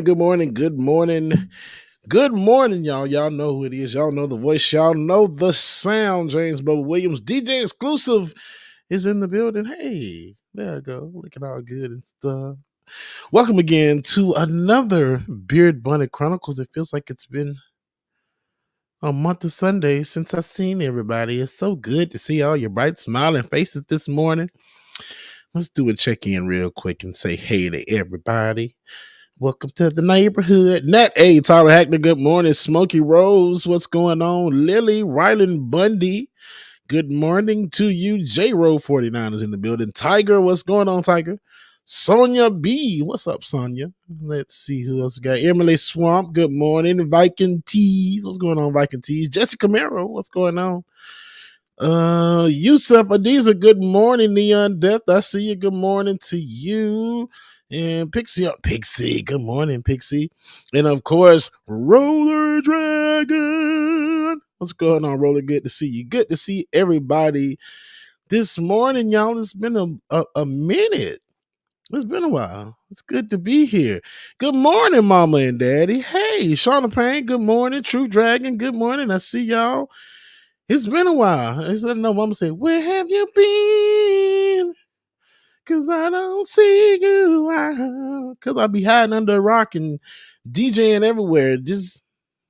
Good morning. Good morning. Good morning, y'all. Y'all know who it is. Y'all know the voice. Y'all know the sound. James Bubba Williams, DJ Exclusive, is in the building. Hey, there I go. Looking all good and stuff. Welcome again to another Beard Bonnet Chronicles. It feels like it's been a month of Sundays since I've seen everybody. It's so good to see all your bright, smiling faces this morning. Let's do a check in real quick and say hey to everybody. Welcome to the neighborhood. Nat A. Tyler Hackner, good morning. Smokey Rose, what's going on? Lily Ryland Bundy, good morning to you. J Row 49 is in the building. Tiger, what's going on, Tiger? Sonia B, what's up, Sonia? Let's see who else got. Emily Swamp, good morning. Viking Tees, what's going on, Viking Tees? Jessica Camaro, what's going on? Yusuf Adiza, good morning. Neon Death, I see you. Good morning to you. And Pixie, good morning, Pixie. And of course, Roller Dragon. What's going on, Roller? Good to see you. Good to see everybody this morning, y'all. It's been a minute. It's been a while. It's good to be here. Good morning, Mama and Daddy. Hey, Shauna Payne, good morning. True Dragon, good morning. I see y'all. It's been a while. I said, no, Mama said, where have you been? Cause I don't see you. Cause I be hiding under a rock and DJing everywhere. Just,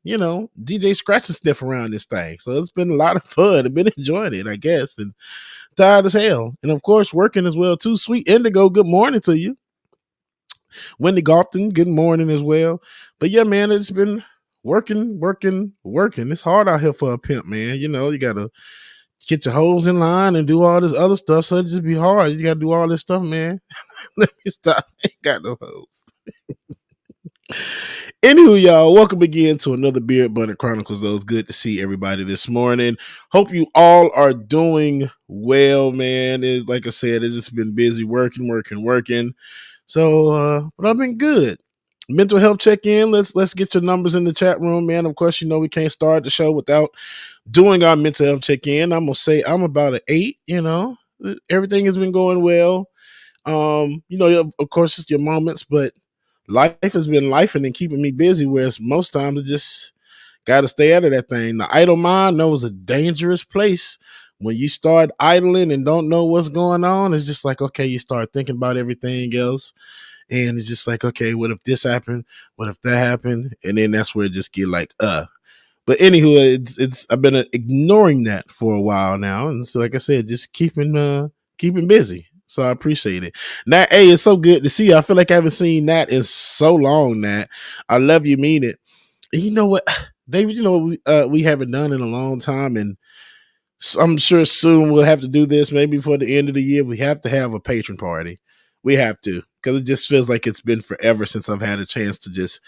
DJ scratching stuff around this thing. So it's been a lot of fun. I've been enjoying it, I guess. And tired as hell. And of course, working as well too. Sweet Indigo, good morning to you. Wendy Galton, good morning as well. But yeah, man, it's been working. It's hard out here for a pimp, man. You gotta get your hoes in line and do all this other stuff. So it just be hard. You gotta do all this stuff, man. Let me stop. I ain't got no hoes. Anywho, y'all, welcome again to another Beard Bonnet Chronicles. Though it's good to see everybody this morning. Hope you all are doing well, man. Like I said, it's just been busy working. So, but I've been good. Mental health check in. Let's get your numbers in the chat room, man. Of course, we can't start the show without doing our mental health check in. I'm gonna say I'm about an 8. Everything has been going well. Of course, it's your moments, but life has been life and keeping me busy. Whereas most times, I just got to stay out of that thing. The idle mind knows a dangerous place. When you start idling and don't know what's going on, it's just like, okay, you start thinking about everything else. And it's just like, okay, what if this happened? What if that happened? And then that's where it just get like, But anywho, it's I've been ignoring that for a while now. And so, like I said, just keeping busy. So I appreciate it. Nat, hey, it's so good to see you. I feel like I haven't seen Nat in so long, Nat. I love you, mean it. And you know what, David, we haven't done in a long time. And I'm sure soon we'll have to do this. Maybe for the end of the year, we have to have a patron party. We have to, because it just feels like it's been forever since I've had a chance to just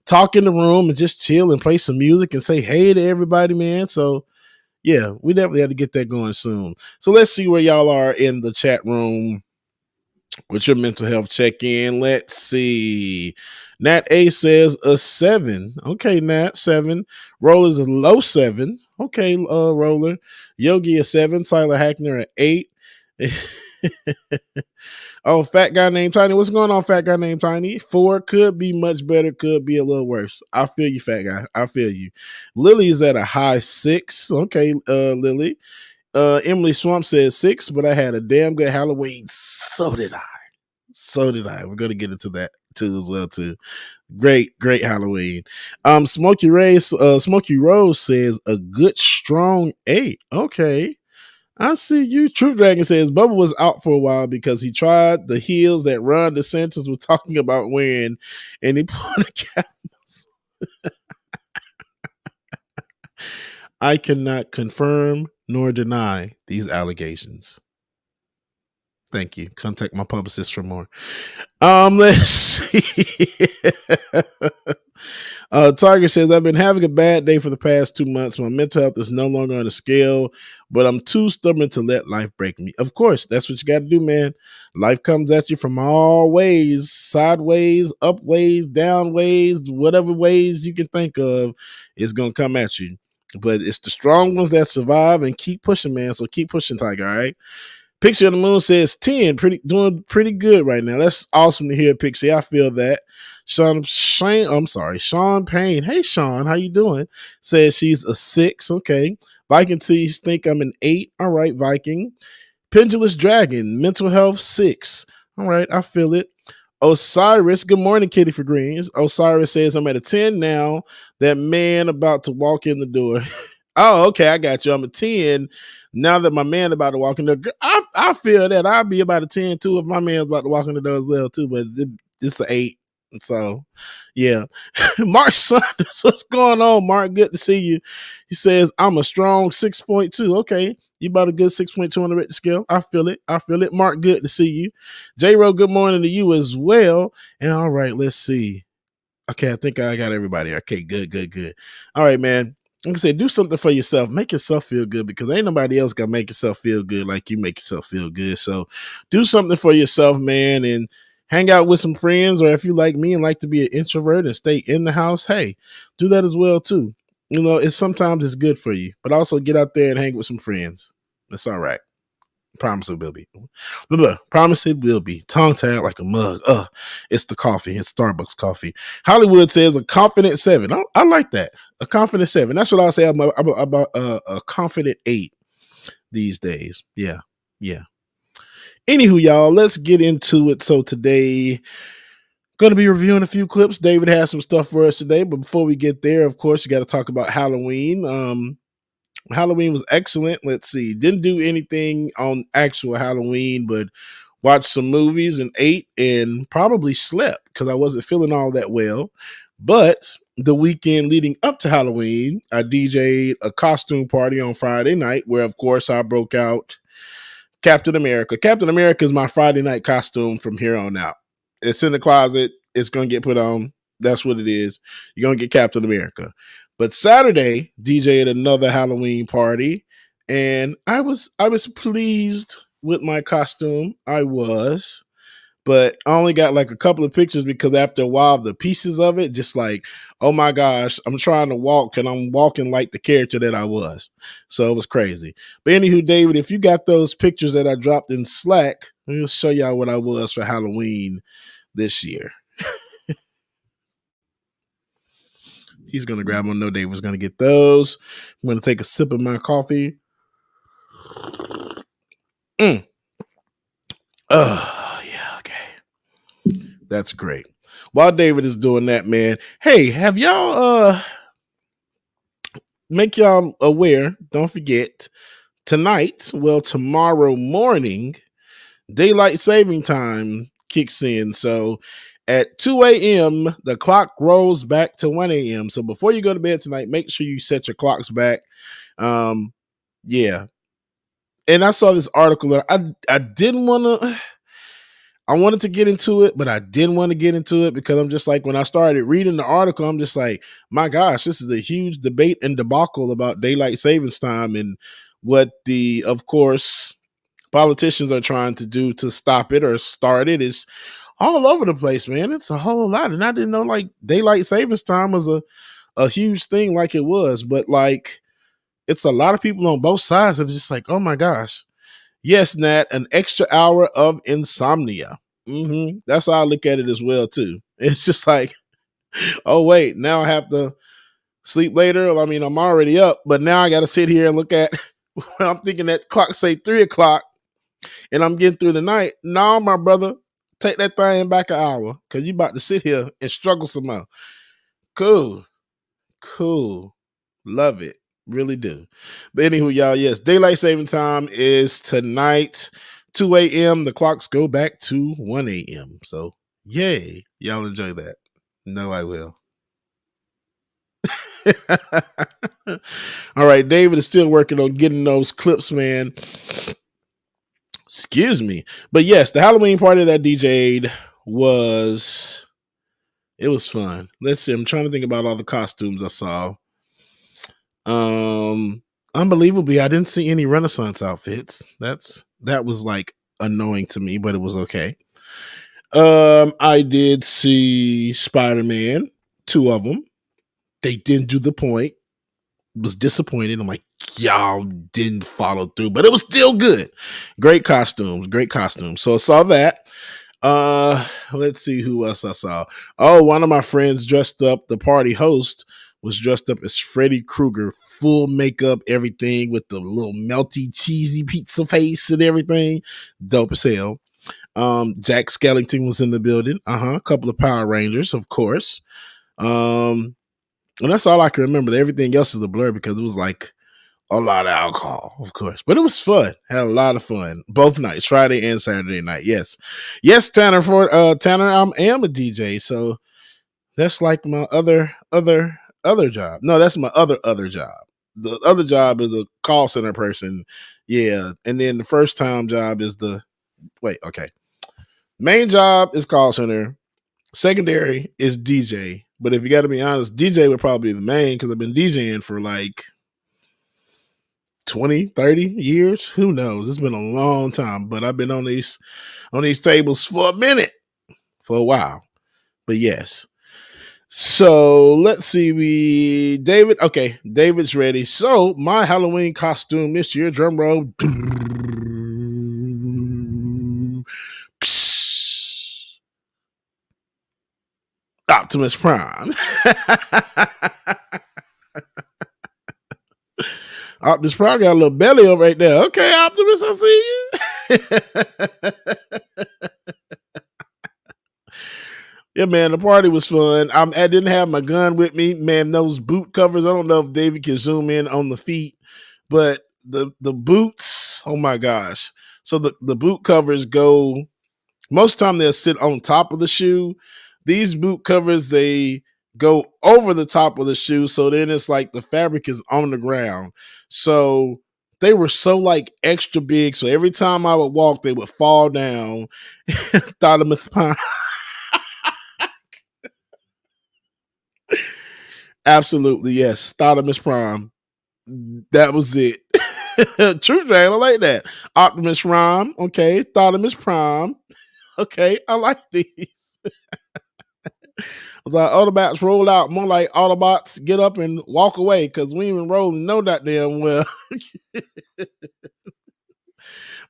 talk in the room and just chill and play some music and say hey to everybody, man. So yeah, we definitely have to get that going soon. So let's see where y'all are in the chat room with your mental health check in. Let's see. Nat A says a 7. Okay, Nat, 7. Roller's a low 7. Okay, Roller. Yogi a 7. Tyler Hackner a 8. Oh, fat guy named Tiny. What's going on, fat guy named Tiny? 4 could be much better, could be a little worse. I feel you, fat guy. I feel you. Lily is at a high 6. Okay, Lily. Emily Swamp says 6, but I had a damn good Halloween. So did I. We're gonna get into that too as well too. Great Halloween. Smokey Rose says a good strong 8. Okay. I see you. True Dragon says Bubba was out for a while because he tried the heels that Ron DeSantis was talking about wearing, and he put a cap. I cannot confirm nor deny these allegations. Thank you. Contact my publicist for more. Let's see. Tiger says, I've been having a bad day for the past 2 months. My mental health is no longer on a scale, but I'm too stubborn to let life break me. Of course, that's what you got to do, man. Life comes at you from all ways, sideways, up ways, down ways, whatever ways you can think of is going to come at you. But it's the strong ones that survive and keep pushing, man. So keep pushing, Tiger, all right? Pixie of the Moon says 10, doing pretty good right now. That's awesome to hear, Pixie. I feel that. Sean Payne. Hey, Sean, how you doing? Says she's a 6. Okay. Viking T's think I'm an 8. All right, Viking. Pendulous Dragon, mental health 6. All right, I feel it. Osiris, good morning, Kitty for Greens. Osiris says I'm at a 10 now. That man about to walk in the door. Oh, okay, I got you. I'm a 10 now that my man about to walk in the door. I feel that I'll be about a 10 too if my man's about to walk in the door as well too. But it's an 8. So, yeah. Mark Saunders, what's going on, Mark? Good to see you. He says I'm a strong 6.2. Okay. You about a good 6.2 on the Richter scale. I feel it. Mark, good to see you. J-Ro, good morning to you as well. And all right, let's see. Okay, I think I got everybody. Okay, good. All right, man. Like I said, do something for yourself. Make yourself feel good because ain't nobody else gonna make yourself feel good like you make yourself feel good. So do something for yourself, man, and hang out with some friends. Or if you like me and like to be an introvert and stay in the house, hey, do that as well too. You know, sometimes good for you, but also get out there and hang with some friends. That's all right. Promise it will be. Promise it will be. Tongue tied like a mug. It's the coffee. It's Starbucks coffee. Hollywood says a confident 7. I like that. A confident 7. That's what I'll say about a confident 8 these days. Yeah. Anywho, y'all, let's get into it. So today, going to be reviewing a few clips. David has some stuff for us today, but before we get there, of course, you got to talk about Halloween. Halloween was excellent. Let's see. Didn't do anything on actual Halloween, but watched some movies and ate and probably slept because I wasn't feeling all that well. But the weekend leading up to Halloween, I DJ'd a costume party on Friday night where, of course, I broke out Captain America. Captain America is my Friday night costume from here on out. It's in the closet. It's going to get put on. That's what it is. You're going to get Captain America. But Saturday, DJ at another Halloween party, and I was pleased with my costume. I was, but I only got like a couple of pictures because after a while, the pieces of it just like, oh my gosh, I'm trying to walk and I'm walking like the character that I was. So it was crazy. But anywho, David, if you got those pictures that I dropped in Slack, I'll show y'all what I was for Halloween this year. He's going to grab them. No, Dave was going to get those. I'm going to take a sip of my coffee. Yeah, okay. That's great. While David is doing that, man, hey, have y'all, make y'all aware, don't forget, tomorrow morning, daylight saving time kicks in. So at 2 a.m., the clock rolls back to 1 a.m. So before you go to bed tonight, make sure you set your clocks back. Yeah. And I saw this article that I didn't want to, I wanted to get into it, but I didn't want to get into it because I'm just like, when I started reading the article, I'm just like, my gosh, this is a huge debate and debacle about daylight savings time and what of course, politicians are trying to do to stop it or start it is all over the place, man. It's a whole lot. And I didn't know like daylight savings time was a huge thing like it was, but like it's a lot of people on both sides are just like, oh my gosh. Yes, Nat, an extra hour of insomnia. That's how I look at it as well too. It's just like, oh wait, now I have to sleep later. I mean, I'm already up, but now I got to sit here and look at, I'm thinking that clock say 3 o'clock and I'm getting through the night. No, my brother, take that thing back an hour because you about to sit here and struggle some more. Cool. Love it. Really do. But anywho, y'all, yes, daylight saving time is tonight, 2 a.m. The clocks go back to 1 a.m. So, yay. Y'all enjoy that. No, I will. All right, David is still working on getting those clips, man. Excuse me. But yes, the Halloween party that DJ'd was fun. Let's see. I'm trying to think about all the costumes I saw. Unbelievably, I didn't see any Renaissance outfits. That was like annoying to me, but it was okay. I did see Spider-Man, 2 of them. They didn't do the point. Was disappointed. I'm like, y'all didn't follow through, but it was still good. Great costumes, great costumes. So I saw that. Let's see who else I saw. Oh, one of my friends dressed up, the party host was dressed up as Freddy Krueger, full makeup, everything with the little melty, cheesy pizza face and everything. Dope as hell. Jack Skellington was in the building. A couple of Power Rangers, of course. And that's all I can remember. Everything else is a blur because it was like a lot of alcohol, of course. But it was fun. Had a lot of fun. Both nights, Friday and Saturday night. Yes. Yes, Tanner, Tanner, I am a DJ. So that's like my other job. No, that's my other job. The other job is a call center person. Yeah. And then the first time job is okay. Main job is call center. Secondary is DJ. But if you got to be honest, DJ would probably be the main because I've been DJing for like 20, 30 years. Who knows? It's been a long time, but I've been on these tables for a minute, for a while. But yes. So let's see. Okay, David's ready. So my Halloween costume this year, drum roll. Optimus Prime. Optimus Prime got a little belly over right there. Okay, Optimus, I see you. Yeah, man, the party was fun. I didn't have my gun with me. Man, those boot covers, I don't know if David can zoom in on the feet, but the boots, oh my gosh. So the boot covers go, most time they'll sit on top of the shoe. These boot covers, they go over the top of the shoe. So then it's like the fabric is on the ground. So they were so like extra big. So every time I would walk, they would fall down. Thought of my Absolutely, yes. Optimus Prime. That was it. True Dragon, I like that. Optimus Prime. Okay. Optimus Prime. Okay. I like these. The Autobots roll out more like Autobots get up and walk away because we even rolling know that damn well.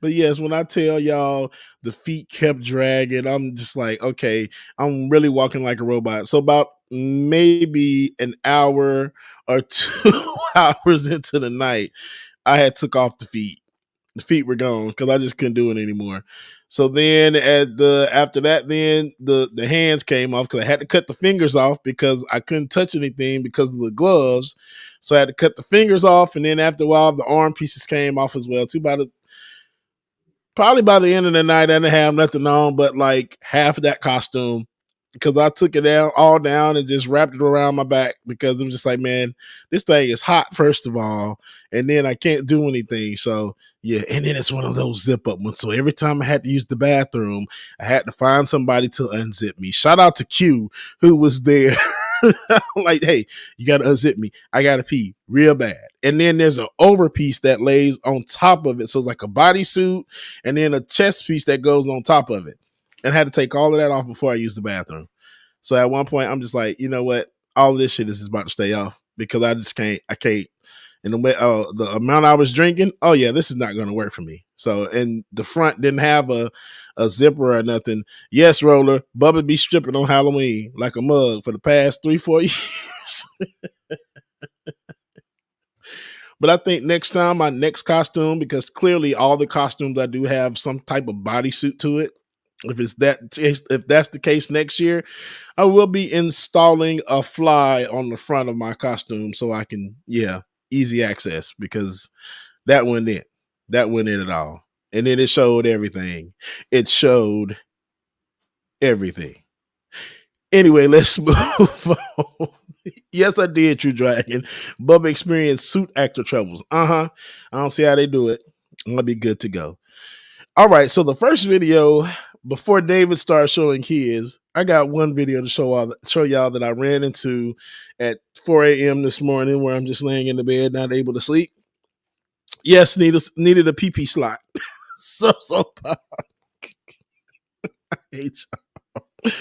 But yes, when I tell y'all the feet kept dragging, I'm just like, okay, I'm really walking like a robot. So about maybe an hour or 2 hours into the night, I had took off the feet. The feet were gone because I just couldn't do it anymore. So then after that, then the hands came off because I had to cut the fingers off because I couldn't touch anything because of the gloves. So I had to cut the fingers off, and then after a while, the arm pieces came off as well too. Probably by the end of the night, I didn't have nothing on but like half of that costume because I took it all down and just wrapped it around my back because it was just like, man, this thing is hot, first of all, and then I can't do anything. So yeah, and then it's one of those zip up ones. So every time I had to use the bathroom, I had to find somebody to unzip me. Shout out to Q who was there. I'm like, hey, you gotta unzip me. I gotta pee real bad. And then there's an overpiece that lays on top of it. So it's like a bodysuit and then a chest piece that goes on top of it. And I had to take all of that off before I used the bathroom. So at one point, I'm just like, you know what? All of this shit is about to stay off because I can't. And the amount I was drinking, oh yeah, this is not going to work for me. So, and the front didn't have a zipper or nothing. Yes, Roller, Bubba be stripping on Halloween like a mug for the past 3-4 years. But I think next time, my next costume, because clearly all the costumes I do have some type of bodysuit to it. If that's the case next year, I will be installing a fly on the front of my costume so I can, easy access because that went in. That went in at all. And then it showed everything. It showed everything. Anyway, let's move on. Yes, I did, True Dragon. Bubba experienced suit actor troubles. I don't see how they do it. I'm going to be good to go. All right, so the first video, before David starts showing his, I got one video to show y'all that I ran into at 4 a.m. this morning where I'm just laying in the bed, not able to sleep. Yes, needed a pee slot. so I hate y'all.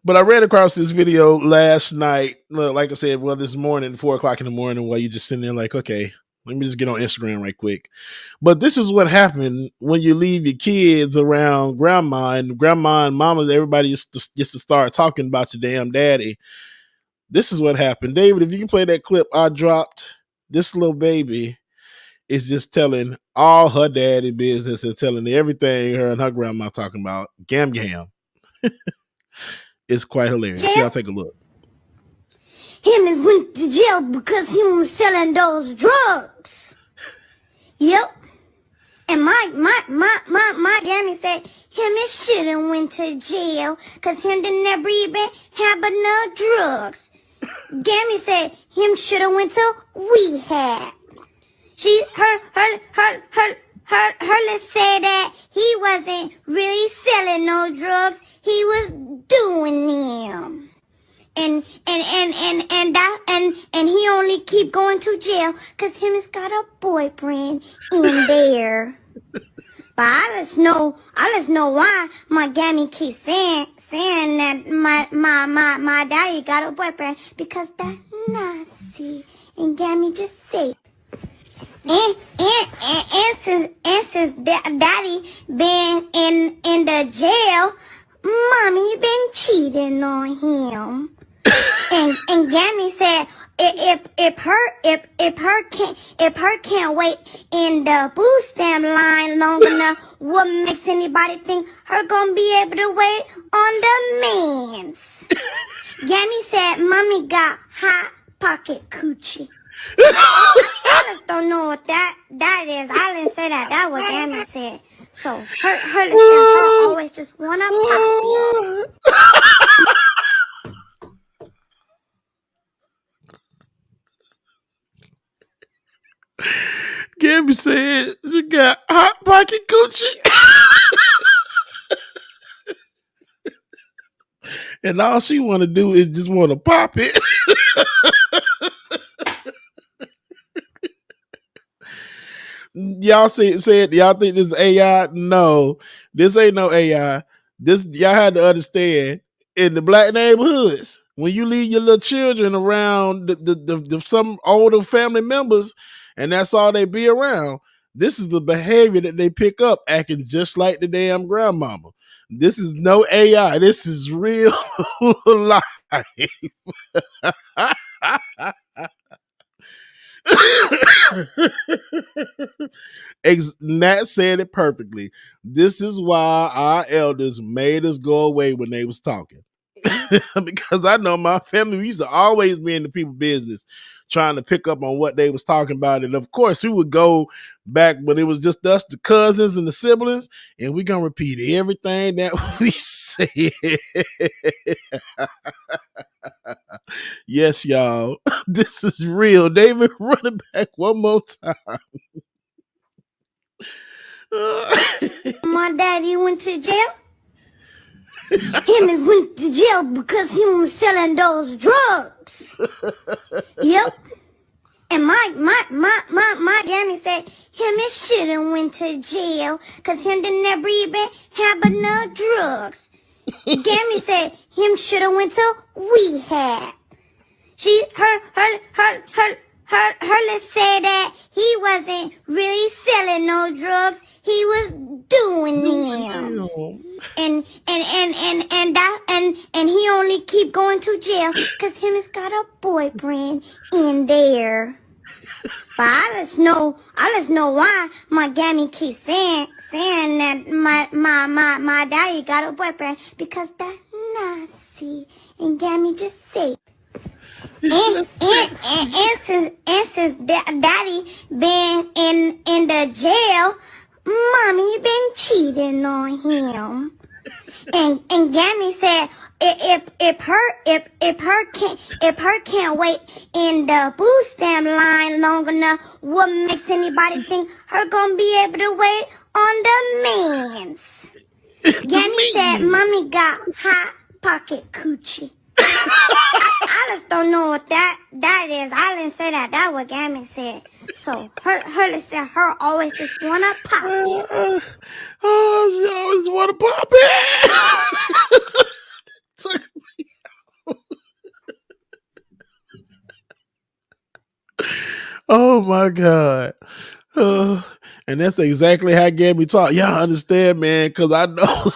But I ran across this video last night, like I said, this morning, 4 o'clock in the morning, while you just sitting there like, okay, Let me just get on Instagram right quick. But this is what happened when you leave your kids around grandma and mama. Everybody gets to start talking about your damn daddy. This is what happened. David, if you can play that clip I dropped, this little baby is just telling all her daddy business and telling everything her and her grandma talking about. Gam gam. It's quite hilarious. Y'all take a look. Him is went to jail because he was selling those drugs. Yep. And my daddy said him is shouldn't went to jail because him didn't never even have enough drugs. Gammy said him shoulda went to rehab. Her said that he wasn't really selling no drugs. He was doing them. And he only keep going to jail because him has got a boyfriend in there. But I just know why my gammy keeps saying that my daddy got a boyfriend, because that's nasty. And gammy just say, and since daddy been in the jail, mommy been cheating on him. And Gammy said if her can't wait in the booth stamp line long enough, what makes anybody think her gonna be able to wait on the man's? Gammy said mommy got hot pocket coochie. I just don't know what that is. I didn't say that. That was what Gammy said. So her always just wanna pop it. Gabby said she got hot pocket coochie. And all she want to do is just want to pop it. Y'all said y'all think this is AI? No, this ain't no AI. This y'all had to understand, in the black neighborhoods, when you leave your little children around the some older family members, and that's all they be around, this is the behavior that they pick up, acting just like the damn grandmama. This is no AI. This is real life. Nat said it perfectly. This is why our elders made us go away when they was talking. Because I know my family, we used to always be in the people business trying to pick up on what they was talking about. And of course, we would go back when it was just us, the cousins and the siblings, and we gonna repeat everything that we said. Yes, y'all. This is real. David, run it back one more time. My daddy went to jail. Him is went to jail because he was selling those drugs. Yep. And my daddy said him and shouldn't went to jail because him didn't never even have enough drugs. Gammy said him shoulda went to rehab. Her said that he wasn't really selling no drugs. He was doing them. And he only keep going to jail because him has got a boyfriend in there. But I just know why my gammy keeps saying that my daddy got a boyfriend, because that's nasty. And gammy just say, and since daddy been in the jail, mommy been cheating on him. And Gammy said if her can't wait in the booth stamp line long enough, what makes anybody think her gonna be able to wait on the man's? Gammy said mommy got hot pocket coochie. I just don't know what that is. I didn't say that. That what Gammy said. So her said her always just wanna pop it. She always wanna pop it. Oh my God. Uh, and that's exactly how Gabby talk. Yeah, I understand, man, because I know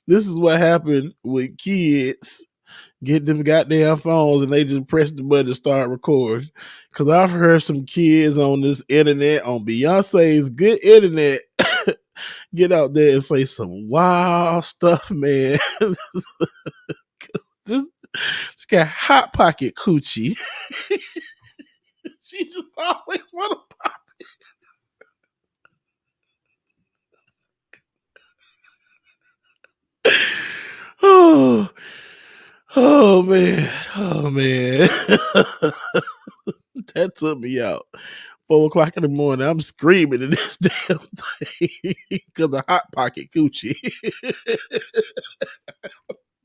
This is what happened with kids. Get them goddamn phones and they just press the button to start recording. Because I've heard some kids on this internet, on Beyonce's good internet, get out there and say some wild stuff, man. This, she got hot pocket coochie. She just always want to pop. Oh, oh man, oh man. That took me out. 4:00 in the morning, I'm screaming in this damn thing because of hot pocket coochie.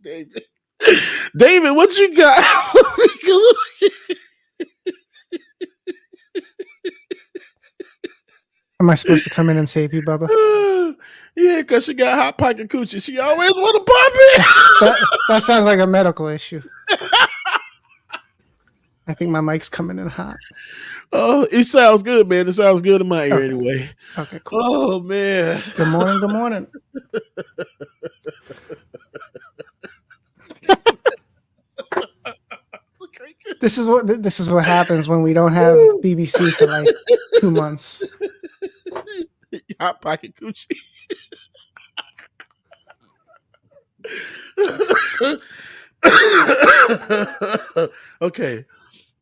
David, David, what you got? Am I supposed to come in and save you, Bubba? Yeah, because she got hot pocket coochie. She always want to pop it. That sounds like a medical issue. I think my mic's coming in hot. Oh, it sounds good, man. It sounds good in my ear anyway. Okay, cool. Oh, man. Good morning, good morning. This is what happens when we don't have BBC for like 2 months. Hot pocket coochie. Okay.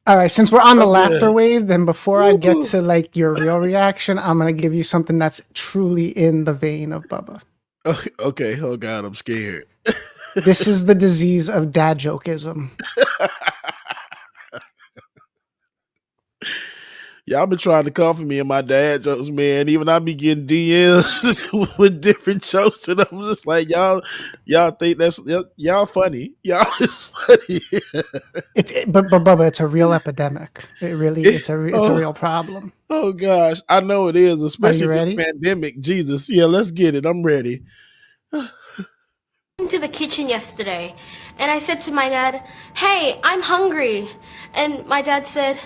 All right, since we're on the laughter wave, then before I get to like your real reaction, I'm gonna give you something that's truly in the vein of Bubba. Okay. Oh God, I'm scared. This is the disease of dad jokeism. Y'all been trying to comfort me and my dad jokes, man. Even I be getting DMs with different jokes, and I'm just like, y'all think that's y'all funny. Y'all is funny. But Bubba, it's a real epidemic. It's a real problem. Oh gosh, I know it is, especially ready? the pandemic. Jesus, yeah, let's get it. I'm ready. To the kitchen yesterday, and I said to my dad, "Hey, I'm hungry," and my dad said,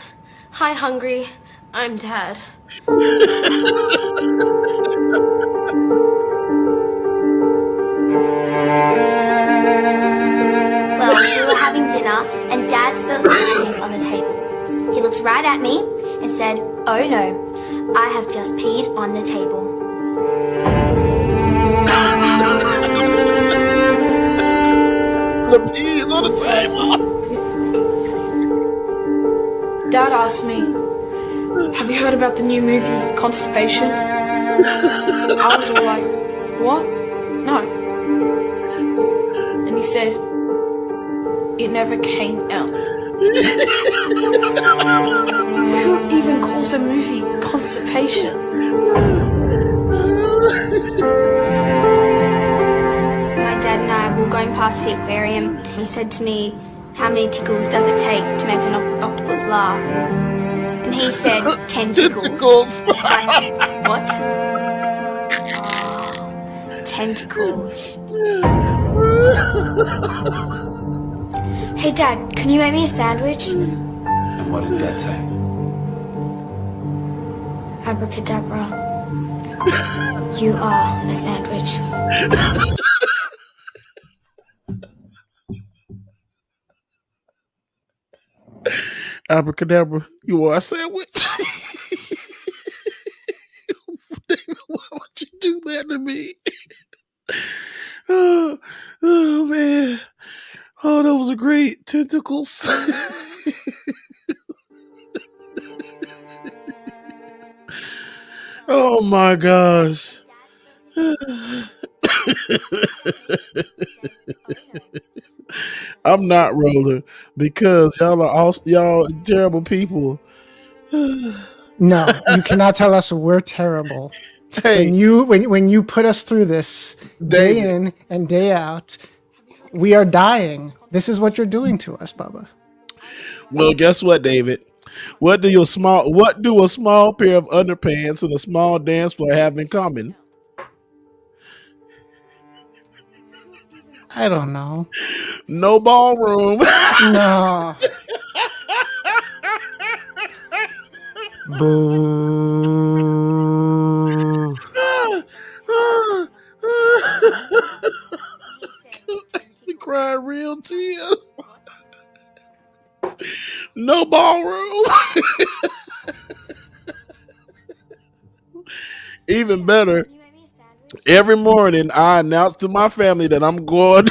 "Hi, hungry. I'm Dad." Well, we were having dinner, and Dad spilled his peas on the table. He looked right at me and said, "Oh no, I have just peed on the table." The peas on the table. Dad asked me, "Have you heard about the new movie, Constipation?" I was all like, "What? No." And he said, "It never came out." Who even calls a movie Constipation? My dad and I were going past the aquarium. He said to me, "How many tickles does it take to make an octopus laugh?" And he said, 10 tickles. What? Oh, tentacles. Hey Dad, can you make me a sandwich? And what did Dad say? Abracadabra. You are a sandwich. Abracadabra, you are a sandwich. Why would you do that to me? Oh man. Oh, that was a great tentacles. Oh my gosh. I'm not rolling because y'all terrible people. No, you cannot tell us we're terrible. Hey, When you put us through this day David. in and day out, we are dying. This is what you're doing to us, Bubba. Well, guess what, David? What do a small pair of underpants and a small dance floor have in common? I don't know. No ballroom. No. Boo. Crying real tears. No ballroom. Even better, every morning I announce to my family that I'm going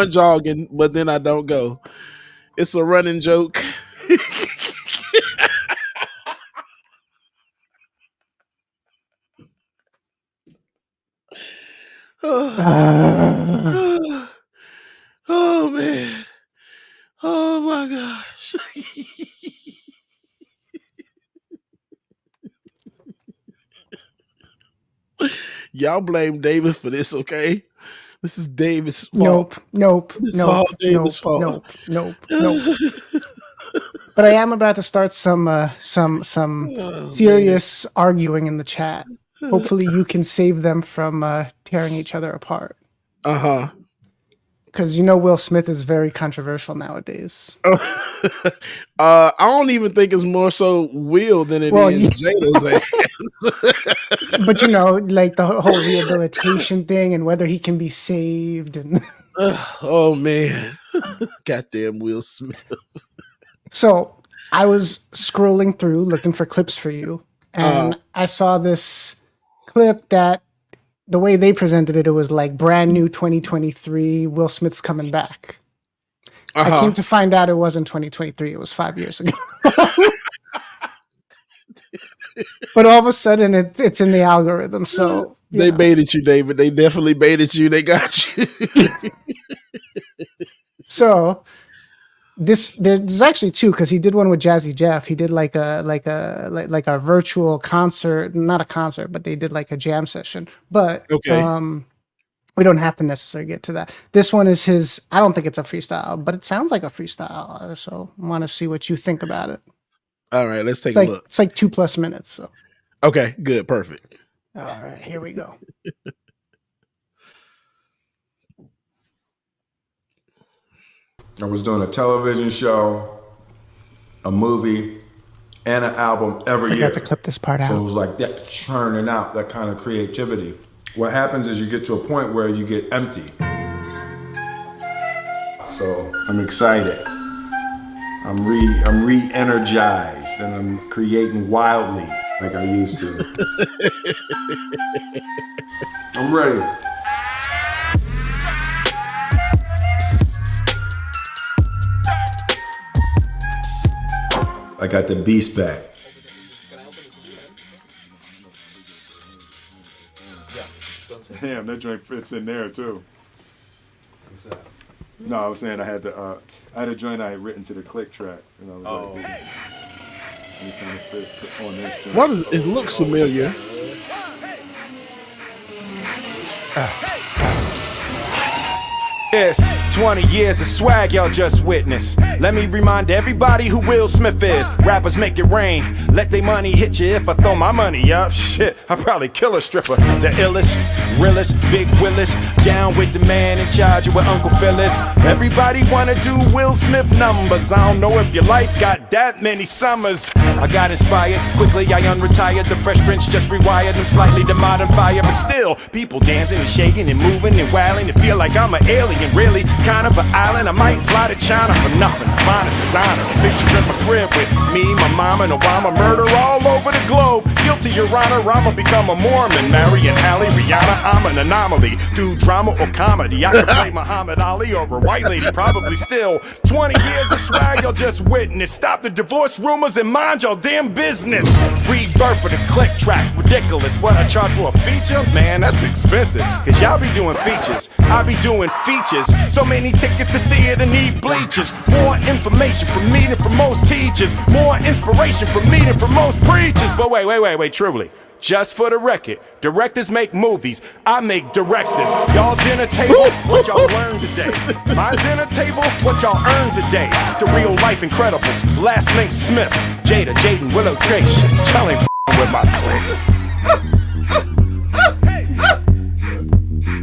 jogging, but then I don't go. It's a running joke. Oh man. Oh my gosh. Y'all blame David for this, okay? This is David's fault. Nope. This is all David's fault. Nope. But I am about to start some serious arguing in the chat. Hopefully you can save them from tearing each other apart. Uh-huh. Because Will Smith is very controversial nowadays. I don't even think it's more so Will than it is Jada's ass. But like the whole rehabilitation thing and whether he can be saved and oh man. Goddamn Will Smith. So I was scrolling through looking for clips for you, and I saw this clip that the way they presented it, it was like brand new 2023, Will Smith's coming back. I came to find out it wasn't 2023, it was 5 years ago. But all of a sudden it's in the algorithm, so they baited you, David. They definitely baited you. They got you. So there's actually two, because he did one with Jazzy Jeff. He did like a virtual concert, not a concert, but they did like a jam session. But okay. We don't have to necessarily get to that. This one is his. I don't think it's a freestyle, but it sounds like a freestyle. So I want to see what you think about it. All right, let's take a look. It's like 2+ minutes. So okay, good, perfect. All right, here we go. I was doing a television show, a movie, and an album every year. I got to clip this part out. So it was like that, churning out that kind of creativity. What happens is you get to a point where you get empty. So I'm excited. I'm re-energized and I'm creating wildly like I used to. I'm ready. I got the beast back. Damn, that joint fits in there too. What's that? No, I was saying I had a joint I had written to the click track, and I was like, it kind of fits on this joint. What is it? Looks familiar. It's 20 years of swag y'all just witnessed. Let me remind everybody who Will Smith is. Rappers make it rain, let they money hit you. If I throw my money up, shit, I'll probably kill a stripper. The illest, realest, Big Willis, down with the man in charge of with Uncle Phyllis. Everybody wanna do Will Smith numbers. I don't know if your life got that many summers. I got inspired, quickly I unretired. The Fresh Prince just rewired them slightly to modern fire. But still, people dancing and shaking and moving and wailing. It feel like I'm an alien, really, kind of an island. I might fly to China for nothing, find a designer. The pictures in my crib with me, my mom, and Obama. Murder all over the globe. Guilty, Your Honor, I'ma become a Mormon. Marry and Halle, Rihanna, I'm an anomaly. Do drama or comedy, I could play Muhammad Ali or a white lady, probably still. 20 years of swag y'all just witnessed. Stop the divorce rumors and mind y'all damn business. Rebirth for the click track, ridiculous. What I charge for a feature? Man, that's expensive. Cause y'all be doing features, I be doing features. So many tickets to theater need bleachers. More information from me than from most teachers. More inspiration from me than from most preachers. But wait, truly. Just for the record, directors make movies, I make directors. Y'all dinner table, what y'all learn today? My dinner table, what y'all earn today? The real life Incredibles, Last Link Smith, Jada, Jaden, Willow, Trace. Y'all ain't with my clique.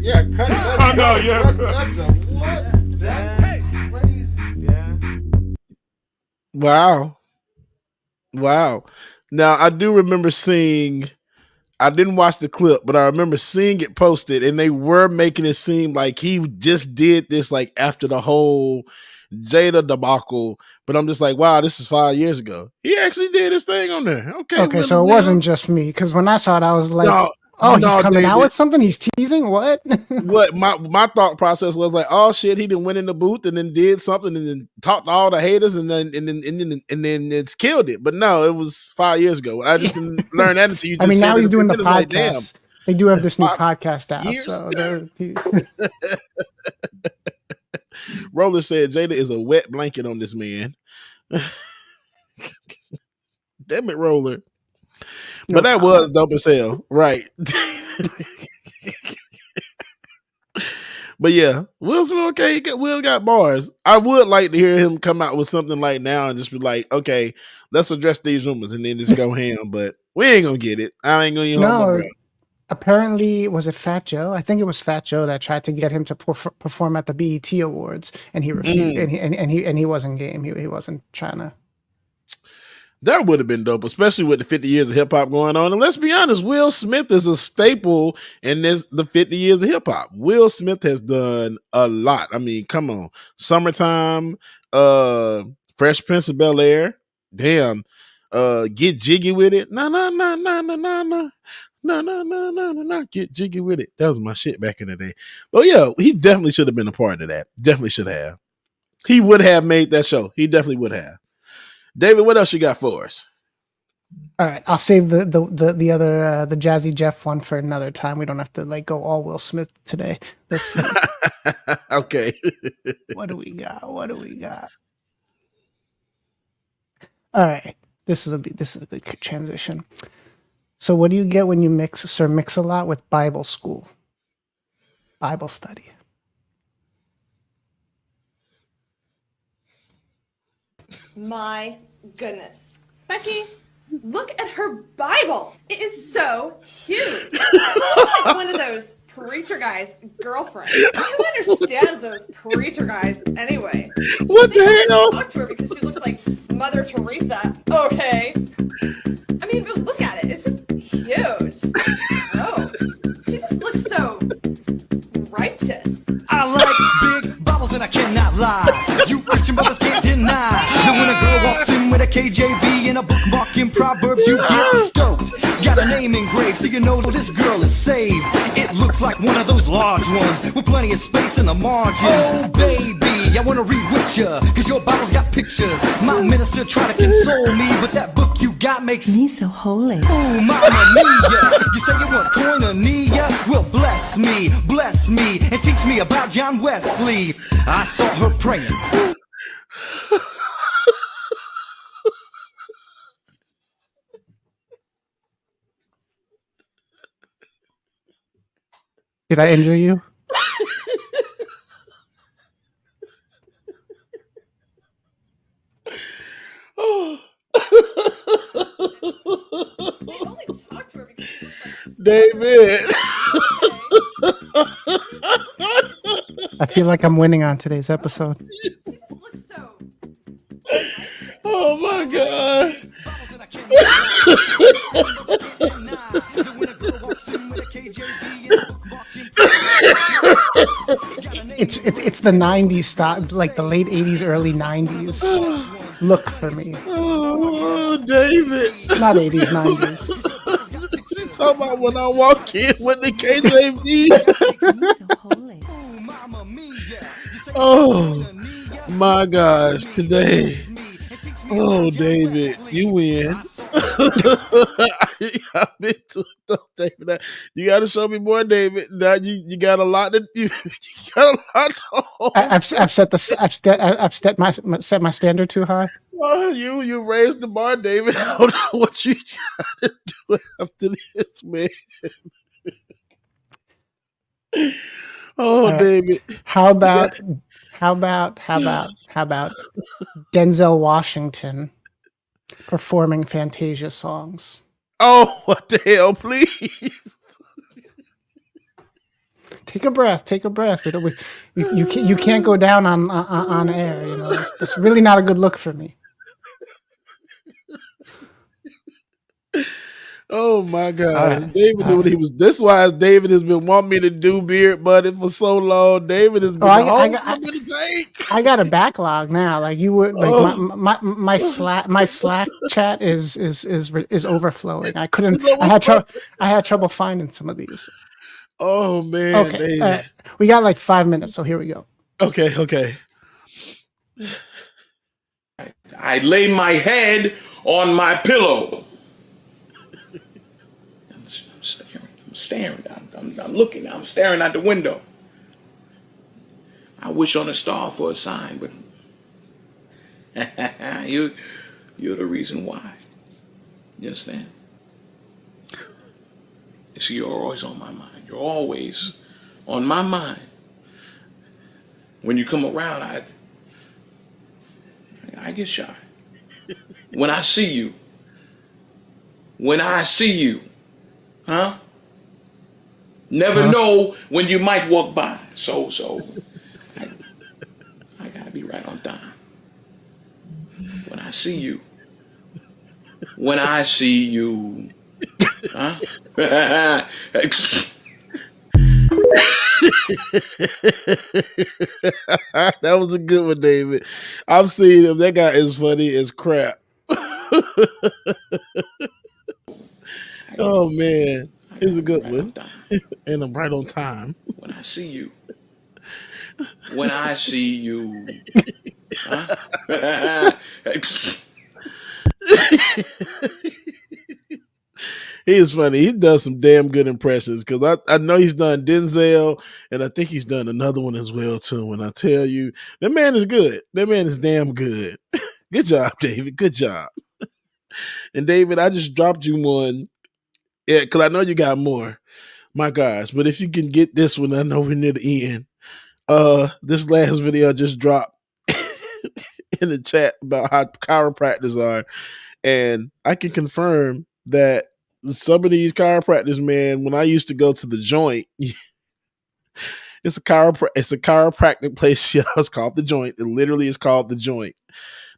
Yeah, cut it. I know, yeah. What? That's crazy. Wow. Wow. Now, I do remember seeing, I didn't watch the clip, but I remember seeing it posted, and they were making it seem like he just did this like after the whole Jada debacle. But I'm just like, wow, this is 5 years ago. He actually did his thing on there. Okay, so it wasn't just me, because when I saw it, I was like, he's coming out with something? He's teasing? What? What my thought process was like, oh shit, he didn't went in the booth and then did something and then talked to all the haters and then it's killed it. But no, it was 5 years ago. I just didn't learn that until you just I mean, now he's doing the podcast. Like, damn. They do have this new podcast out. Years? So Roller said Jada is a wet blanket on this man. Damn it, Roller. But that was dope as hell. Right. But yeah, Will Smith, okay, Will got bars. I would like to hear him come out with something like now and just be like, okay, let's address these rumors and then just go ham. But we ain't gonna get it. I ain't gonna hold my breath. Apparently, was it Fat Joe? I think it was Fat Joe that tried to get him to perform at the BET Awards, and he refused, and he wasn't game. He wasn't trying to. That would have been dope, especially with the 50 years of hip hop going on. And let's be honest, Will Smith is a staple in the 50 years of hip hop. Will Smith has done a lot. I mean, come on, Summertime, Fresh Prince of Bel-Air, damn, Get Jiggy with It, no, Get Jiggy with It. That was my shit back in the day. But yeah, he definitely should have been a part of that. Definitely should have. He would have made that show. He definitely would have. David, what else you got for us? All right, I'll save the other the Jazzy Jeff one for another time. We don't have to like go all Will Smith today. Okay. What do we got? All right, this is a good transition. So, what do you get when you mix Sir Mix-a-Lot with Bible school, Bible study? My goodness. Becky, look at her Bible. It is so huge. It's like one of those preacher guys' girlfriends. Who understands those preacher guys anyway? What the hell? Talk to her because she looks like Mother Teresa. Okay. I mean, but look at it. It's just huge. Gross. She just looks so righteous. I like big Bibles and I cannot lie. You Christian brothers can't deny. Now when a girl walks in with a KJV and a bookmark in Proverbs, you get stoked. Got a name engraved so you know this girl is saved. It looks like one of those large ones with plenty of space in the margins. Oh baby, I wanna read with ya, cause your Bible's got pictures. My minister try to console me, but that book you got makes me so holy. Ooh, mama mia. You say you want koinonia? Well, bless me, and teach me about John Wesley. I saw her praying. Did I injure you? David. I feel like I'm winning on today's episode. Oh my God. It's the 90s style, like the late 80s, early 90s look for me. Oh, David. Not 80s, 90s. You talking about when I walk in with the KJV? Oh my gosh, today. Oh, David, you win. I've been to it though, David. You got to show me more, David. Now you got a lot to you got a lot to hold. I've set my standard too high. You raised the bar, David. I don't know what you got to do after this, man. Oh, right. David. How about Denzel Washington performing Fantasia songs? Oh, what the hell, please. Take a breath. You can't go down on air. You know, it's really not a good look for me. Oh my God, David knew what he was. This is why David has been wanting me to do Beard Buddy for so long. David has been I got a backlog now. Like you would like my Slack chat is overflowing. I couldn't. I had trouble finding some of these. Oh man. Okay, we got like 5 minutes, so here we go. Okay. I lay my head on my pillow. I'm staring. I'm looking. I'm staring out the window. I wish on a star for a sign, but you're the reason why. You understand? You see, you're always on my mind. You're always on my mind. When you come around, I get shy. When I see you, huh? Never know when you might walk by. So I gotta be right on time. When I see you, huh? That was a good one, David. I've seen him. That guy is funny as crap. Oh man, he's a good one, and I'm right on time. When I see you, huh? He is funny. He does some damn good impressions because I know he's done Denzel, and I think he's done another one as well too. And I tell you, that man is good. That man is damn good. Good job, David. Good job. And David, I just dropped you one. Yeah, because I know you got more. My gosh. But if you can get this one, I know we're near the end. This last video I just dropped in the chat about how chiropractors are. And I can confirm that some of these chiropractors, man, when I used to go to the joint, it's a chiropractic place. Yeah, it's called the Joint. It literally is called the Joint.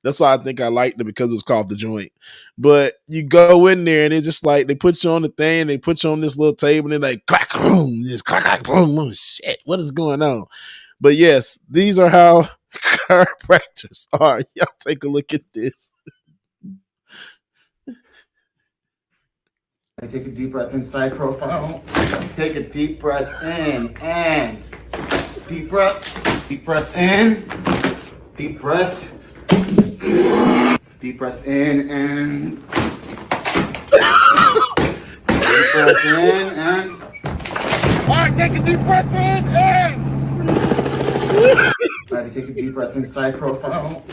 That's why I think I liked it, because it was called the Joint. But you go in there and it's just like they put you on the thing, they put you on this little table, and they're like clack boom, just clack clack boom. Oh, shit, what is going on? But yes, these are how chiropractors are. Y'all take a look at this. I take a deep breath inside profile. Take a deep breath in and deep breath in, deep breath in and deep breath in and. All right, take a deep breath in and. All right, take a deep breath inside profile.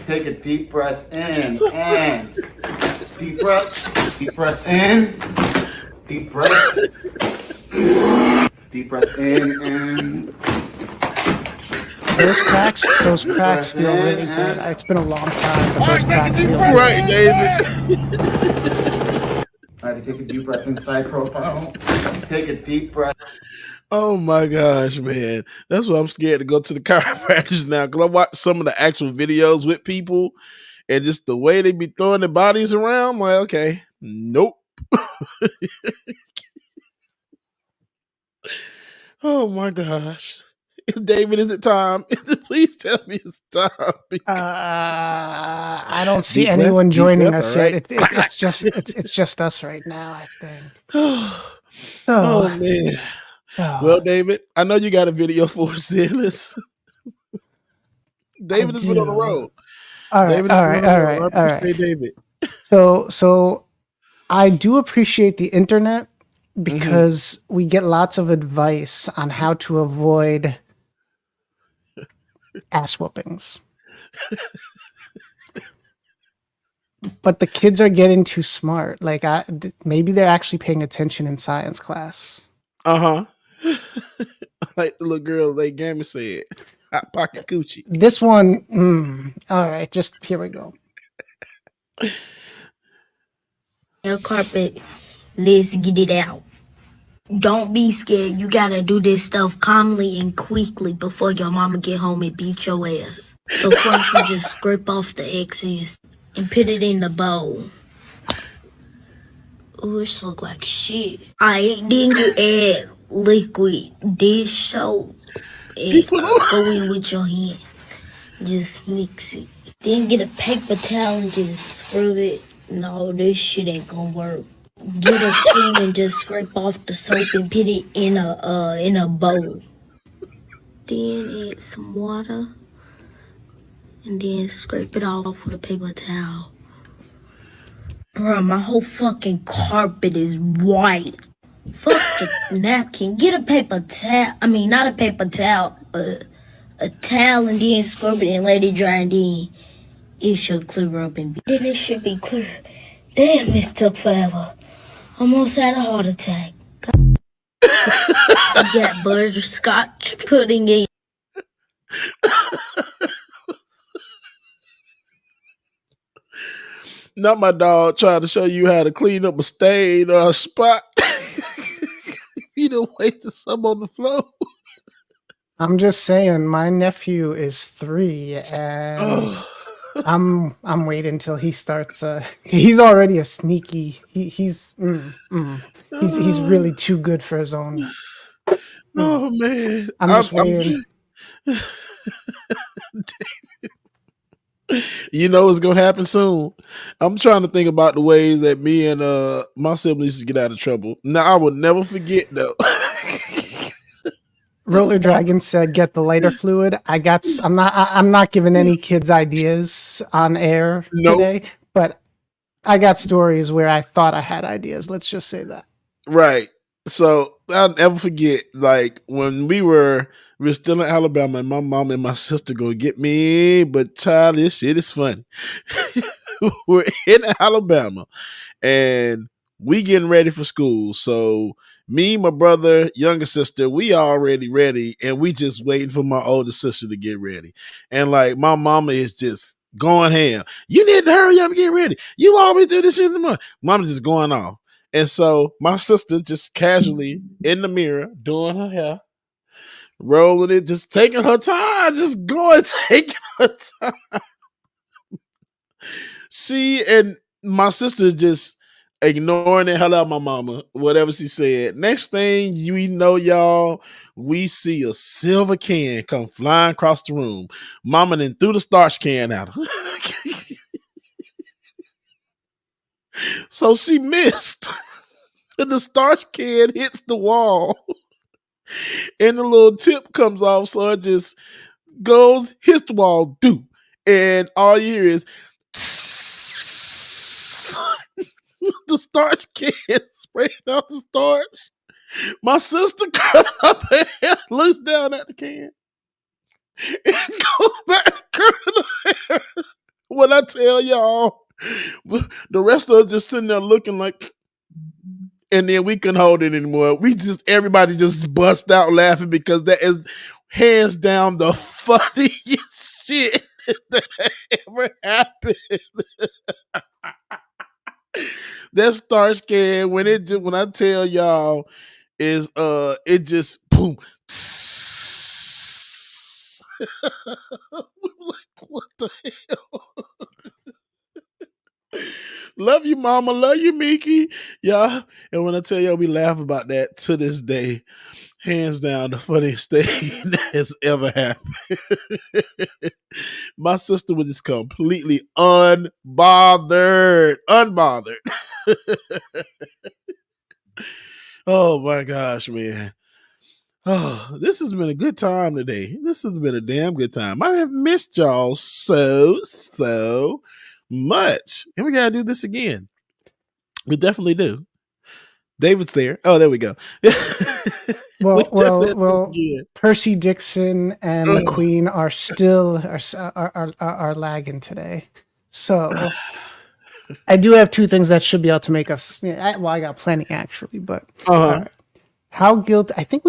Take a deep breath in and deep breath in, deep breath in and. Those cracks feel really good. It's been a long time, but those cracks feel good. Right, David. All right, take a deep breath inside profile. Take a deep breath. Oh my gosh, man. That's why I'm scared to go to the chiropractors now, because I watch some of the actual videos with people and just the way they be throwing their bodies around. I'm like, okay, nope. Oh my gosh. David, is it time? Please tell me it's time. I don't see anyone joining us yet. It's just us right now, I think. Oh man. Well, David, I know you got a video for us in this. David has been on the road. All right. David. So I do appreciate the internet because we get lots of advice on how to avoid ass whoopings. But the kids are getting too smart. Like, maybe they're actually paying attention in science class. Like the little girl, like Gammy said, hot pocket coochie. This one, all right, just here we go. Your carpet, let's get it out. Don't be scared. You gotta do this stuff calmly and quickly before your mama get home and beat your ass. So first you just scrape off the excess and put it in the bowl. Ooh, it look like shit. Alright, then you add liquid dish soap and go in with your hand. Just mix it. Then get a paper towel and just scrub it. No, this shit ain't gonna work. Get a spoon and just scrape off the soap and put it in a bowl. Then add some water and then scrape it off with a paper towel. Bruh, my whole fucking carpet is white. Fuck the napkin. Get a paper towel. I mean, not a paper towel. A towel and then scrub it and let it dry and then it should clear up and then it should be clear. Damn, this took forever. Almost had a heart attack. You got butterscotch pudding in. Not my dog trying to show you how to clean up a stain or a spot. You done wasted some on the floor. I'm just saying, my nephew is 3, and I'm waiting till he starts. He's already a sneaky. He's really too good for his own. Oh man, I'm just waiting. You know what's gonna happen soon. I'm trying to think about the ways that me and my siblings used to get out of trouble. Now I will never forget though. Roller Dragon said, "Get the lighter fluid." I'm not giving any kids ideas on air today, but I got stories where I thought I had ideas. Let's just say that. Right. So I'll never forget, like when we were still in Alabama, and my mom and my sister gonna get me, but child, this shit is funny. We're in Alabama, and we getting ready for school. So me, my brother, younger sister, we already ready, and we just waiting for my older sister to get ready. And like my mama is just going ham. You need to hurry up and get ready. You always do this shit in the morning. Mama's just going off. And so my sister just casually in the mirror doing her hair, rolling it, just taking her time, just going, taking her time. She and my sister just ignoring the hell out of my mama, whatever she said. Next thing you know, y'all, we see a silver can come flying across the room. Mama then threw the starch can at her. So she missed. And the starch can hits the wall. And the little tip comes off, so it just goes, hits the wall, do. And all you hear is the starch can spraying out the starch. My sister cut up and looks down at the can and goes back to curling her hair. When I tell y'all, the rest of us just sitting there looking like, and then we couldn't hold it anymore. Everybody just bust out laughing because that is hands down the funniest shit that ever happened. That starch can, when I tell y'all, is it just boom. Like, what the hell? Love you, mama. Love you, Miki. Yeah. And when I tell y'all, we laugh about that to this day. Hands down, the funniest thing that has ever happened. My sister was just completely unbothered. Oh my gosh, man. Oh, this has been a good time today. This has been a damn good time. I have missed y'all so much. And we gotta do this again. We definitely do. David's there. Oh, there we go. Well. Percy Dixon and the Queen are still are lagging today. So I do have two things that should be able to make us. I got plenty actually, but all right. How guilty? I think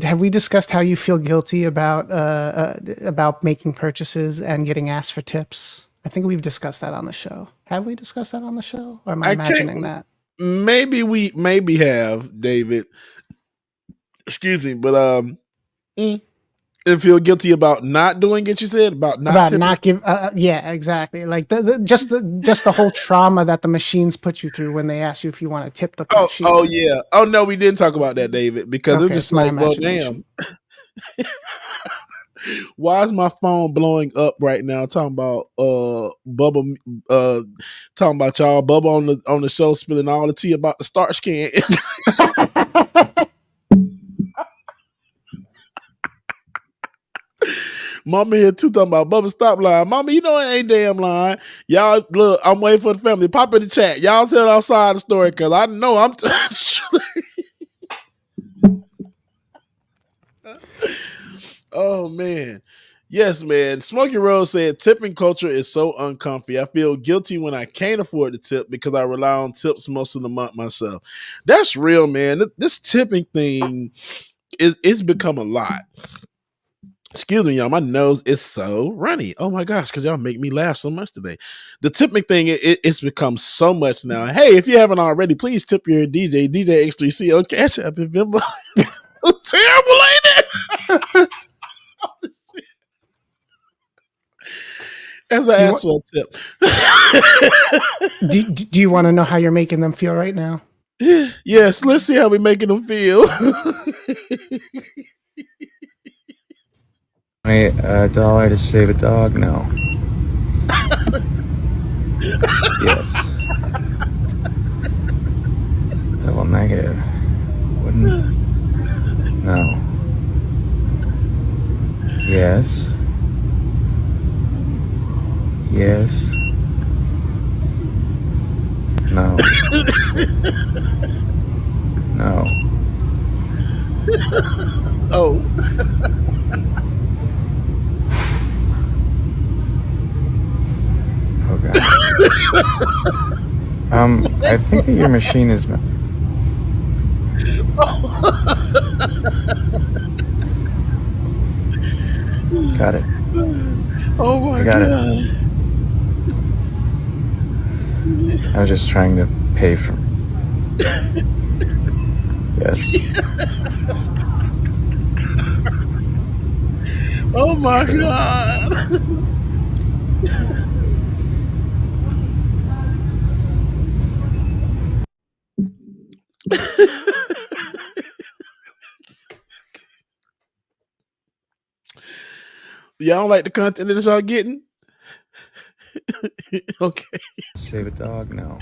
have we discussed how you feel guilty about making purchases and getting asked for tips? I think we've discussed that on the show. Have we discussed that on the show? Or am I imagining that? Maybe we have, David. Excuse me, but and feel guilty about not doing it. You said about not give. Yeah, exactly. Like just the whole trauma that the machines put you through when they ask you if you want to tip the machine. Oh yeah. Oh no, we didn't talk about that, David, because it's just like, well, damn. Why is my phone blowing up right now? Talking about Bubba, talking about y'all Bubba on the show spilling all the tea about the starch can. Mama here too talking about Bubba, stop lying. Mama, you know it ain't damn lying. Y'all look, I'm waiting for the family. Pop in the chat. Y'all tell outside the story because I know I'm Oh man. Yes, man. Smokey Rose said tipping culture is so uncomfy. I feel guilty when I can't afford to tip because I rely on tips most of the month myself. That's real, man. This tipping thing it's become a lot. Excuse me, y'all. My nose is so runny. Oh my gosh, because y'all make me laugh so much today. The tipping thing, it's become so much now. Hey, if you haven't already, please tip your DJ X3C on Cash App and Venmo. So terrible, ain't it? As I asked for a tip. Do you want to know how you're making them feel right now? Yes, let's see how we're making them feel. $1 to save a dog? No. Yes. Double negative. Wouldn't. No. Yes. Yes. No. No. Oh. Okay. I think that your machine is. Got it. Oh my God. God. I was just trying to pay for. Yes. Oh my God. Y'all don't like the content that y'all getting? Okay. Save a dog? No.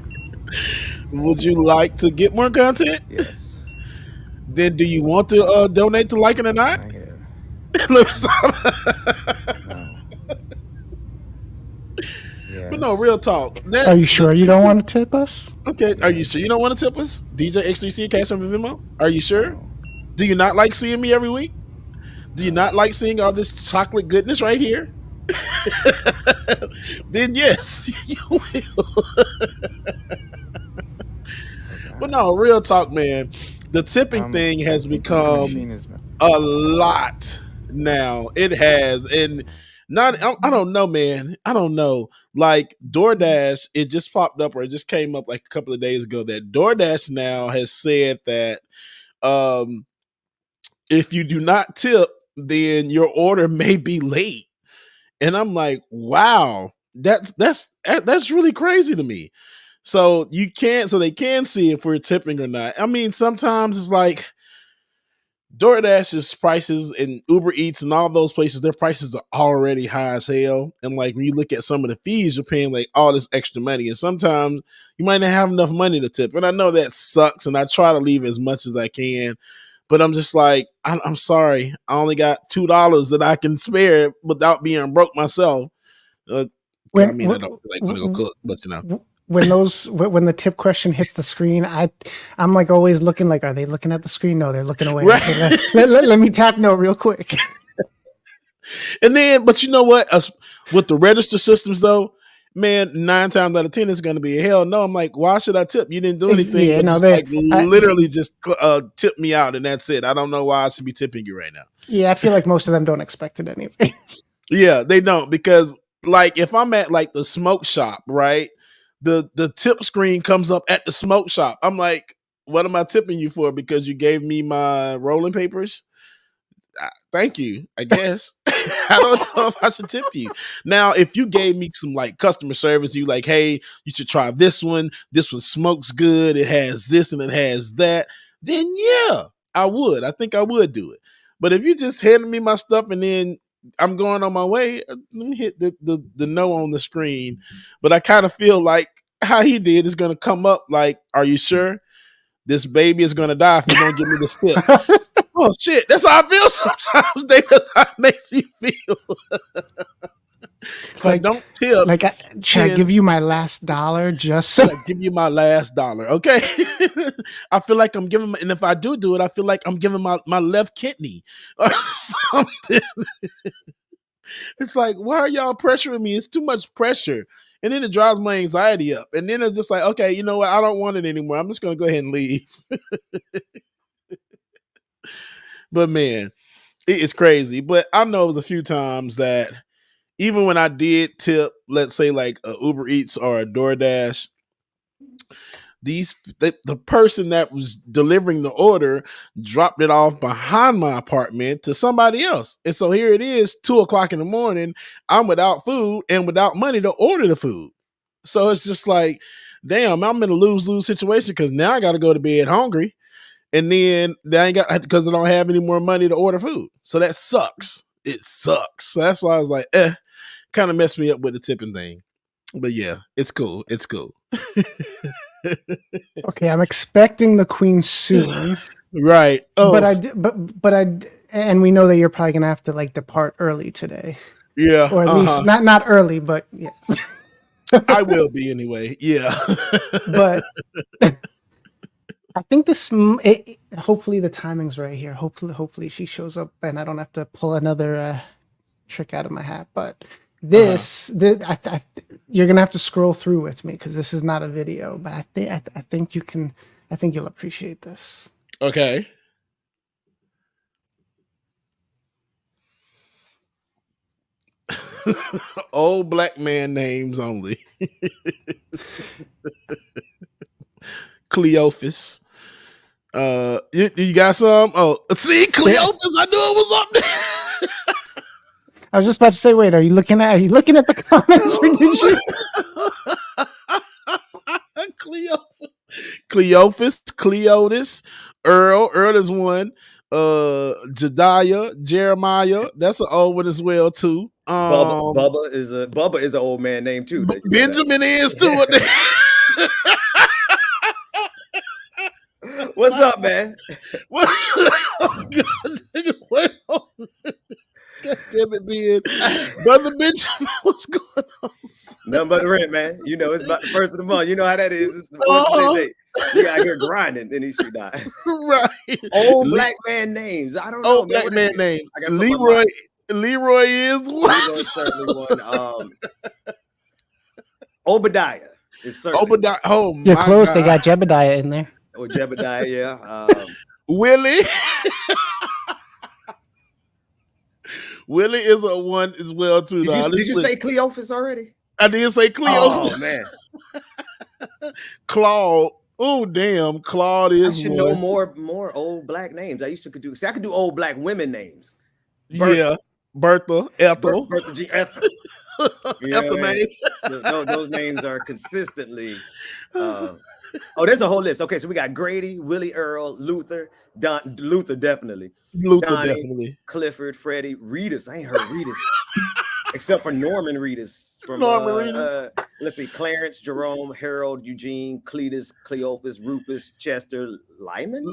Would you like to get more content? Yes. Then do you want to donate to Liking or Not? No. Yes. But no, real talk. Are you sure you don't want to tip us? Okay. Are you sure you don't want to tip us? DJ X3C Cash on Venmo? Are you sure? No. Do you not like seeing me every week? Do you not like seeing all this chocolate goodness right here? Then yes, you will. But no, real talk, man. The tipping thing has become a lot now. It has, and I don't know, man. I don't know. Like DoorDash, it just popped up or it just came up like a couple of days ago that DoorDash now has said that if you do not tip, then your order may be late. And I'm like, wow, that's really crazy to me. So they can see if we're tipping or not. I mean, sometimes it's like DoorDash's prices and Uber Eats and all those places, their prices are already high as hell. And like when you look at some of the fees, you're paying like all this extra money. And sometimes you might not have enough money to tip. And I know that sucks. And I try to leave as much as I can. But I'm just like, I'm sorry. I only got $2 that I can spare without being broke myself. I don't like to go cook, but you know. when the tip question hits the screen, I'm like always looking like, are they looking at the screen? No, they're looking away. Right. Okay, let me tap no real quick. And then, but you know what? With the register systems, though, man, 9 times out of 10 it's going to be a hell no. I'm like, why should I tip? You didn't do anything, Yeah, but no, just like literally just tip me out, and that's it. I don't know why I should be tipping you right now. Yeah, I feel like most of them don't expect it anyway. Yeah, they don't, because like if I'm at like the smoke shop, right? The tip screen comes up at the smoke shop. I'm like, what am I tipping you for? Because you gave me my rolling papers? Thank you, I guess. I don't know if I should tip you. Now, if you gave me some like customer service, you like, hey, you should try this one. This one smokes good. It has this and it has that. Then yeah, I would. I think I would do it. But if you just handing me my stuff and then I'm going on my way, let me hit the no on the screen. But I kind of feel like how he did is going to come up like, are you sure? This baby is going to die if you don't give me this tip. Oh shit! That's how I feel sometimes, Dave. That's how it makes you feel. Like, don't tip. Like, should I give you my last dollar just so? Give you my last dollar, okay? I feel like I'm giving, and if I do it, I feel like I'm giving my left kidney or something. It's like, why are y'all pressuring me? It's too much pressure, and then it drives my anxiety up. And then it's just like, okay, you know what? I don't want it anymore. I'm just gonna go ahead and leave. But man, it's crazy. But I know it was a few times that even when I did tip, let's say like a Uber Eats or a DoorDash, the person that was delivering the order dropped it off behind my apartment to somebody else. And so here it is, 2:00 in the morning. I'm without food and without money to order the food. So it's just like, damn, I'm in a lose-lose situation because now I got to go to bed hungry. And then they ain't got, because I don't have any more money to order food. So that sucks. It sucks. So that's why I was like, kind of messed me up with the tipping thing. But yeah, it's cool. It's cool. Okay, I'm expecting the queen soon. Right. Oh, and we know that you're probably gonna have to like depart early today. Yeah. Or at least not early, but yeah. I will be anyway. Yeah. But I think hopefully the timing's right here. Hopefully she shows up and I don't have to pull another trick out of my hat. But you're gonna have to scroll through with me because this is not a video. But I think you can. I think you'll appreciate this. Okay. Old black man names only. Cleophas. You got some? Oh, see, Cleophas. I knew it was up there. I was just about to say, wait, are you looking at the comments or did you? Cleophas, Cleotis, Earl is one. Jediah, Jeremiah, that's an old one as well too. Bubba is an old man name too. Benjamin is too. What's up, man? Oh, God, nigga, wait on. God damn it, Ben. Brother Benjamin, what's going on? Nothing but the rent, man. You know, it's about the first of the month. You know how that is. It's the first day. You out here grinding, then he should die. Right. Old black man names. I don't know. Old black man name. Leroy is one. Leroy's certainly one. Obadiah is certainly Obadiah. Oh, you're my close. God. They got Jebediah in there. Or Jebediah, yeah. Willie. Willie is a one as well too. Did you say Cleophas already? I did say Cleophas. Oh man. Claude. Oh damn, Claude is. I should know more old black names. I could do old black women names. Yeah, Bertha, Ethel, Bertha G. Ethel. Ethel name. Those names are consistently. There's a whole list. Okay, so we got Grady, Willie Earl, Luther, Luther definitely, Donnie, definitely, Clifford, Freddie, Reedus. I ain't heard Reedus except for Norman Reedus from Norman Reedus. Let's see, Clarence, Jerome, Harold, Eugene, Cletus, Cleophas, Rufus, Chester, Lyman,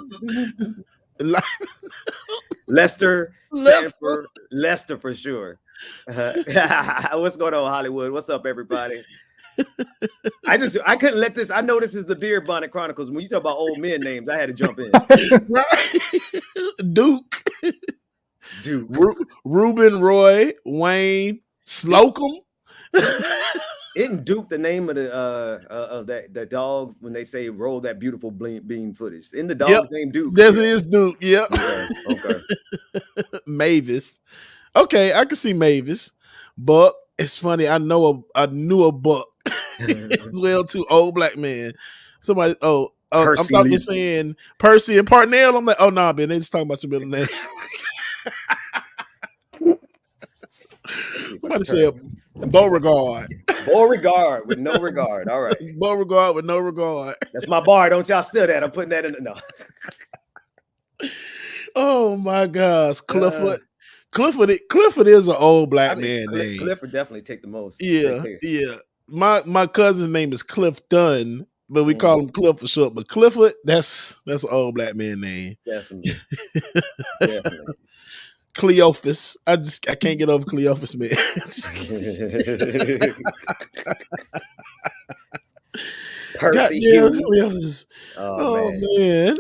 Lester, Sanford, Lester for sure. What's going on, Hollywood? What's up, everybody? I couldn't let this. I know this is the Beard Bonnet Chronicles. When you talk about old men names, I had to jump in. Right. Duke. Duke. Reuben, Roy, Wayne, Slocum. Isn't Duke the name of the dog when they say roll that beautiful bean footage? In the dog's name Duke. Yes, it is Duke. Yep. Okay. Mavis. Okay, I can see Mavis. Buck. It's funny. I knew a Buck as well too. Old black man. Somebody. I'm talking Lee. Saying Percy and Parnell. I'm like, oh no, nah, man, they just talking about your middle name. Somebody said Beauregard. Beauregard with no regard. All right. Beauregard with no regard. That's my bar. Don't y'all steal that. I'm putting that in the no. Oh my gosh. Clifford. Clifford is an old black man name. Clifford definitely take the most. Yeah. My cousin's name is Clifton, but we call him Cliff for short. But Clifford, that's an old black man name. Definitely. Cleophas. I can't get over Cleophas, man. Percy Cleophas. Oh man.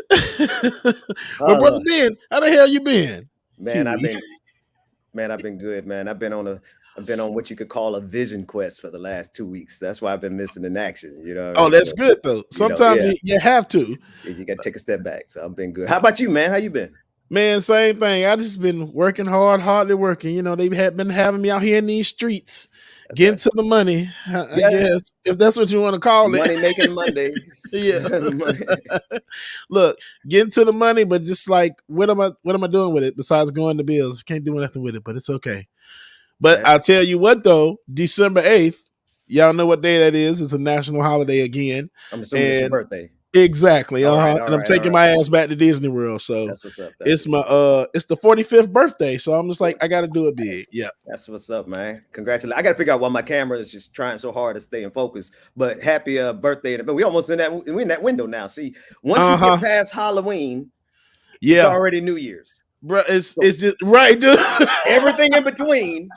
Well, brother Ben, how the hell you been? Man, I've been good, man. I've been on what you could call a vision quest for the last 2 weeks. That's why I've been missing in action. You know. Oh, that's good though. Sometimes you have to. You got to take a step back. So I've been good. How about you, man? How you been? Man, same thing. I just been working hardly working. You know, they have been having me out here in these streets, getting to the money. I guess if that's what you want to call it. Money making Monday. Yeah. Look, getting to the money, but just like, what am I doing with it besides going to bills? Can't do nothing with it, but it's okay. But I'll tell you what though, December 8th, y'all know what day that is. It's a national holiday again. I'm assuming it's your birthday. Exactly. And I'm taking my ass back to Disney World. So that's what's up. It's my it's the 45th birthday. So I'm just like, I gotta do it big. Yeah. That's what's up, man. Congratulations. I gotta figure out why my camera is just trying so hard to stay in focus. But happy birthday. But we almost we're in that window now. See, once you get past Halloween, it's already New Year's. Bro, it's just right, dude. Everything in between.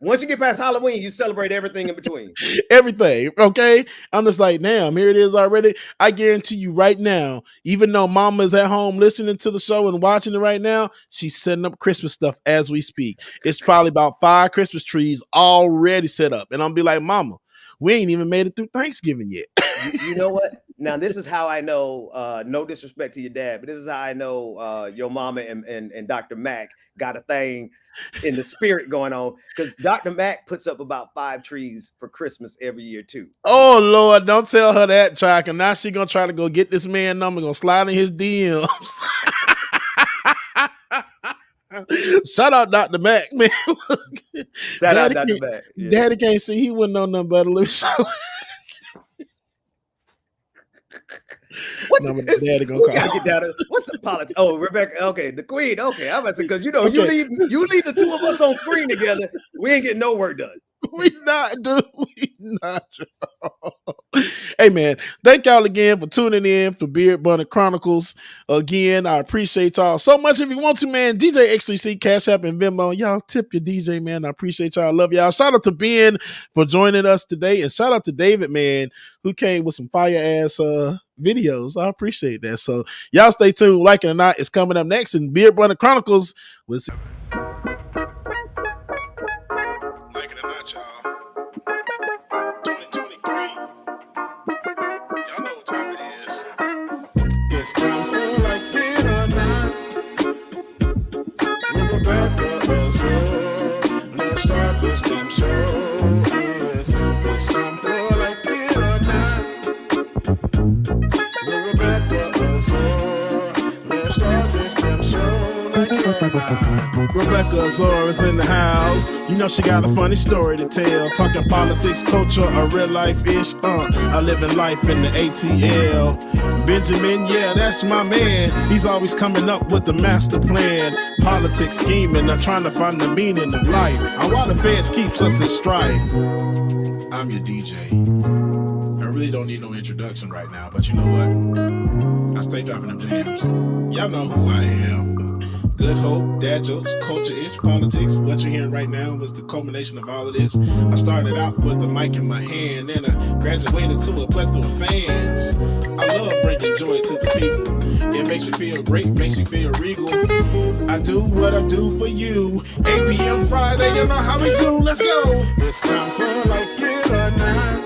Once you get past Halloween, you celebrate everything in between. Everything, okay? I'm just like, damn, here it is already. I guarantee you right now, even though Mama's at home listening to the show and watching it right now, she's setting up Christmas stuff as we speak. It's probably about 5 Christmas trees already set up. And I'm be like, Mama, we ain't even made it through Thanksgiving yet. You know what? Now, this is how I know, no disrespect to your dad, but this is how I know your mama and Dr. Mac got a thing in the spirit going on, because Dr. Mac puts up about 5 trees for Christmas every year too. Oh Lord, don't tell her that, Chuck. And now she gonna try to go get this man number, gonna slide in his DMs. Shout out Dr. Mac, man. Shout out Dr. Mac. Yeah. Daddy can't see, he wouldn't know nothing better. Daddy gonna call. Get down what's the politics? Oh, Rebecca. Okay, the queen. Okay, I'm about to say, because you leave the two of us on screen together, we ain't getting no work done. We not, dude. We not. Hey man, thank y'all again for tuning in for Beard Bonnet Chronicles. Again, I appreciate y'all so much. If you want to, man, DJ XCC, Cash App, and Venmo. Y'all tip your DJ, man. I appreciate y'all. I love y'all. Shout out to Ben for joining us today, and shout out to David, man, who came with some fire ass videos. I appreciate that. So y'all stay tuned. Like it or not, it's coming up next in Beard Bonnet Chronicles. We'll see. Like it or not, y'all. 2023. Y'all know what time it is. It's time for Like It or Not. We're back for us. Let's start this damn show. Yes, it's time for Like It or Not. We're back for us. Let's start this damn show. Like it or not. Rebecca Azor is in the house. You know she got a funny story to tell. Talking politics, culture, or real life-ish. I live in life in the ATL. Benjamin, yeah, that's my man. He's always coming up with the master plan. Politics scheming, I'm trying to find the meaning of life. And why the feds keeps us in strife. I'm your DJ. I really don't need no introduction right now, but you know what? I stay dropping them jams. Y'all know who I am. Good hope, dad jokes, culture-ish, politics. What you're hearing right now was the culmination of all of this. I started out with the mic in my hand, and I graduated to a plethora of fans. I love bringing joy to the people. It makes me feel great, makes me feel regal. I do what I do for you. 8 p.m. Friday, you know how we do. Let's go. It's time for Like It or Not.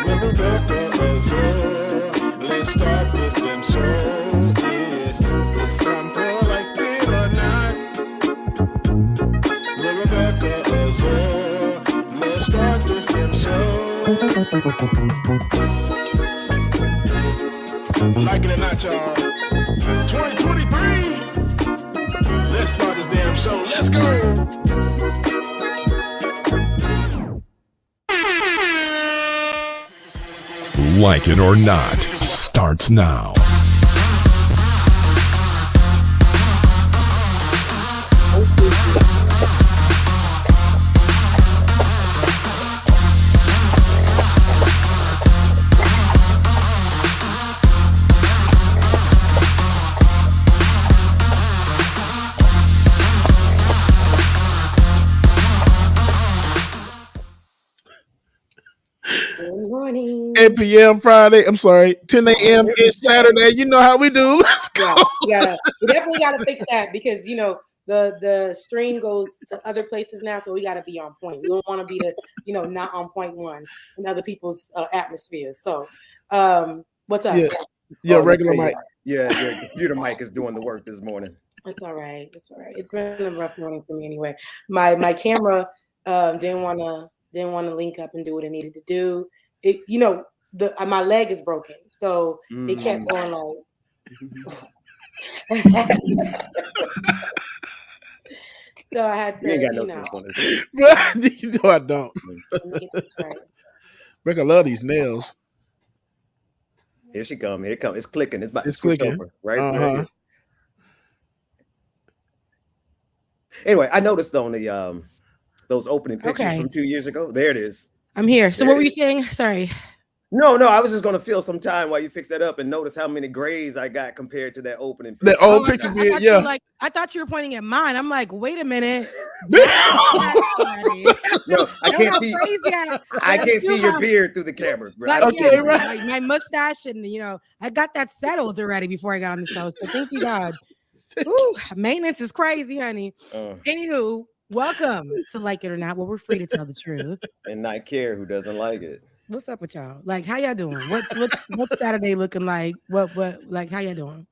With Rebecca Azure. Let's start this damn show. It's time for Like It or Not. With Rebecca Azure. Let's start this damn show. Like it or not, y'all. 2023. Let's start this damn show. Let's go. Like It or Not starts now. Good morning. 8 p.m. Friday. I'm sorry. 10 a.m. is Saturday. You know how we do. Let's go. Yeah, we definitely got to fix that because the stream goes to other places now, so we got to be on point. We don't want to be not on point one in other people's atmospheres. So, what's up? Yeah, regular mic. Yeah, your computer mic is doing the work this morning. It's all right. It's all right. It's been a rough morning for me anyway. My camera didn't want to link up and do what it needed to do. It my leg is broken, so it kept going like. So I had to, You ain't got no sense on this. You know I don't. Rick, I love these nails. Here she come. Here it comes. It's clicking. It's about to It's switch clicking. over. Right. Anyway, I noticed on the those opening pictures from 2 years ago. There it is. I'm here. So what were you saying? Sorry. No, I was just gonna fill some time while you fix that up and notice how many grays I got compared to that opening picture. That old picture, I thought you were pointing at mine. I'm like, wait a minute. No, I can't see. I can't see your beard through the camera, bro. Okay, right. My mustache and I got that settled already before I got on the show. So thank you, God. Ooh, maintenance is crazy, honey. Anywho, welcome to Like It or Not, where we're free to tell the truth and not care who doesn't like it. What's up with y'all? Like, how y'all doing? What's Saturday looking like? What like how y'all doing?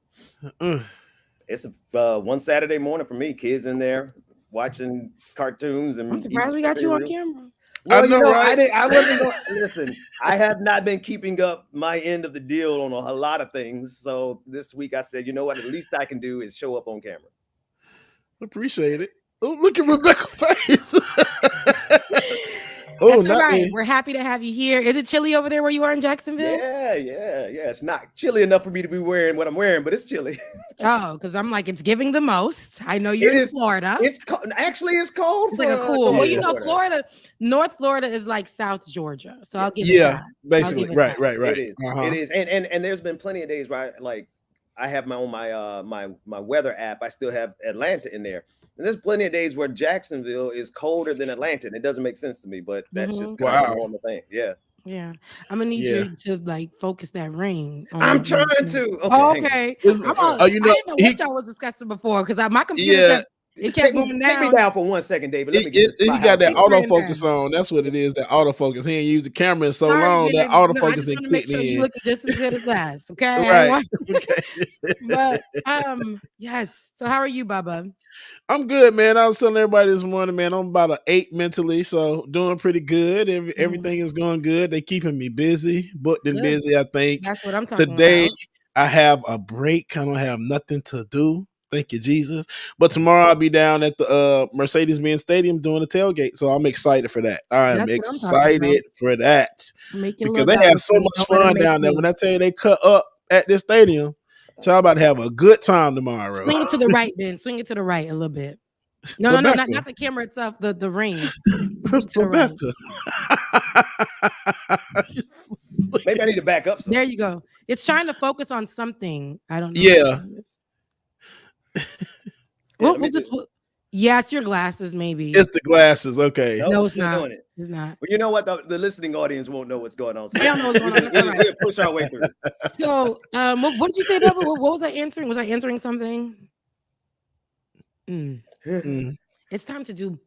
It's one Saturday morning for me. Kids in there watching cartoons and. I'm surprised we got you on camera. Well, I know, right? I wasn't going. Listen, I have not been keeping up my end of the deal on a lot of things. So this week I said, you know what? The least I can do is show up on camera. Appreciate it. Oh, look at Rebecca's face. Oh, that's all right. We're happy to have you here. Is it chilly over there where you are in Jacksonville? Yeah. It's not chilly enough for me to be wearing what I'm wearing, but it's chilly. Oh, because I'm like, it's giving the most. I know you're in Florida. It's actually it's cold. It's like cool. Well, Florida, North Florida is like South Georgia. So I'll give it that. Basically. Right. It is. It is. And there's been plenty of days where I have my weather app. I still have Atlanta in there. And there's plenty of days where Jacksonville is colder than Atlanta. And it doesn't make sense to me, but that's just kind of a normal thing. Yeah. Yeah. I'm gonna need you to like focus that ring. I'm trying to. Okay. I didn't know what y'all was discussing before because my computer kept going down. Take me down for 1 second, David. Let me he got that autofocus on. That's what it is. That autofocus. He ain't used the camera in so long. That autofocus ain't make sure you look just as good as us. Okay. Right. But yes. So how are you, Bubba? I'm good, man. I was telling everybody this morning, man, I'm about an 8 mentally, so doing pretty good. Everything is going good. They keeping me busy, booked and busy, I think. That's what I'm talking Today, about. I have a break. I don't have nothing to do. Thank you, Jesus. But tomorrow I'll be down at the Mercedes-Benz Stadium doing a tailgate, so I'm excited for that. I'm excited for that because they have so much fun down there. When I tell you they cut up at this stadium, so I'm about to have a good time tomorrow. Swing it to the right, Ben. Swing it to the right a little bit. No, not the camera itself. The ring. Rebecca. Maybe I need to back up. There you go. It's trying to focus on something. I don't know. Yeah. Well, we'll just. Yeah, it's your glasses, maybe. It's the glasses. Okay. No, it's still not. doing it. It's not. But you know what? The listening audience won't know what's going on. So They don't know what's going on. That's all right. We'll push our way through this. So, what did you say, Bubba? What was I answering? Was I answering something? It's time to do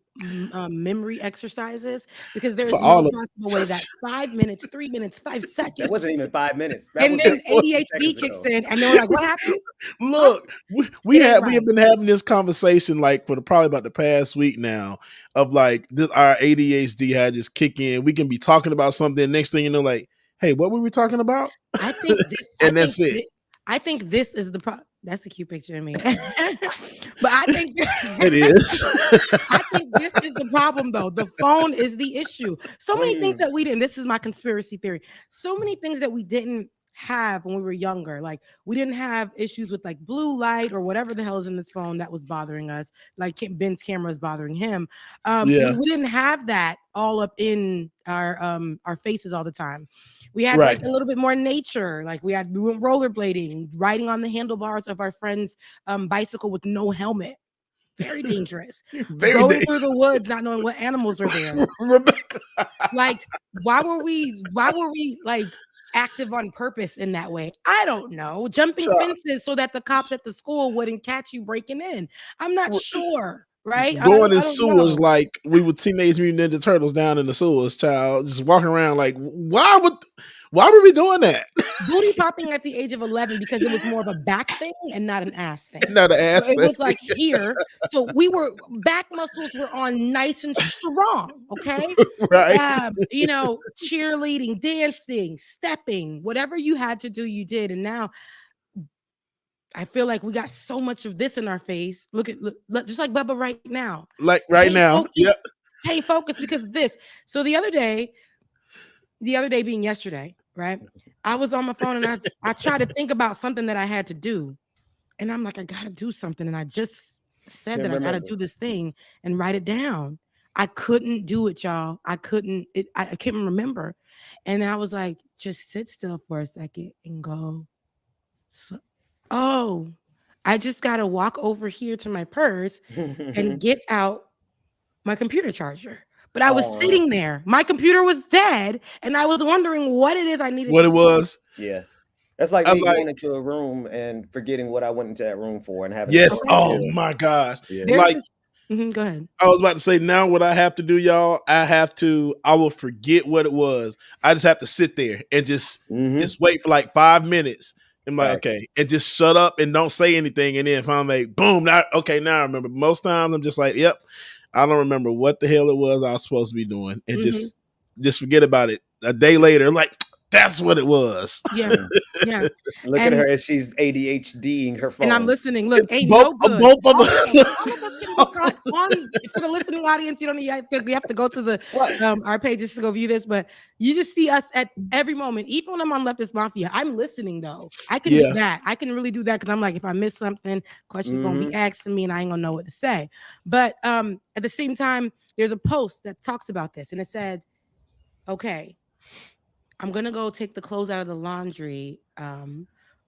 memory exercises because there is no possible way that 5 minutes, 3 minutes, 5 seconds. It wasn't even 5 minutes. And then ADHD kicks in, and they're like, "What happened?" Look, we have been having this conversation like for probably about the past week now of like our ADHD had just kick in. We can be talking about something, next thing you know, like, hey, what were we talking about? I think this, and that's it. I think this is the problem. That's a cute picture of me. But I think it is. I think this is the problem, though. The phone is the issue. So many things that we didn't. This is my conspiracy theory. So many things that we didn't have when we were younger. Like we didn't have issues with like blue light or whatever the hell is in this phone that was bothering us. Like Ben's camera is bothering him. We didn't have that all up in our faces all the time. We had like a little bit more nature. Like we went rollerblading, riding on the handlebars of our friend's bicycle with no helmet. Very dangerous. Going through the woods, not knowing what animals are there. Rebecca. Like, why were we like active on purpose in that way? I don't know. Jumping fences so that the cops at the school wouldn't catch you breaking in. I'm not sure. Right? Going in sewers like we were Teenage Mutant Ninja Turtles down in the sewers, child. Just walking around like, why were we doing that? Booty popping at the age of 11 because it was more of a back thing and not an ass thing. Not an ass thing. It was like here. So back muscles were on nice and strong. Okay. Right. Cheerleading, dancing, stepping, whatever you had to do, you did. And now I feel like we got so much of this in our face. Look, just like Bubba right now. Like right now. Yep. Hey, focus because of this. So the other day being yesterday, right? I was on my phone and I tried to think about something that I had to do. And I'm like, I got to do something. And I just said I got to do this thing and write it down. I couldn't do it, y'all. I couldn't remember. And I was like, just sit still for a second and go. Oh, I just got to walk over here to my purse and get out my computer charger. But I was sitting there. My computer was dead, and I was wondering what it is I needed to do. was. Yeah. That's like me going into a room and forgetting what I went into that room for and having. Yes. Oh, my gosh. Yeah. Go ahead. I was about to say, now what I have to do, y'all, I will forget what it was. I just have to sit there and just wait for like 5 minutes. I'm like, okay, and just shut up and don't say anything. And then if I'm like, boom, now I remember. Most times I'm just like, yep, I don't remember what the hell it was I was supposed to be doing. And just forget about it. A day later, I'm like, that's what it was. Yeah. Yeah. Look at her as she's ADHDing her phone. And I'm listening. Look, ain't both of them. For the listening audience, you don't need. We have to go to the our pages to go view this, but you just see us at every moment. Even when I'm on Leftist Mafia, I'm listening though. I can do that. I can really do that because I'm like, if I miss something, questions gonna be asked to me, and I ain't gonna know what to say. But at the same time, there's a post that talks about this, and it said, "Okay, I'm gonna go take the clothes out of the laundry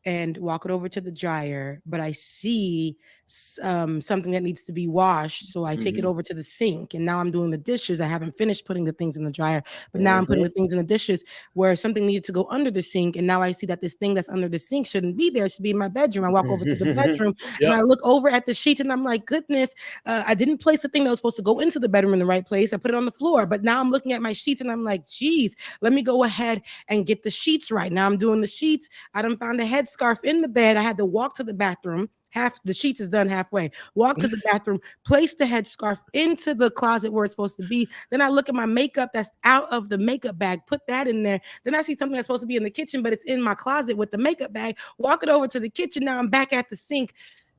and walk it over to the dryer, but I see something that needs to be washed, so I take it over to the sink, and now I'm doing the dishes. I haven't finished putting the things in the dryer, but now I'm putting the things in the dishes where something needed to go under the sink, and now I see that this thing that's under the sink shouldn't be there. It should be in my bedroom. I walk over to the bedroom, and I look over at the sheets, and I'm like, goodness, I didn't place the thing that was supposed to go into the bedroom in the right place. I put it on the floor, but now I'm looking at my sheets, and I'm like, geez, let me go ahead and get the sheets right. Now I'm doing the sheets. I done found a headscarf in the bed. I had to walk to the bathroom. Half the sheets is done halfway. Walk to the bathroom, place the headscarf into the closet where it's supposed to be. Then I look at my makeup that's out of the makeup bag, put that in there. Then I see something that's supposed to be in the kitchen, but it's in my closet with the makeup bag. Walk it over to the kitchen. Now I'm back at the sink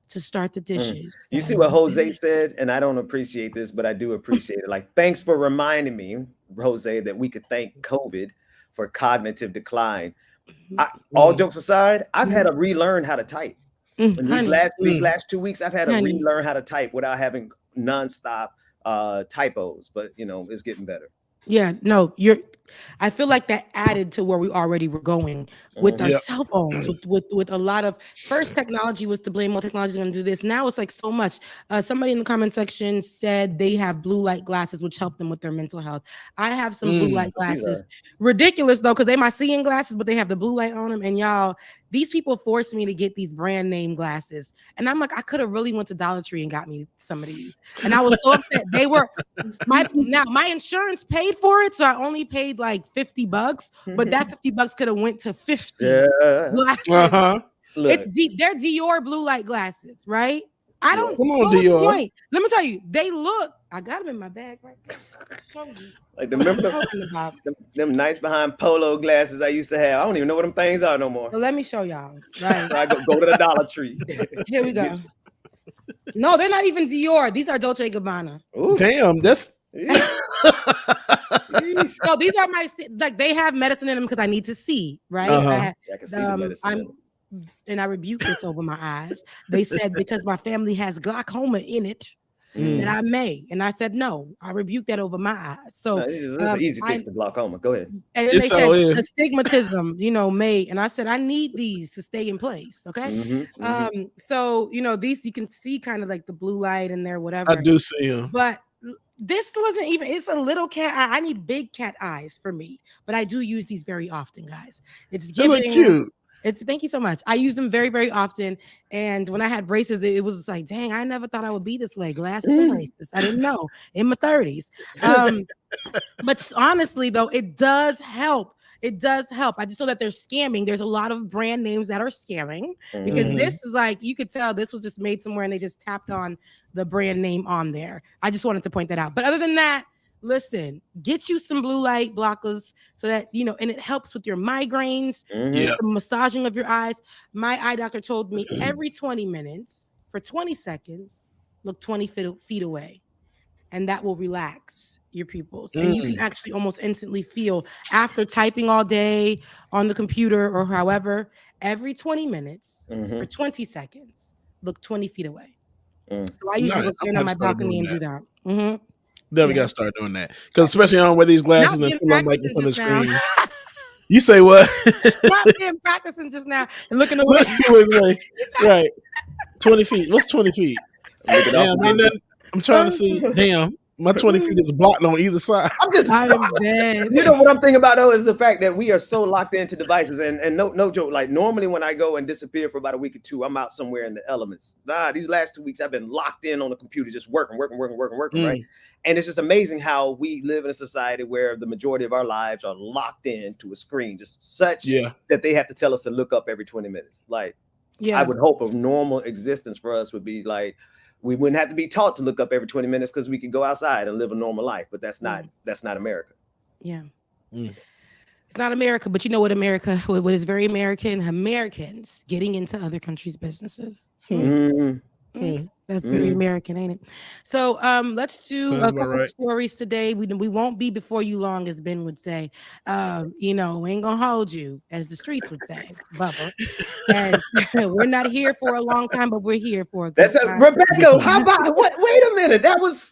to start the dishes. You see what Jose said, and I don't appreciate this, but I do appreciate it. Like, thanks for reminding me, Jose, that we could thank COVID for cognitive decline. All jokes aside, I've had to relearn how to type. In these last 2 weeks, I've had to relearn how to type without having nonstop typos, but it's getting better. Yeah, no, I feel like that added to where we already were going with our cell phones, with a lot of first technology was to blame. Well, technology is going to do this. Now it's like so much. Somebody in the comment section said they have blue light glasses, which help them with their mental health. I have some blue light glasses. Ridiculous though, because they my seeing glasses, but they have the blue light on them. And y'all, these people forced me to get these brand name glasses, and I'm like, I could have really went to Dollar Tree and got me some of these, and I was so upset. They were my insurance paid for it, so I only paid like $50, but that $50 could have went to 50 glasses. They're Dior blue light glasses, right? I don't. Come on, Dior. Let me tell you, they look. I got them in my bag right there. Like remember them nice behind polo glasses I used to have. I don't even know what them things are no more. Well, let me show y'all. Right. So I go to the Dollar Tree. Here we go. No, they're not even Dior. These are Dolce & Gabbana. Ooh. Damn, that's. So these are my, like, they have medicine in them because I need to see, right? I can see the medicine. And I rebuke this over my eyes. They said because my family has glaucoma in it, that I may. And I said, no, I rebuke that over my eyes. So it's an easy fix to glaucoma. Go ahead. And they said astigmatism, may. And I said, I need these to stay in place. Okay. So, these, you can see kind of like the blue light in there, whatever. I do see them. But this wasn't even, it's a little cat eye. I need big cat eyes for me, but I do use these very often, guys. It's giving, cute. Thank you so much. I use them very, very often. And when I had braces, it was like, dang, I never thought I would be this way. Glasses and braces. I didn't know in my 30s. But honestly, though, it does help. It does help. I just know that they're scamming. There's a lot of brand names that are scamming because this is like, you could tell this was just made somewhere and they just tapped on the brand name on there. I just wanted to point that out. But other than that, listen, get you some blue light blockers so that, and it helps with your migraines, the massaging of your eyes. My eye doctor told me every 20 minutes for 20 seconds, look 20 feet away, and that will relax your pupils. And you can actually almost instantly feel after typing all day on the computer or however, every 20 minutes for 20 seconds, look 20 feet away. So I usually go stand on my balcony and do that. Definitely got to start doing that because especially I don't wear these glasses and put them like in front of the screen. You say what? Not been practicing just now and looking away. Right. 20 feet. What's 20 feet? Damn, I'm trying to see. Damn, my 20 feet is blocked on either side. I'm dead. You know what I'm thinking about though is the fact that we are so locked into devices and no joke. Like normally when I go and disappear for about a week or two, I'm out somewhere in the elements. These last 2 weeks I've been locked in on the computer, just working, right? And it's just amazing how we live in a society where the majority of our lives are locked into a screen, just such that they have to tell us to look up every 20 minutes. Like, I would hope a normal existence for us would be like, we wouldn't have to be taught to look up every 20 minutes because we could go outside and live a normal life. But that's not America. Yeah. It's not America, but you know what what is very American? Americans getting into other countries' businesses. That's very American, ain't it? So let's do a couple of stories today. We won't be before you long, as Ben would say. We ain't gonna hold you, as the streets would say, Bubba. And we're not here for a long time, but we're here for a good time. Rebecca, how about what? Wait a minute. That was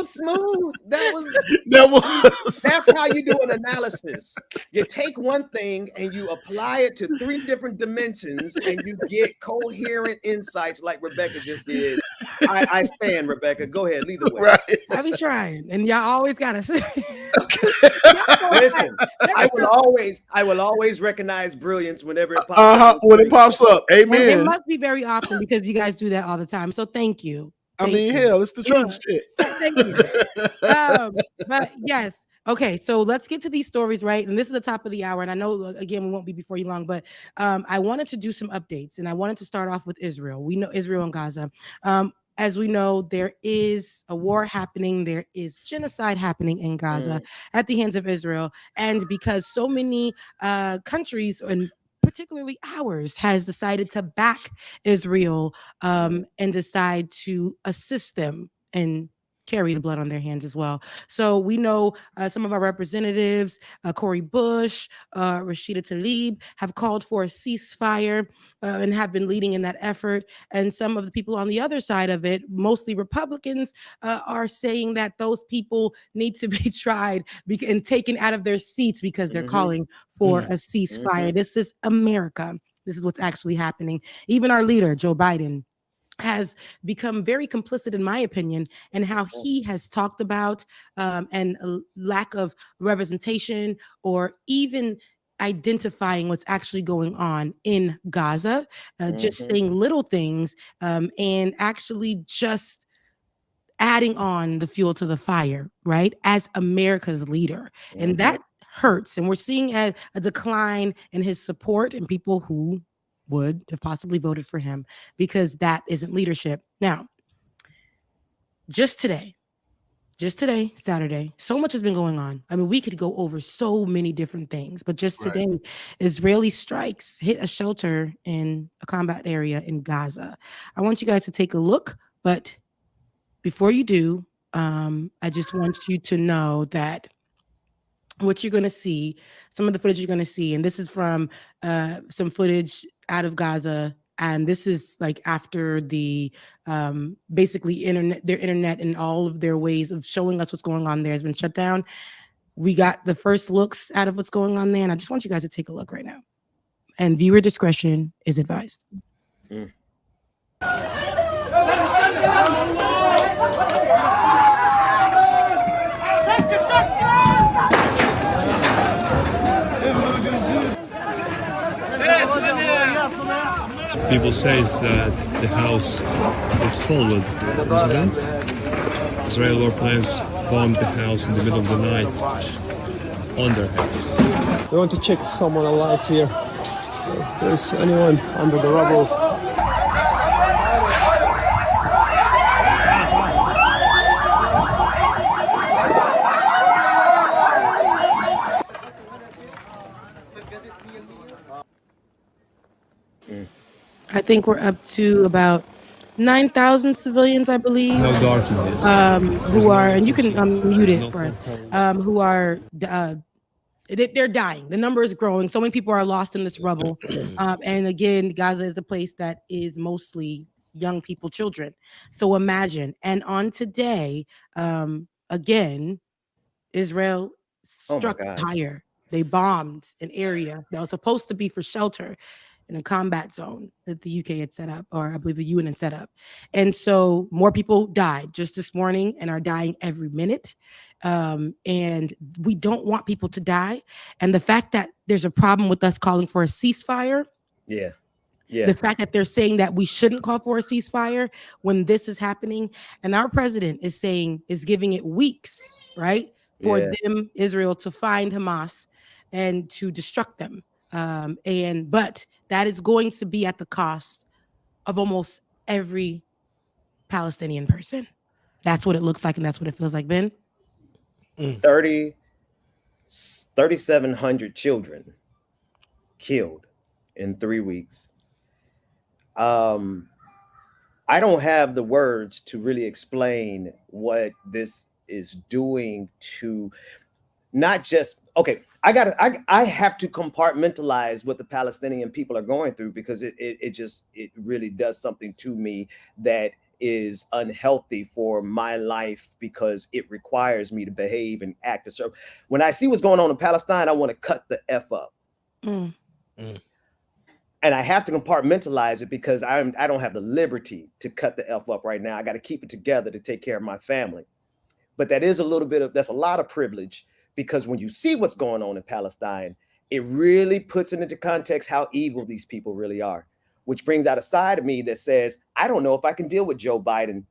smooth. That's how you do an analysis. You take one thing and you apply it to 3 different dimensions and you get coherent insights like Rebecca just did. I stand, Rebecca. Go ahead, lead the way. Right. I be trying, and y'all always gotta say. Listen, I will always recognize brilliance whenever it pops up. When it pops up. Amen. Well, it must be very often because you guys do that all the time. So thank you. Hell, it's the Trump shit. Thank you. But yes. Okay, so let's get to these stories, right? And this is the top of the hour. And I know, again, we won't be before you long, but I wanted to do some updates. And I wanted to start off with Israel. We know Israel and Gaza. As we know, there is a war happening. There is genocide happening in Gaza at the hands of Israel. And because so many countries, and particularly ours, has decided to back Israel and decide to assist them in carry the blood on their hands as well. So we know some of our representatives, Cori Bush, Rashida Tlaib, have called for a ceasefire and have been leading in that effort. And some of the people on the other side of it, mostly Republicans, are saying that those people need to be tried and taken out of their seats because they're calling for a ceasefire. This is America. This is what's actually happening. Even our leader, Joe Biden, has become very complicit, in my opinion, in how he has talked about and a lack of representation or even identifying what's actually going on in Gaza, just saying little things and actually just adding on the fuel to the fire, right? As America's leader. And that hurts. And we're seeing a decline in his support and people who would have possibly voted for him because that isn't leadership. Now, just today, Saturday, so much has been going on. I mean, we could go over so many different things, but just today, Israeli strikes hit a shelter in a combat area in Gaza. I want you guys to take a look, but before you do, I just want you to know that what you're going to see, some of the footage you're going to see, and this is from some footage out of Gaza, and this is like after the basically their internet and all of their ways of showing us what's going on there has been shut down. We got the first looks out of what's going on there, and I just want you guys to take a look right now. And viewer discretion is advised. People say that the house is full with residents. Israeli airplanes bombed the house in the middle of the night on their heads. We want to check if someone alive here. If there's anyone under the rubble. I think we're up to about 9,000 civilians, I believe. How dark it is. Who are, and you can mute it for us, who are, they're dying. The number is growing. So many people are lost in this rubble. And again, Gaza is a place that is mostly young people, children. So imagine. And on today, again, Israel struck higher. They bombed an area that was supposed to be for shelter in a combat zone that the UK had set up, or I believe the UN had set up. And so more people died just this morning and are dying every minute. And we don't want people to die. And the fact that there's a problem with us calling for a ceasefire. Yeah. The fact that they're saying that we shouldn't call for a ceasefire when this is happening. And our president is giving it weeks, right? For them, Israel, to find Hamas and to destruct them. But that is going to be at the cost of almost every Palestinian person. That's what it looks like, and that's what it feels like, Ben. 3,700 children killed in 3 weeks. I don't have the words to really explain what this is doing to not just, okay, I have to compartmentalize what the Palestinian people are going through, because it really does something to me that is unhealthy for my life, because it requires me to behave and act. So when I see what's going on in Palestine, I want to cut the F up. And I have to compartmentalize it, because I don't have the liberty to cut the F up right now. I got to keep it together to take care of my family. But that's a lot of privilege, because when you see what's going on in Palestine, it really puts it into context how evil these people really are, which brings out a side of me that says, I don't know if I can deal with Joe Biden.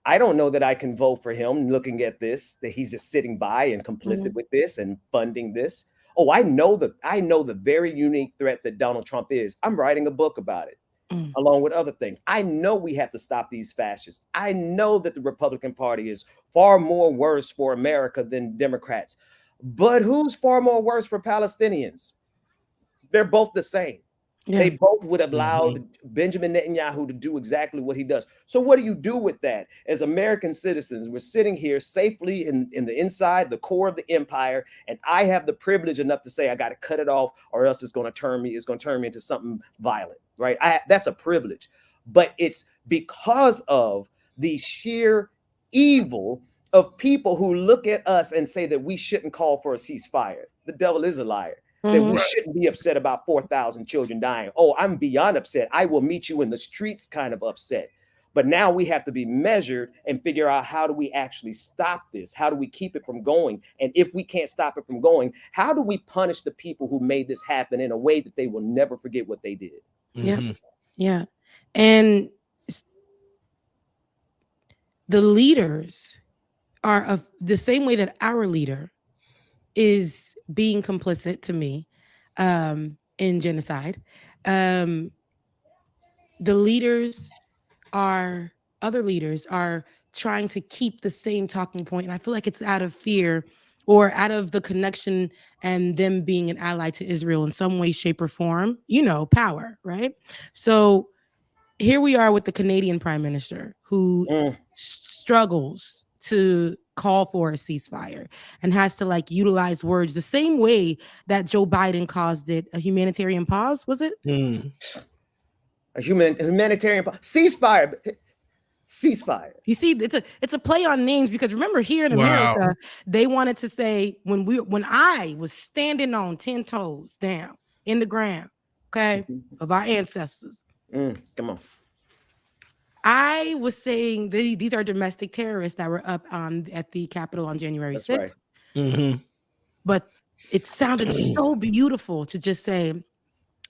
I don't know that I can vote for him looking at this, that he's just sitting by and complicit with this and funding this. Oh, I know the very unique threat that Donald Trump is. I'm writing a book about it, along with other things. I know we have to stop these fascists. I know that the Republican Party is far more worse for America than Democrats. But who's far more worse for Palestinians? They're both the same. They both would have allowed Benjamin Netanyahu to do exactly what he does. So what do you do with that? As American citizens, we're sitting here safely in the inside, the core of the empire, and I have the privilege enough to say I got to cut it off, or else it's going to turn me into something violent, right? That's a privilege, but it's because of the sheer evil of people who look at us and say that we shouldn't call for a ceasefire. The devil is a liar. That we shouldn't be upset about 4,000 children dying. Oh, I'm beyond upset. I will meet you in the streets kind of upset. But now we have to be measured and figure out, how do we actually stop this? How do we keep it from going? And if we can't stop it from going, how do we punish the people who made this happen in a way that they will never forget what they did? Yeah. And the leaders are of the same way that our leader is being complicit, to me, in genocide. The other leaders are trying to keep the same talking point. And I feel like it's out of fear or out of the connection and them being an ally to Israel in some way, shape, or form, power, right? So here we are with the Canadian Prime Minister who struggles to call for a ceasefire and has to utilize words the same way that Joe Biden caused it a humanitarian pause, was it? A humanitarian pause. Ceasefire. You see, it's a play on names, because remember, here in America, they wanted to say, when I was standing on 10 toes down in the ground, okay, of our ancestors. Come on. I was saying these are domestic terrorists that were up at the Capitol on January 6th. Right. But it sounded so beautiful to just say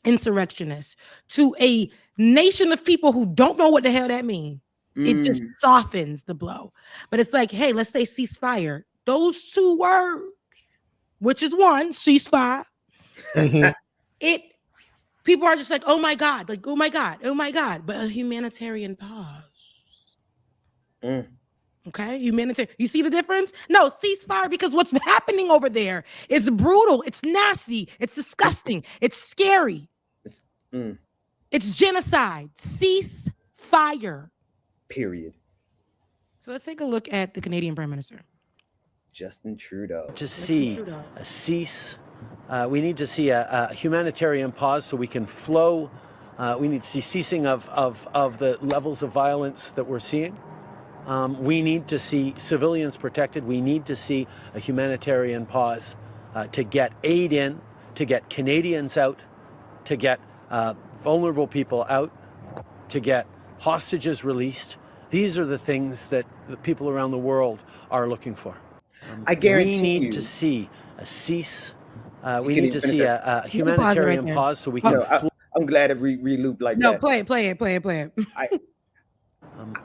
insurrectionists to a nation of people who don't know what the hell that means. It just softens the blow. But it's like, hey, let's say ceasefire. Those two words, which is one, ceasefire. People are just like, oh my God, oh my God. But a humanitarian pause. Okay, humanitarian. You see the difference? No, ceasefire, because what's happening over there is brutal. It's nasty. It's disgusting. It's scary. It's genocide. Ceasefire. Period. So let's take a look at the Canadian Prime Minister. Justin Trudeau. To see a cease. We need to see a humanitarian pause so we can flow. We need to see ceasing of the levels of violence that we're seeing. We need to see civilians protected. We need to see a humanitarian pause to get aid in, to get Canadians out, to get vulnerable people out, to get hostages released. These are the things that the people around the world are looking for. I guarantee we need you. To see a cease. We need to see a humanitarian pause so we can. I'm glad it re-looped like that. No, play it.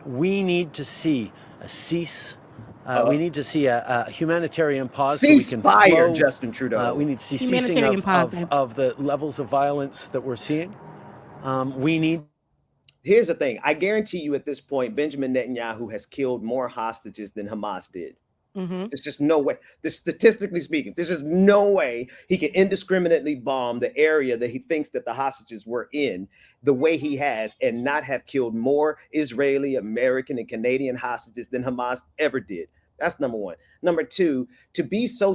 We need to see a cease. We need to see a humanitarian pause. Ceasefire, so we can flow. Justin Trudeau. We need to see ceasing of the levels of violence that we're seeing. We need. Here's the thing. I guarantee you at this point, Benjamin Netanyahu has killed more hostages than Hamas did. There's just no way. Statistically speaking, there's just no way he can indiscriminately bomb the area that he thinks that the hostages were in the way he has and not have killed more Israeli, American, and Canadian hostages than Hamas ever did. That's number one. Number two, to be so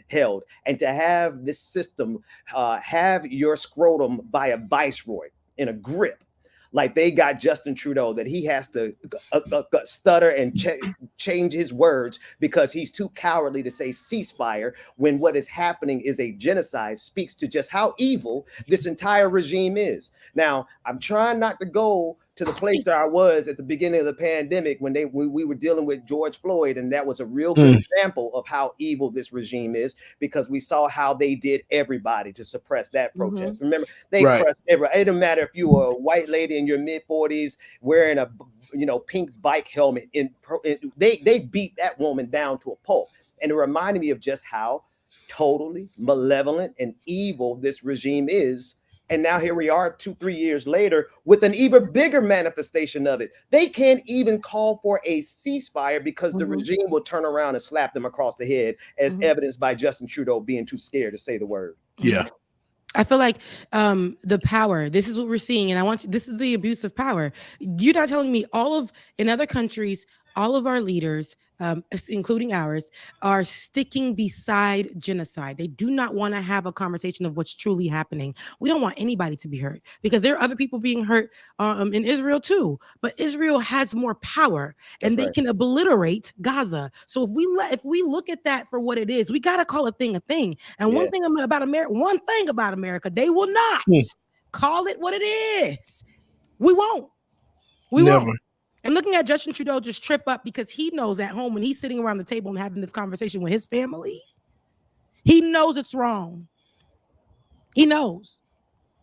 held and to have this system have your scrotum by a viceroy in a grip. Like they got Justin Trudeau, that he has to stutter and change his words because he's too cowardly to say ceasefire when what is happening is a genocide, speaks to just how evil this entire regime is. Now, I'm trying not to go to the place that I was at the beginning of the pandemic when we were dealing with George Floyd, and that was a real good example of how evil this regime is, because we saw how they did everybody to suppress that protest. Remember, they crushed everybody. It didn't matter if you were a white lady in your mid-40s wearing a pink bike helmet. They beat that woman down to a pulp, and it reminded me of just how totally malevolent and evil this regime is. And now here we are 2-3 years later with an even bigger manifestation of it. They can't even call for a ceasefire because the regime will turn around and slap them across the head, as evidenced by Justin Trudeau being too scared to say the word. Yeah. I feel like the power, this is what we're seeing. And this is the abuse of power. You're not telling me in other countries, all of our leaders, including ours, are sticking beside genocide. They do not want to have a conversation of what's truly happening. We don't want anybody to be hurt because there are other people being hurt in Israel too. But Israel has more power and they can obliterate Gaza. So if we look at that for what it is, we got to call a thing a thing. And one thing about America, they will not call it what it is. We won't. We won't. And looking at Justin Trudeau just trip up because he knows at home when he's sitting around the table and having this conversation with his family, he knows it's wrong. He knows.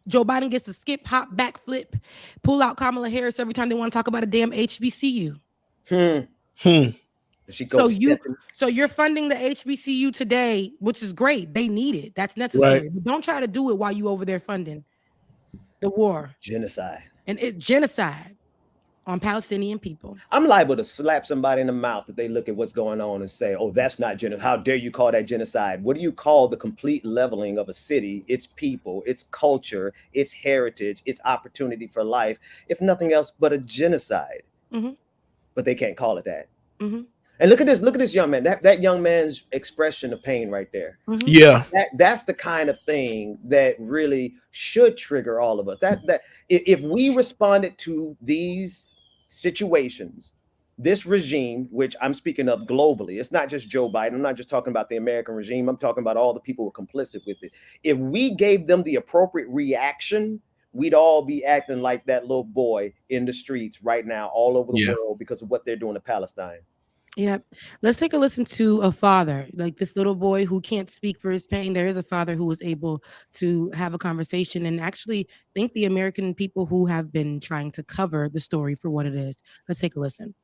Joe Biden gets to skip, hop, backflip, pull out Kamala Harris every time they want to talk about a damn HBCU. So you're funding the HBCU today, which is great. They need it. That's necessary. Right. But don't try to do it while you over there funding the war. Genocide. And it's genocide on Palestinian people. I'm liable to slap somebody in the mouth if they look at what's going on and say, oh, that's not genocide. How dare you call that genocide? What do you call the complete leveling of a city, its people, its culture, its heritage, its opportunity for life, if nothing else but a genocide? Mm-hmm. But they can't call it that. Mm-hmm. And look at this young man, that young man's expression of pain right there. Mm-hmm. Yeah. That's the kind of thing that really should trigger all of us. That if we responded to these situations, this regime, which I'm speaking of globally, it's not just Joe Biden. I'm not just talking about the American regime. I'm talking about all the people who are complicit with it. If we gave them the appropriate reaction, we'd all be acting like that little boy in the streets right now, all over the world because of what they're doing to Palestine. Yep. Let's take a listen to a father, like this little boy who can't speak for his pain. There is a father who was able to have a conversation and actually thank the American people who have been trying to cover the story for what it is. Let's take a listen.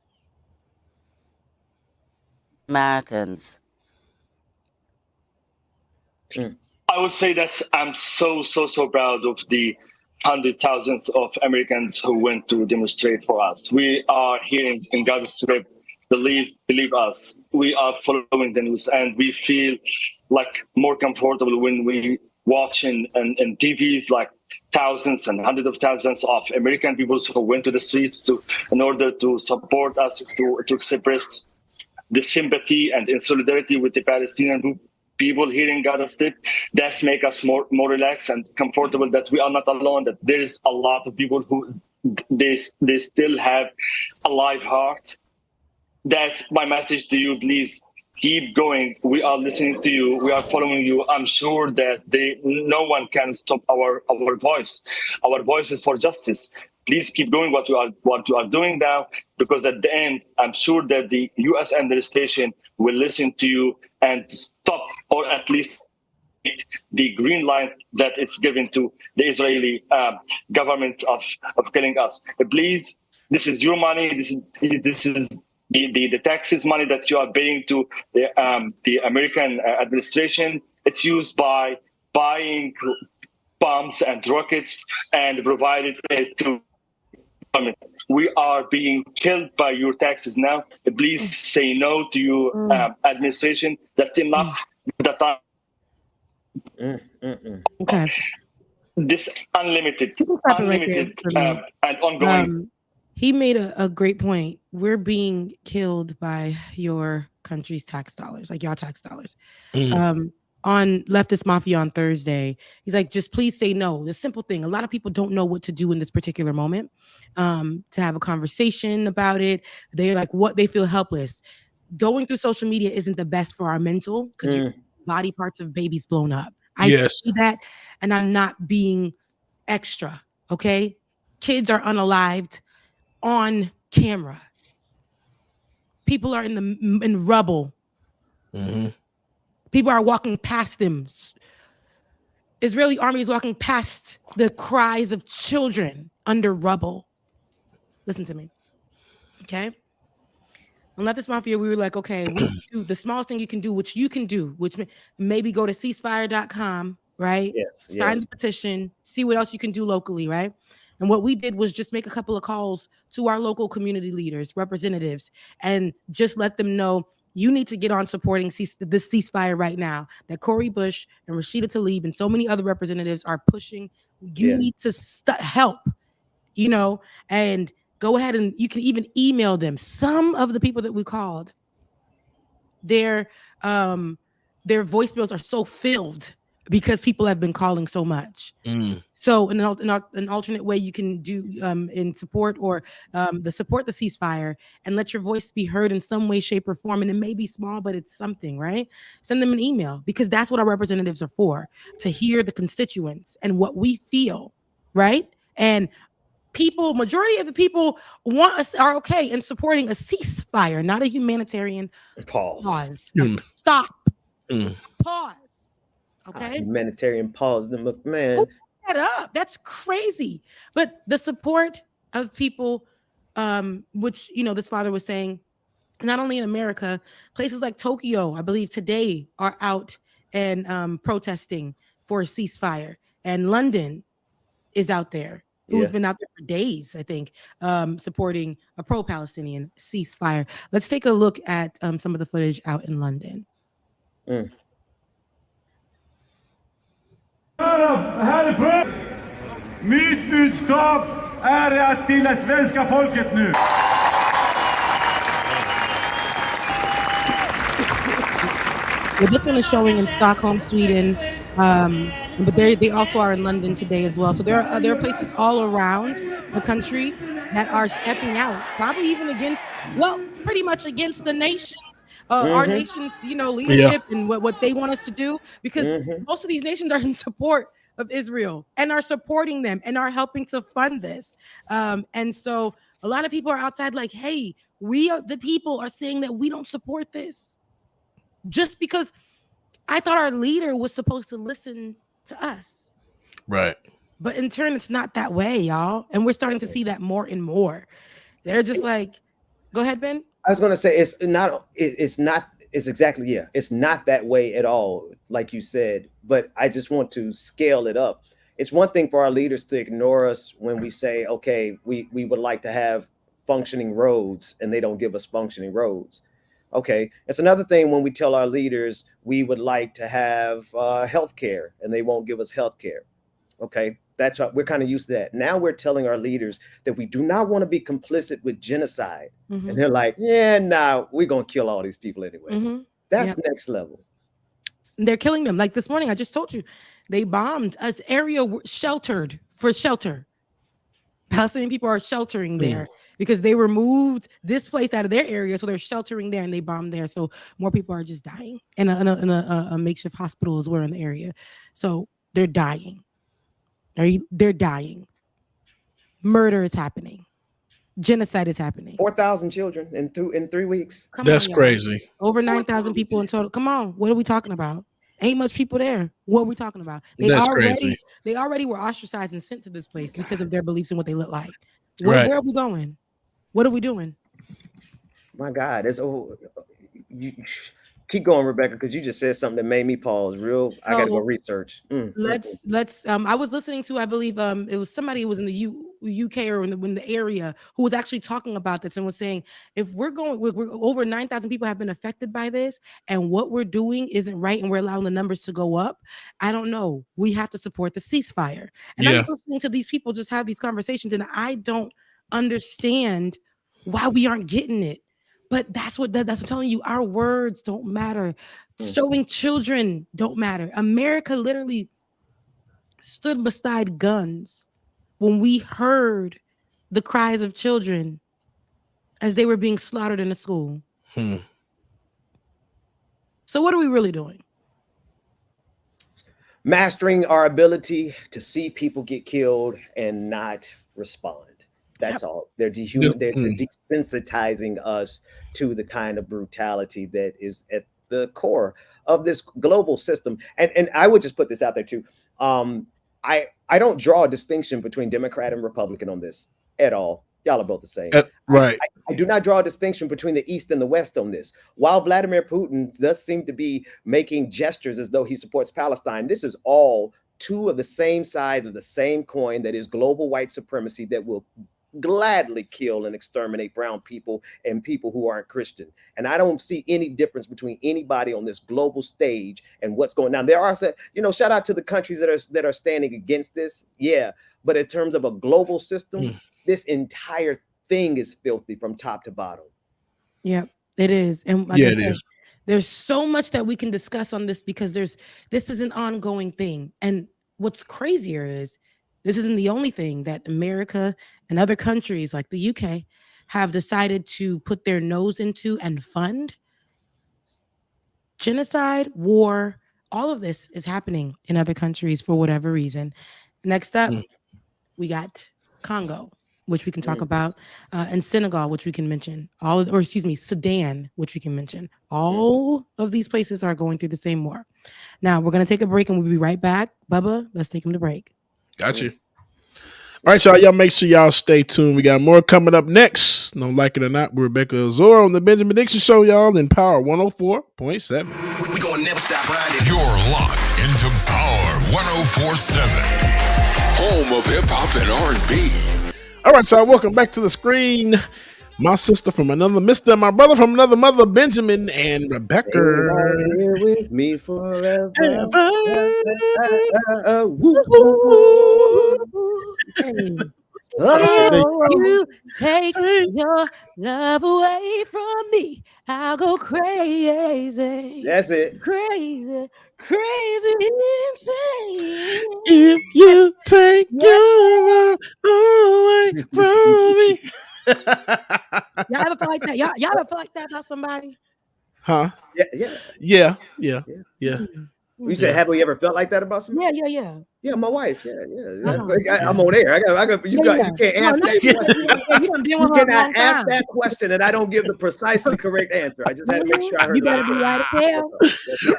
Americans. I would say that I'm so proud of the hundreds of thousands of Americans who went to demonstrate for us. We are here in Gaza Strip. Believe us, we are following the news and we feel like more comfortable when we watch in TVs like thousands and hundreds of thousands of American people who went to the streets in order to support us, to express the sympathy and in solidarity with the Palestinian people here in Gaza Strip. That's make us more relaxed and comfortable that we are not alone, that there is a lot of people who they still have a live heart. That's my message to you. Please keep going. We are listening to you. We are following you. I'm sure that no one can stop our voice. Our voice is for justice. Please keep going what you are doing now, because at the end, I'm sure that the U.S. administration will listen to you and stop, or at least the green light that it's given to the Israeli government of killing us. Please, this is your money. This is the taxes money that you are paying to the American administration. It's used by buying bombs and rockets and provided it to government. We are being killed by your taxes now. Please say no to your administration. That's enough. Okay. This unlimited and ongoing. He made a great point. We're being killed by your country's tax dollars, like y'all tax dollars. On Leftist Mafia on Thursday, he's like, just please say no. The simple thing. A lot of people don't know what to do in this particular moment to have a conversation about it. They're like, what? They feel helpless. Going through social media isn't the best for our mental because your body parts of babies blown up. I see that, and I'm not being extra, okay? Kids are unalived on camera. People are in rubble. Mm-hmm. People are walking past them. Israeli army is walking past the cries of children under rubble. Listen to me, okay? On Leftist Mafia, we were like, okay, we do the smallest thing you can do, which you can do, which maybe go to ceasefire.com, right? Sign the petition, see what else you can do locally, right? And what we did was just make a couple of calls to our local community leaders, representatives, and just let them know you need to get on supporting this ceasefire right now that Cori Bush and Rashida Tlaib and so many other representatives are pushing. You need to help, and go ahead, and you can even email them. Some of the people that we called, their voicemails are so filled because people have been calling so much. So an alternate way you can do in support or support the ceasefire and let your voice be heard in some way, shape, or form. And it may be small, but it's something, right? Send them an email, because that's what our representatives are for, to hear the constituents and what we feel, right? And majority of the people are okay in supporting a ceasefire, not a humanitarian pause. Stop. Pause. Okay. Humanitarian pause. Man, that up. That's crazy. But the support of people, which this father was saying, not only in America, places like Tokyo, I believe today, are out and protesting for a ceasefire, and London is out there. Who's been out there for days, I think, supporting a pro-Palestinian ceasefire. Let's take a look at some of the footage out in London. Mitt budskap är till det svenska folket nu. Well, this one is showing in Stockholm, Sweden, but they also are in London today as well. So there are places all around the country that are stepping out, probably even pretty much against the nations, our nation's leadership and what they want us to do, because most of these nations are in support of Israel and are supporting them and are helping to fund this. And so a lot of people are outside like, hey, the people are saying that we don't support this. Just because I thought our leader was supposed to listen to us. Right. But in turn, it's not that way, y'all. And we're starting to see that more and more. They're just like, go ahead, Ben. I was going to say, it's not that way at all, like you said, but I just want to scale it up. It's one thing for our leaders to ignore us when we say, okay, we would like to have functioning roads, and they don't give us functioning roads. Okay, it's another thing when we tell our leaders we would like to have health care, and they won't give us health care. Okay, that's what we're kind of used to that. Now we're telling our leaders that we do not want to be complicit with genocide. And they're like, we're going to kill all these people anyway. That's next level. They're killing them. Like this morning, I just told you, they bombed us area sheltered for shelter. Palestinian people are sheltering there because they removed this place out of their area. So they're sheltering there and they bombed there. So more people are just dying. And a makeshift hospital is where in the area. So they're dying. They're dying. Murder is happening. Genocide is happening. 4,000 children in 3 weeks. That's crazy. Over 9,000 people in total. Come on, what are we talking about? Ain't much people there. What are we talking about? That's crazy. They already were ostracized and sent to this place because of their beliefs and what they look like. Where are we going? What are we doing? My God, keep going, Rebecca, because you just said something that made me pause. I got to go research. Let's. I was listening to, I believe, it was somebody who was in the UK or in the area who was actually talking about this and was saying, if we're over 9,000 people have been affected by this, and what we're doing isn't right, and we're allowing the numbers to go up, I don't know. We have to support the ceasefire. And I was listening to these people just have these conversations, and I don't understand why we aren't getting it. But that's what I'm telling you. Our words don't matter. Showing children don't matter. America literally stood beside guns when we heard the cries of children as they were being slaughtered in a school. So what are we really doing? Mastering our ability to see people get killed and not respond. That's all. They're desensitizing us to the kind of brutality that is at the core of this global system. And I would just put this out there too. I don't draw a distinction between Democrat and Republican on this at all. Y'all are both the same. Right. I do not draw a distinction between the East and the West on this. While Vladimir Putin does seem to be making gestures as though he supports Palestine, this is all two of the same sides of the same coin that is global white supremacy that will gladly kill and exterminate brown people and people who aren't Christian. And I don't see any difference between anybody on this global stage and what's going on. There are, shout out to the countries that are standing against this. Yeah. But in terms of a global system, this entire thing is filthy from top to bottom. Yeah, it is. And like I said, there's so much that we can discuss on this because this is an ongoing thing. And what's crazier is this isn't the only thing that America and other countries like the UK have decided to put their nose into and fund. Genocide, war, all of this is happening in other countries for whatever reason. Next up, we got Congo, which we can talk about, and Senegal, which we can mention. Sudan, which we can mention. All of these places are going through the same war. Now, we're going to take a break and we'll be right back. Bubba, let's take him to break. Got you. All right, y'all make sure y'all stay tuned. We got more coming up next. No, like it or not, we're Rebecca Azora on the Benjamin Dixon Show, y'all, in Power 104.7. We're going to never stop riding. You're locked into Power 104.7. Home of hip-hop and R&B. All right, so welcome back to the screen. My sister from another mister, my brother from another mother, Benjamin and Rebecca. Here with me forever. You take your love away from me, I'll go crazy. That's it. Crazy, insane. If you take your love away from me. Y'all ever feel like that? Y'all ever feel like that about somebody? Huh? Yeah. Mm-hmm. You said, have we ever felt like that about somebody? Yeah. Yeah, my wife. Yeah. I'm on air. You can't ask that question. You cannot ask that question and I don't give the precisely correct answer. I just had to make sure I heard. You better be right as hell.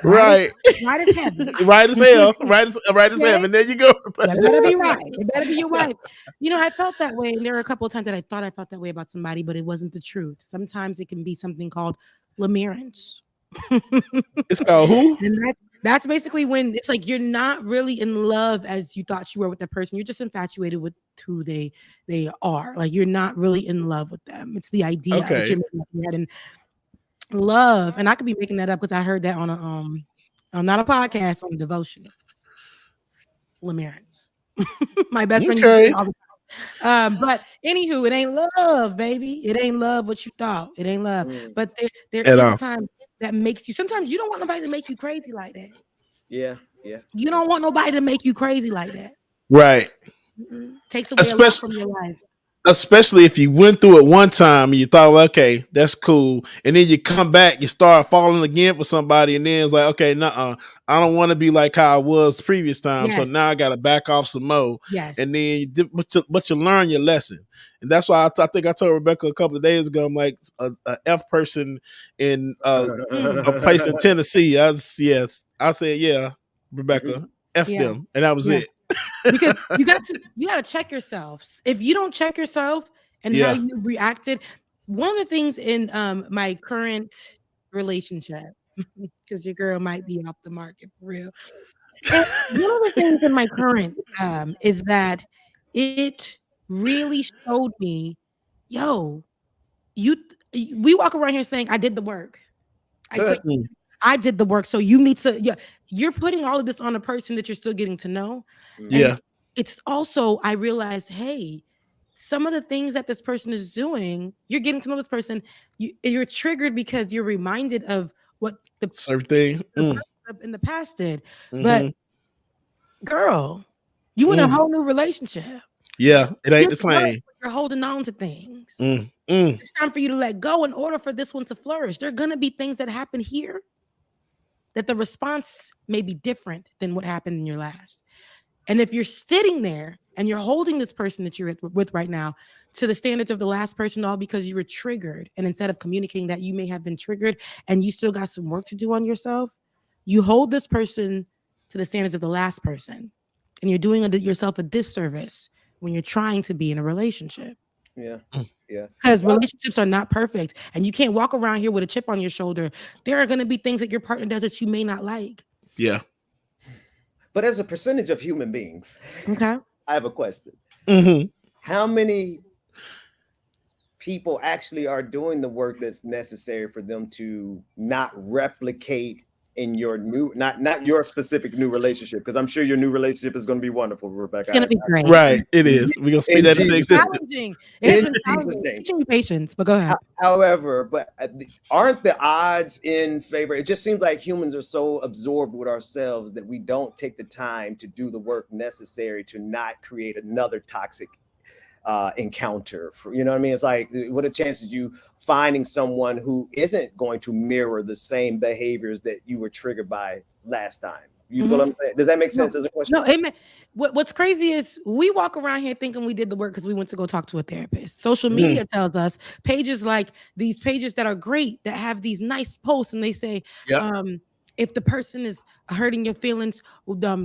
Right. Right as heaven. Right as hell. Right as heaven. There you go. You better be right. It better be your wife. I felt that way. And there were a couple of times that I thought I felt that way about somebody, but it wasn't the truth. Sometimes it can be something called limerence. It's called who? And that's basically when it's like you're not really in love as you thought you were with the person. You're just infatuated with who they are. Like you're not really in love with them. It's the idea that you're in love. And I could be making that up because I heard that on not a podcast, on a devotional. Limerence. My best friend. Okay. But anywho, it ain't love, baby. It ain't love what you thought. It ain't love. But there is a time that makes you. Sometimes you don't want nobody to make you crazy like that. Yeah. You don't want nobody to make you crazy like that. Right. Takes away a lot from your life. Especially if you went through it one time and you thought, well, okay, that's cool. And then you come back, you start falling again for somebody. And then it's like, okay, I don't want to be like how I was the previous time. Yes. So now I got to back off some more. Yes. And then, but you learn your lesson. And that's why I think I told Rebecca a couple of days ago, I'm like a F person in a place in Tennessee. I said, yeah, Rebecca, F them. And that was it. Because you got to check yourself. If you don't check yourself and how you reacted, one of the things in my current relationship, because your girl might be off the market for real. And one of the things in my current is that it really showed me, we walk around here saying I did the work. I did the work. So you need to, you're putting all of this on a person that you're still getting to know. Yeah. And it's also, I realized, hey, some of the things that this person is doing, you're getting to know this person. You're triggered because you're reminded of what the certain thing in the past did. But girl, you in a whole new relationship. Yeah, it ain't the same. You're holding on to things. It's time for you to let go in order for this one to flourish. There are going to be things that happen here that the response may be different than what happened in your last. And if you're sitting there and you're holding this person that you're with right now to the standards of the last person, all because you were triggered, and instead of communicating that you may have been triggered and you still got some work to do on yourself, you hold this person to the standards of the last person, and you're doing yourself a disservice when you're trying to be in a relationship. Yeah. Because relationships are not perfect, and you can't walk around here with a chip on your shoulder. There are going to be things that your partner does that you may not like. Yeah. But as a percentage of human beings, okay, I have a question. Mm-hmm. How many people actually are doing the work that's necessary for them to not replicate in your new, not your specific new relationship, because I'm sure your new relationship is going to be wonderful, Rebecca. It's gonna be great. Right, it is. We're gonna speed that into It's existence. challenging. It has In been Jesus' challenging. name. Teaching me patience, but go ahead. However, but aren't the odds in favor? It just seems like humans are so absorbed with ourselves that we don't take the time to do the work necessary to not create another toxic encounter. You know what I mean? It's like, what are the chances you finding someone who isn't going to mirror the same behaviors that you were triggered by last time? You feel what I'm saying? Does that make sense as a question? No, amen. What's crazy is we walk around here thinking we did the work because we went to go talk to a therapist. Social media tells us pages like these pages that are great, that have these nice posts, and they say, if the person is hurting your feelings,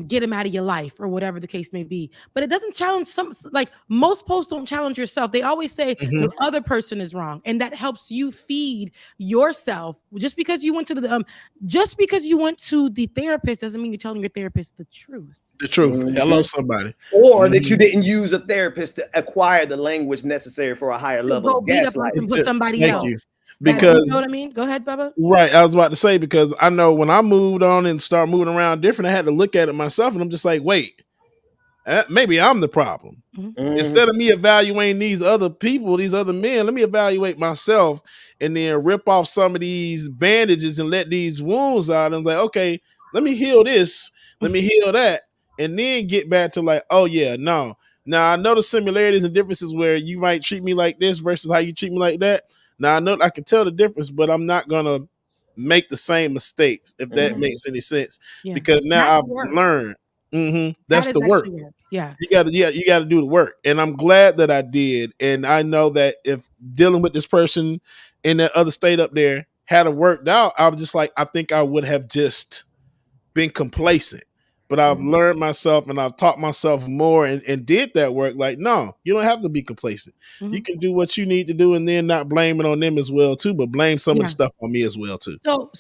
get them out of your life, or whatever the case may be. But it doesn't challenge like most posts don't challenge yourself. They always say the other person is wrong, and that helps you feed yourself. Just because you went to the therapist doesn't mean you're telling your therapist the truth. The truth. Hello, somebody. Or that you didn't use a therapist to acquire the language necessary for a higher level of beat up on gaslighting. and put somebody Thank else. you. Because you know what I mean? Go ahead, Bubba. Right, I was about to say, because I know when I moved on and start moving around different, I had to look at it myself, and I'm just like, wait, maybe I'm the problem. Instead of me evaluating these other people, these other men, let me evaluate myself and then rip off some of these bandages and let these wounds out. And I'm like, okay, let me heal this, let me heal that, and then get back to like, oh yeah, no. Now I know the similarities and differences where you might treat me like this versus how you treat me like that. Now I know I can tell the difference, but I'm not gonna make the same mistakes, if that makes any sense. Yeah. Because now That's I've work. learned. That's That the is work. actually work. Yeah. You gotta do the work. And I'm glad that I did. And I know that if dealing with this person in that other state up there had it worked out, I was just like, I think I would have just been complacent. But I've learned myself and I've taught myself more and did that work. Like, no, you don't have to be complacent. You can do what you need to do and then not blame it on them as well too, but blame some of the stuff on me as well too. So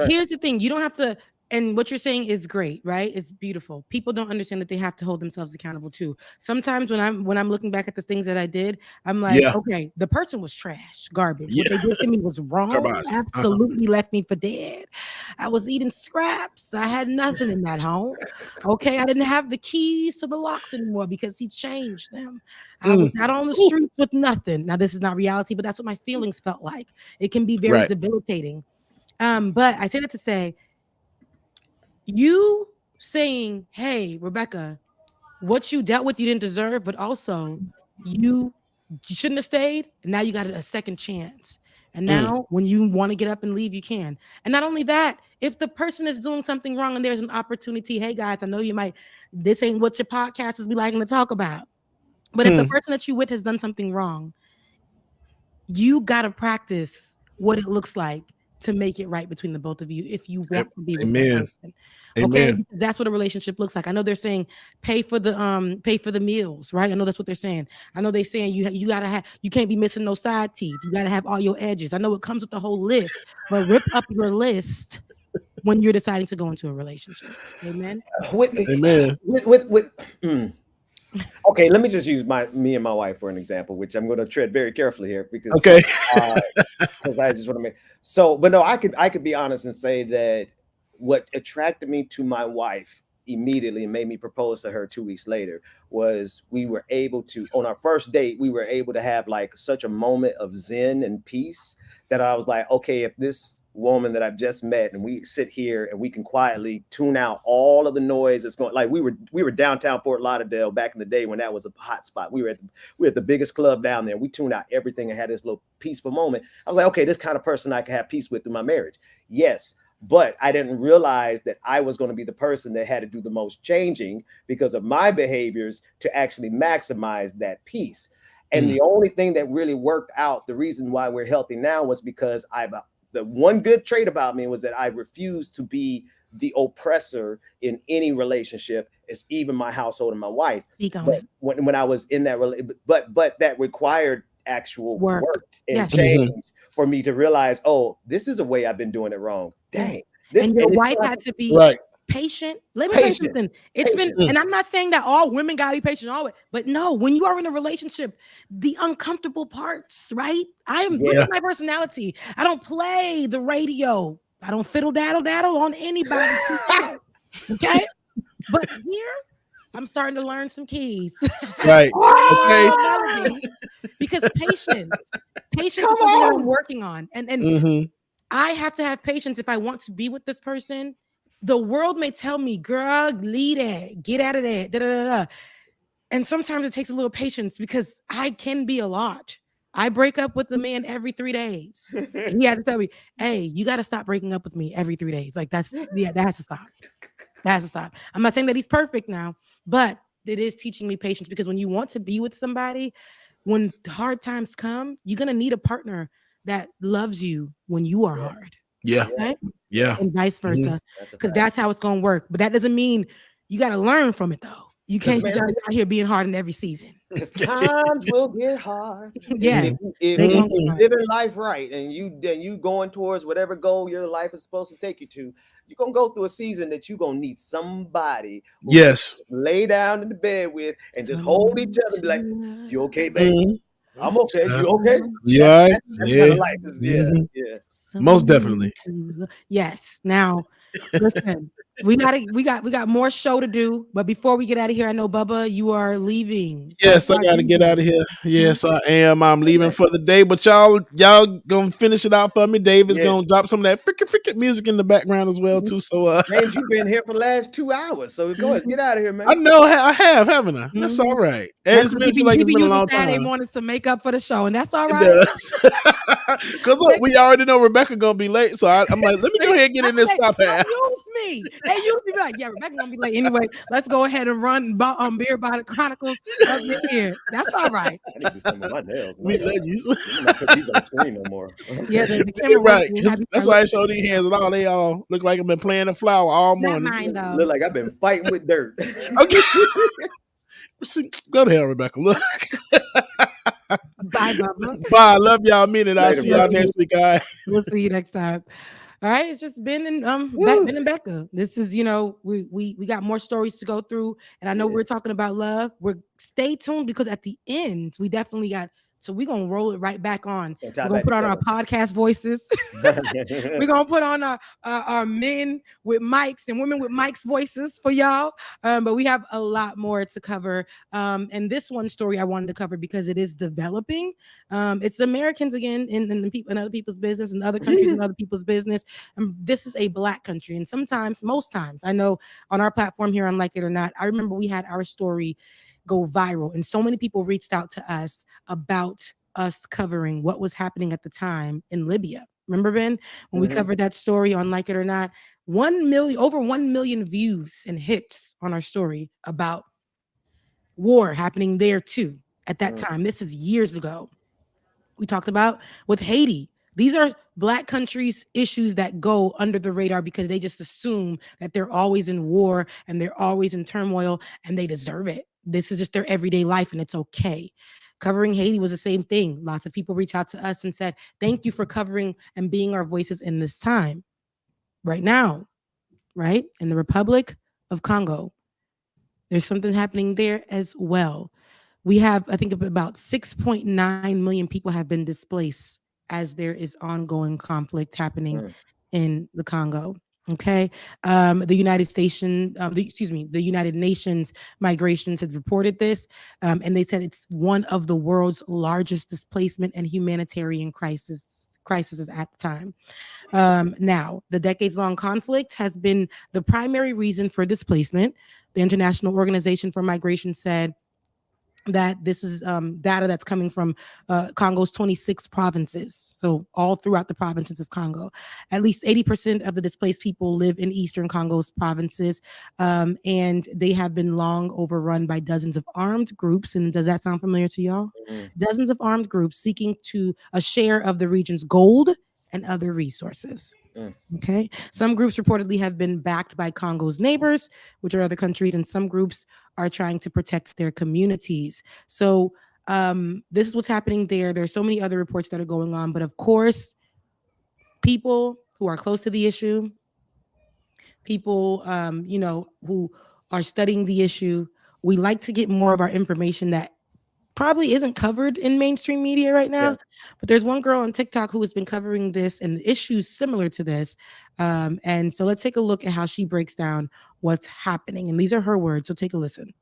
here's the thing. You don't have to, and what you're saying is great, right? It's beautiful. People don't understand that they have to hold themselves accountable too. Sometimes when I'm looking back at the things that I did, I'm like, okay, the person was trash, garbage. What they did to me was wrong. Absolutely left me for dead. I was eating scraps. I had nothing in that home. Okay, I didn't have the keys to the locks anymore because he changed them. I was out on the streets with nothing. Now this is not reality, but that's what my feelings felt like. It can be very debilitating. But I say that to say, you saying, hey, Rebecca, what you dealt with, you didn't deserve, but also you shouldn't have stayed. And now you got a second chance. And now when you want to get up and leave, you can. And not only that, if the person is doing something wrong and there's an opportunity, hey guys, I know this ain't what your podcasters be liking to talk about. But if the person that you with has done something wrong, you got to practice what it looks like to make it right between the both of you if you want to be with that person. Okay, that's what a relationship looks like. I know they're saying pay for the meals, right? I know that's what they're saying. I know they're saying you can't be missing no side teeth. You gotta have all your edges. I know it comes with the whole list, but rip up your list when you're deciding to go into a relationship. Amen. Okay, let me just use me and my wife for an example, which I'm going to tread very carefully here because because I just want to make but no, I could be honest and say that what attracted me to my wife immediately and made me propose to her 2 weeks later was we were able to, on our first date, we were able to have like such a moment of zen and peace that I was like, okay, if this woman that I've just met and we sit here and we can quietly tune out all of the noise that's going, like we were downtown Fort Lauderdale back in the day when that was a hot spot. We were at the biggest club down there. We tuned out everything and had this little peaceful moment. I was like, okay, this kind of person I can have peace with through my marriage. Yes. But I didn't realize that I was going to be the person that had to do the most changing because of my behaviors to actually maximize that peace. And the only thing that really worked out, the reason why we're healthy now was because the one good trait about me was that I refused to be the oppressor in any relationship, as even my household and my wife. But when I was in that but that required actual work and change for me to realize, oh, this is a way I've been doing it wrong. Dang. And your wife had to be patient. Let me tell you Patient. something. It's Patient. been, and I'm not saying that all women gotta be patient always, but no, when you are in a relationship, the uncomfortable parts, right? Look at my personality. I don't play the radio. I don't fiddle daddle on anybody. Okay. But here, I'm starting to learn some keys. Right. Okay. Because patience is something that I'm working on. And I have to have patience if I want to be with this person. The world may tell me, girl, leave that, get out of that, da, da, da, da. And sometimes it takes a little patience because I can be a lot. I break up with the man every 3 days. He had to tell me, hey, you got to stop breaking up with me every 3 days. Like that has to stop. That has to stop. I'm not saying that he's perfect now, but it is teaching me patience because when you want to be with somebody, when hard times come, you're going to need a partner that loves you when you are hard. Yeah. Okay? Yeah. And vice versa. Because that's how it's going to work. But that doesn't mean you got to learn from it, though. You can't just out here being hard in every season. Because times will get hard. Yeah. If you living life right and you going towards whatever goal your life is supposed to take you to, you're gonna go through a season that you're gonna need somebody who Yes. lay down in the bed with and just hold each other and be like, you okay, baby? I'm okay. You okay? You all right? That's Yeah. kind of life. Yeah. Most definitely. Yes. Now, listen, we got more show to do, but before we get out of here, I know Bubba, you are leaving. Yes, I gotta get out of here. Yes, I am. I'm leaving for the day, but y'all gonna finish it out for me. Dave is gonna drop some of that freaking music in the background as well too. So James, you've been here for the last 2 hours, so go ahead, get out of here, man. I know I have, haven't I? That's all right. That's It's been feel like it's been a long Saturday time. mornings to make up for the show, and that's all It right. does. Because look, we already know Rebecca gonna be late, so I'm like, let me go ahead and get in this stop half. Use me. They use me like, yeah, Rebecca gonna be late anyway. Let's go ahead and run Beer Bonnet Chronicles up in here. That's all right. I need to do some of my nails. We love you. I'm not put these on the screen no more. Yeah, the camera right. works. That's why I show these hands and all. They all look like I've been playing the flower all morning. Mine, though. Look like I've been fighting with dirt. Okay. Go to hell, Rebecca. Look. Bye, Bubba. Bye. I love y'all. Mean it. I'll Later, see y'all next week. All right. We'll see you next time. All right, it's just Ben and Becca. This is, we got more stories to go through, and I know we're talking about love. Stay tuned because at the end we definitely got. So we're gonna roll it right back on. We're gonna put on our podcast voices. We're gonna put on our men with mics and women with mics voices for y'all. But we have a lot more to cover. And this one story I wanted to cover because it is developing. It's Americans again in other people's business, and other countries in other people's business. This is a Black country, and most times, I know on our platform here on Like It or Not, I remember we had our story go viral, and so many people reached out to us about us covering what was happening at the time in Libya. Remember, Ben, when we covered that story on Like It or Not, over 1 million views and hits on our story about war happening there too at that time. This is years ago. We talked about with Haiti. These are Black countries' issues that go under the radar because they just assume that they're always in war and they're always in turmoil and they deserve it. This is just their everyday life and it's okay. Covering Haiti was the same thing. Lots of people reached out to us and said, thank you for covering and being our voices in this time. Right now, right? In the Republic of Congo, there's something happening there as well. We have, I think, about 6.9 million people have been displaced as there is ongoing conflict happening in the Congo. Okay, the United Nations migrations has reported this, and they said it's one of the world's largest displacement and humanitarian crises at the time. Now, the decades-long conflict has been the primary reason for displacement. The International Organization for Migration said that this is data that's coming from Congo's 26 provinces. So all throughout the provinces of Congo, at least 80% of the displaced people live in Eastern Congo's provinces. And they have been long overrun by dozens of armed groups. And does that sound familiar to y'all? Dozens of armed groups seeking a share of the region's gold and other resources. Okay. Some groups reportedly have been backed by Congo's neighbors, which are other countries, and some groups are trying to protect their communities. So this is what's happening there. There's so many other reports that are going on, but of course, people who are close to the issue, people, you know, who are studying the issue. We like to get more of our information that probably isn't covered in mainstream media right now. Yeah. But there's one girl on TikTok who has been covering this and issues similar to this. And so let's take a look at how she breaks down what's happening. And these are her words. So take a listen.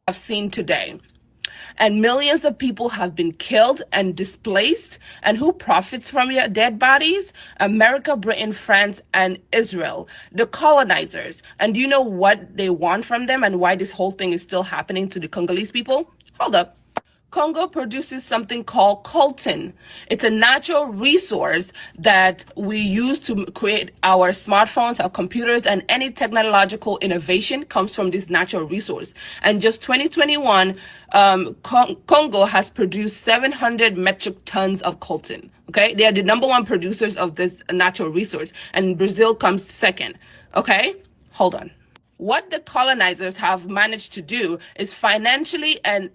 Have seen today. And millions of people have been killed and displaced. And who profits from your dead bodies? America, Britain, France, and Israel, the colonizers. And do you know what they want from them and why this whole thing is still happening to the Congolese people? Hold up. Congo produces something called coltan. It's a natural resource that we use to create our smartphones, our computers, and any technological innovation comes from this natural resource. And just 2021, Congo has produced 700 metric tons of coltan. Okay, they are the #1 producers of this natural resource, and Brazil comes second. Okay, hold on. What the colonizers have managed to do is financially and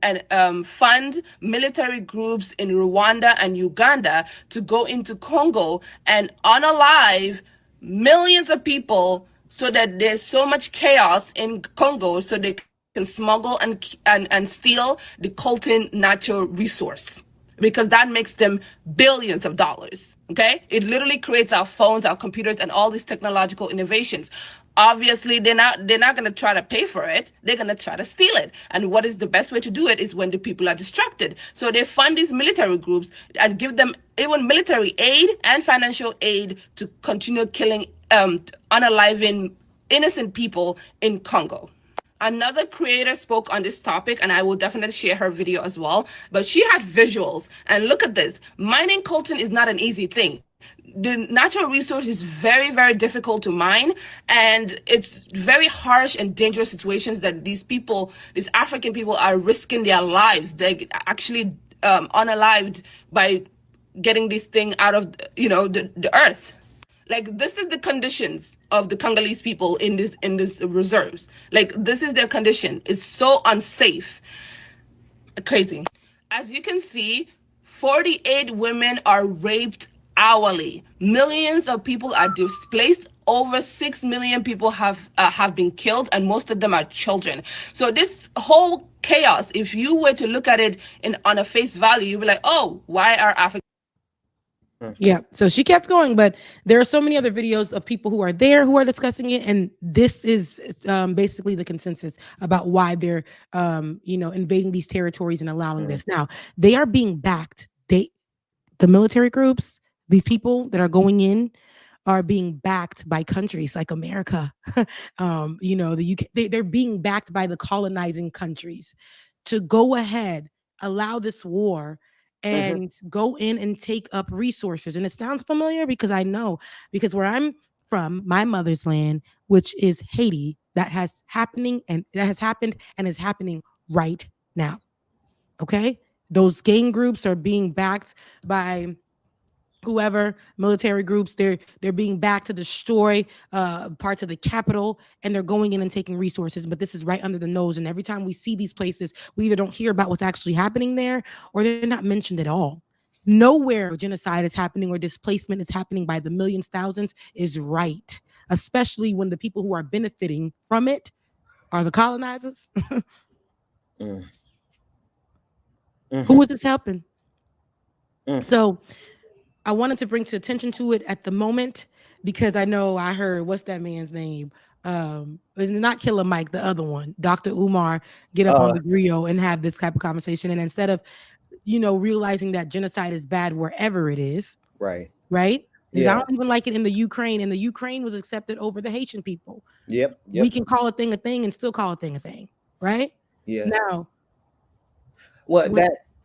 fund military groups in Rwanda and Uganda to go into Congo and unalive millions of people so that there's so much chaos in Congo so they can smuggle and steal the coltan natural resource, because that makes them billions of dollars. Okay, it literally creates our phones, our computers, and all these technological innovations. Obviously, they're not going to try to pay for it. They're going to try to steal it. And what is the best way to do it is when the people are distracted. So they fund these military groups and give them even military aid and financial aid to continue killing, unaliving innocent people in Congo. Another creator spoke on this topic, and I will definitely share her video as well. But she had visuals. And look at this. Mining coltan is not an easy thing. The natural resource is very, very difficult to mine, and it's very harsh and dangerous situations that these people, these African people, are risking their lives. They actually unalived by getting this thing out of, you know, the earth. Like, this is the conditions of the Congolese people in this reserves. Like, this is their condition. It's so unsafe. Crazy. As you can see, 48 women are raped hourly. Millions of people are displaced. Over 6 million people have been killed, and most of them are children. So this whole chaos, if you were to look at it on a face value, you'd be like, oh, why are African? Yeah, so she kept going, but there are so many other videos of people who are there who are discussing it, and this is basically the consensus about why they're you know, invading these territories and allowing this. Now, they are being backed. The military groups, these people that are going in, are being backed by countries like America. You know, the UK. They're being backed by the colonizing countries to go ahead, allow this war, and go in and take up resources. And it sounds familiar because I know, because where I'm from, my mother's land, which is Haiti, that has happened and is happening right now. Okay, those gang groups are being backed by whoever, military groups. They're being backed to destroy parts of the capital, and they're going in and taking resources. But this is right under the nose, and every time we see these places, we either don't hear about what's actually happening there, or they're not mentioned at all. Nowhere genocide is happening or displacement is happening by the millions, thousands is right, especially when the people who are benefiting from it are the colonizers. Who is this helping? So I wanted to bring to attention to it at the moment, because I know I heard, what's that man's name? It's not Killer Mike, the other one, Dr. Umar, get up on the griot and have this type of conversation. And instead of, you know, realizing that genocide is bad wherever it is, right? Because I don't even like it in the Ukraine, and the Ukraine was accepted over the Haitian people. Yep. We can call a thing a thing and still call a thing a thing, right? Yeah. Now,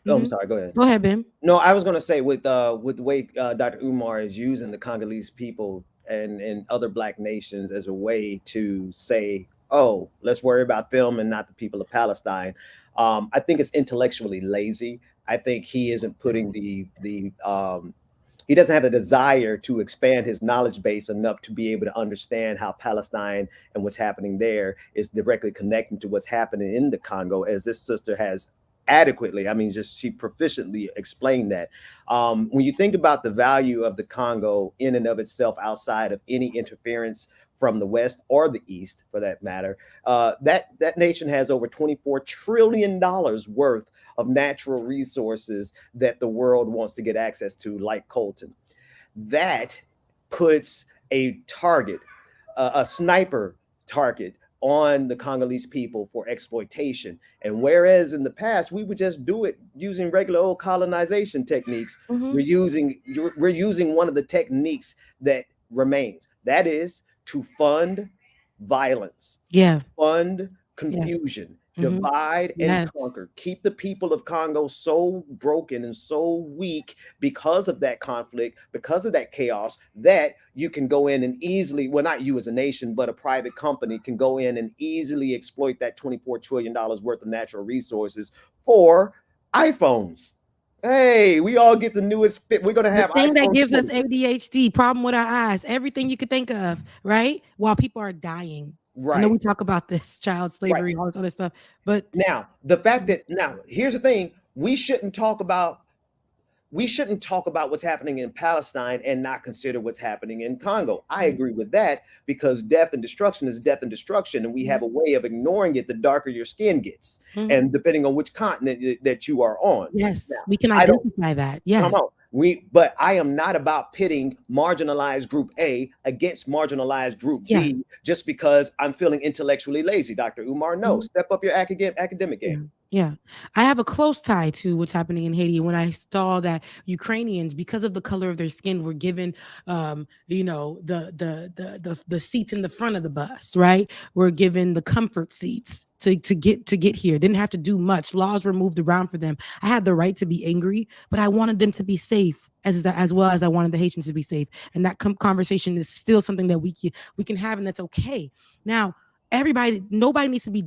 I'm sorry. Go ahead. Go ahead, Ben. No, I was going to say with the way Dr. Umar is using the Congolese people and other Black nations as a way to say, oh, let's worry about them and not the people of Palestine. I think it's intellectually lazy. I think he isn't putting he doesn't have a desire to expand his knowledge base enough to be able to understand how Palestine and what's happening there is directly connecting to what's happening in the Congo, as this sister has adequately, I mean, just she proficiently explained that. When you think about the value of the Congo in and of itself, outside of any interference from the West or the East, for that matter, that nation has over $24 trillion worth of natural resources that the world wants to get access to, like coltan. That puts a target, a sniper target on the Congolese people for exploitation. And whereas in the past we would just do it using regular old colonization techniques, we're using one of the techniques that remains. That is to fund violence, fund confusion, divide and conquer, keep the people of Congo so broken and so weak because of that conflict, because of that chaos, that you can go in and easily, well, not you as a nation, but a private company can go in and easily exploit that $24 trillion worth of natural resources for iPhones. Hey, we all get the newest fit. We're going to have the thing that iPhone gives 20. us ADHD, problem with our eyes, everything you could think of, right? While people are dying. Right. I know we talk about this, child slavery, all this other stuff, but now the fact that here's the thing: we shouldn't talk about what's happening in Palestine and not consider what's happening in Congo. I agree with that, because death and destruction is death and destruction, and we have a way of ignoring it the darker your skin gets, and depending on which continent that you are on. Yes, now, we can identify that. Yes. Come on. But I am not about pitting marginalized group A against marginalized group B just because I'm feeling intellectually lazy. Dr. Umar, no, step up your academic game. Yeah, I have a close tie to what's happening in Haiti. When I saw that Ukrainians, because of the color of their skin, were given, you know, the seats in the front of the bus, right? Were given the comfort seats to get here. Didn't have to do much. Laws were moved around for them. I had the right to be angry, but I wanted them to be safe as well as I wanted the Haitians to be safe. And that conversation is still something that we can have, and that's okay. Now, nobody needs to be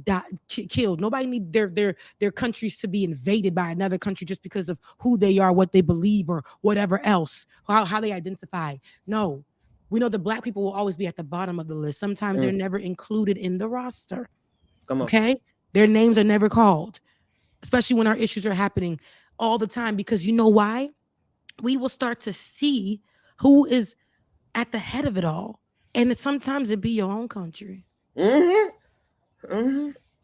killed. Nobody needs their countries to be invaded by another country just because of who they are, what they believe, or whatever else, how they identify. No, we know the Black people will always be at the bottom of the list. Sometimes they're never included in the roster. Come on. Okay, their names are never called, especially when our issues are happening all the time, because you know why? We will start to see who is at the head of it all, and sometimes it be your own country.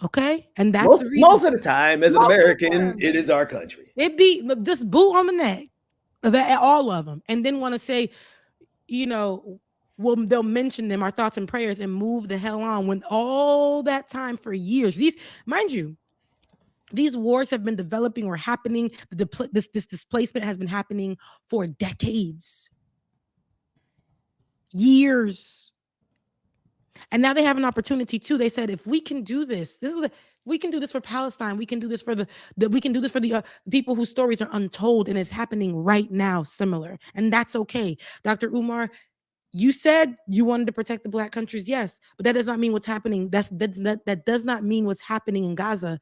Okay, and that's the reason. Most of the time, as an American, it is our country. It be just boot on the neck of all of them, and then want to say, you know, well, they'll mention them, our thoughts and prayers, and move the hell on. When all that time for years, mind you, these wars have been developing or happening. This displacement has been happening for decades, years. And now they have an opportunity too. They said, if we can do this, we can do this for Palestine. We can do this for the people whose stories are untold, and it's happening right now. Similar, and that's okay. Dr. Umar, you said you wanted to protect the Black countries, yes, but that does not mean what's happening. That does not mean what's happening in Gaza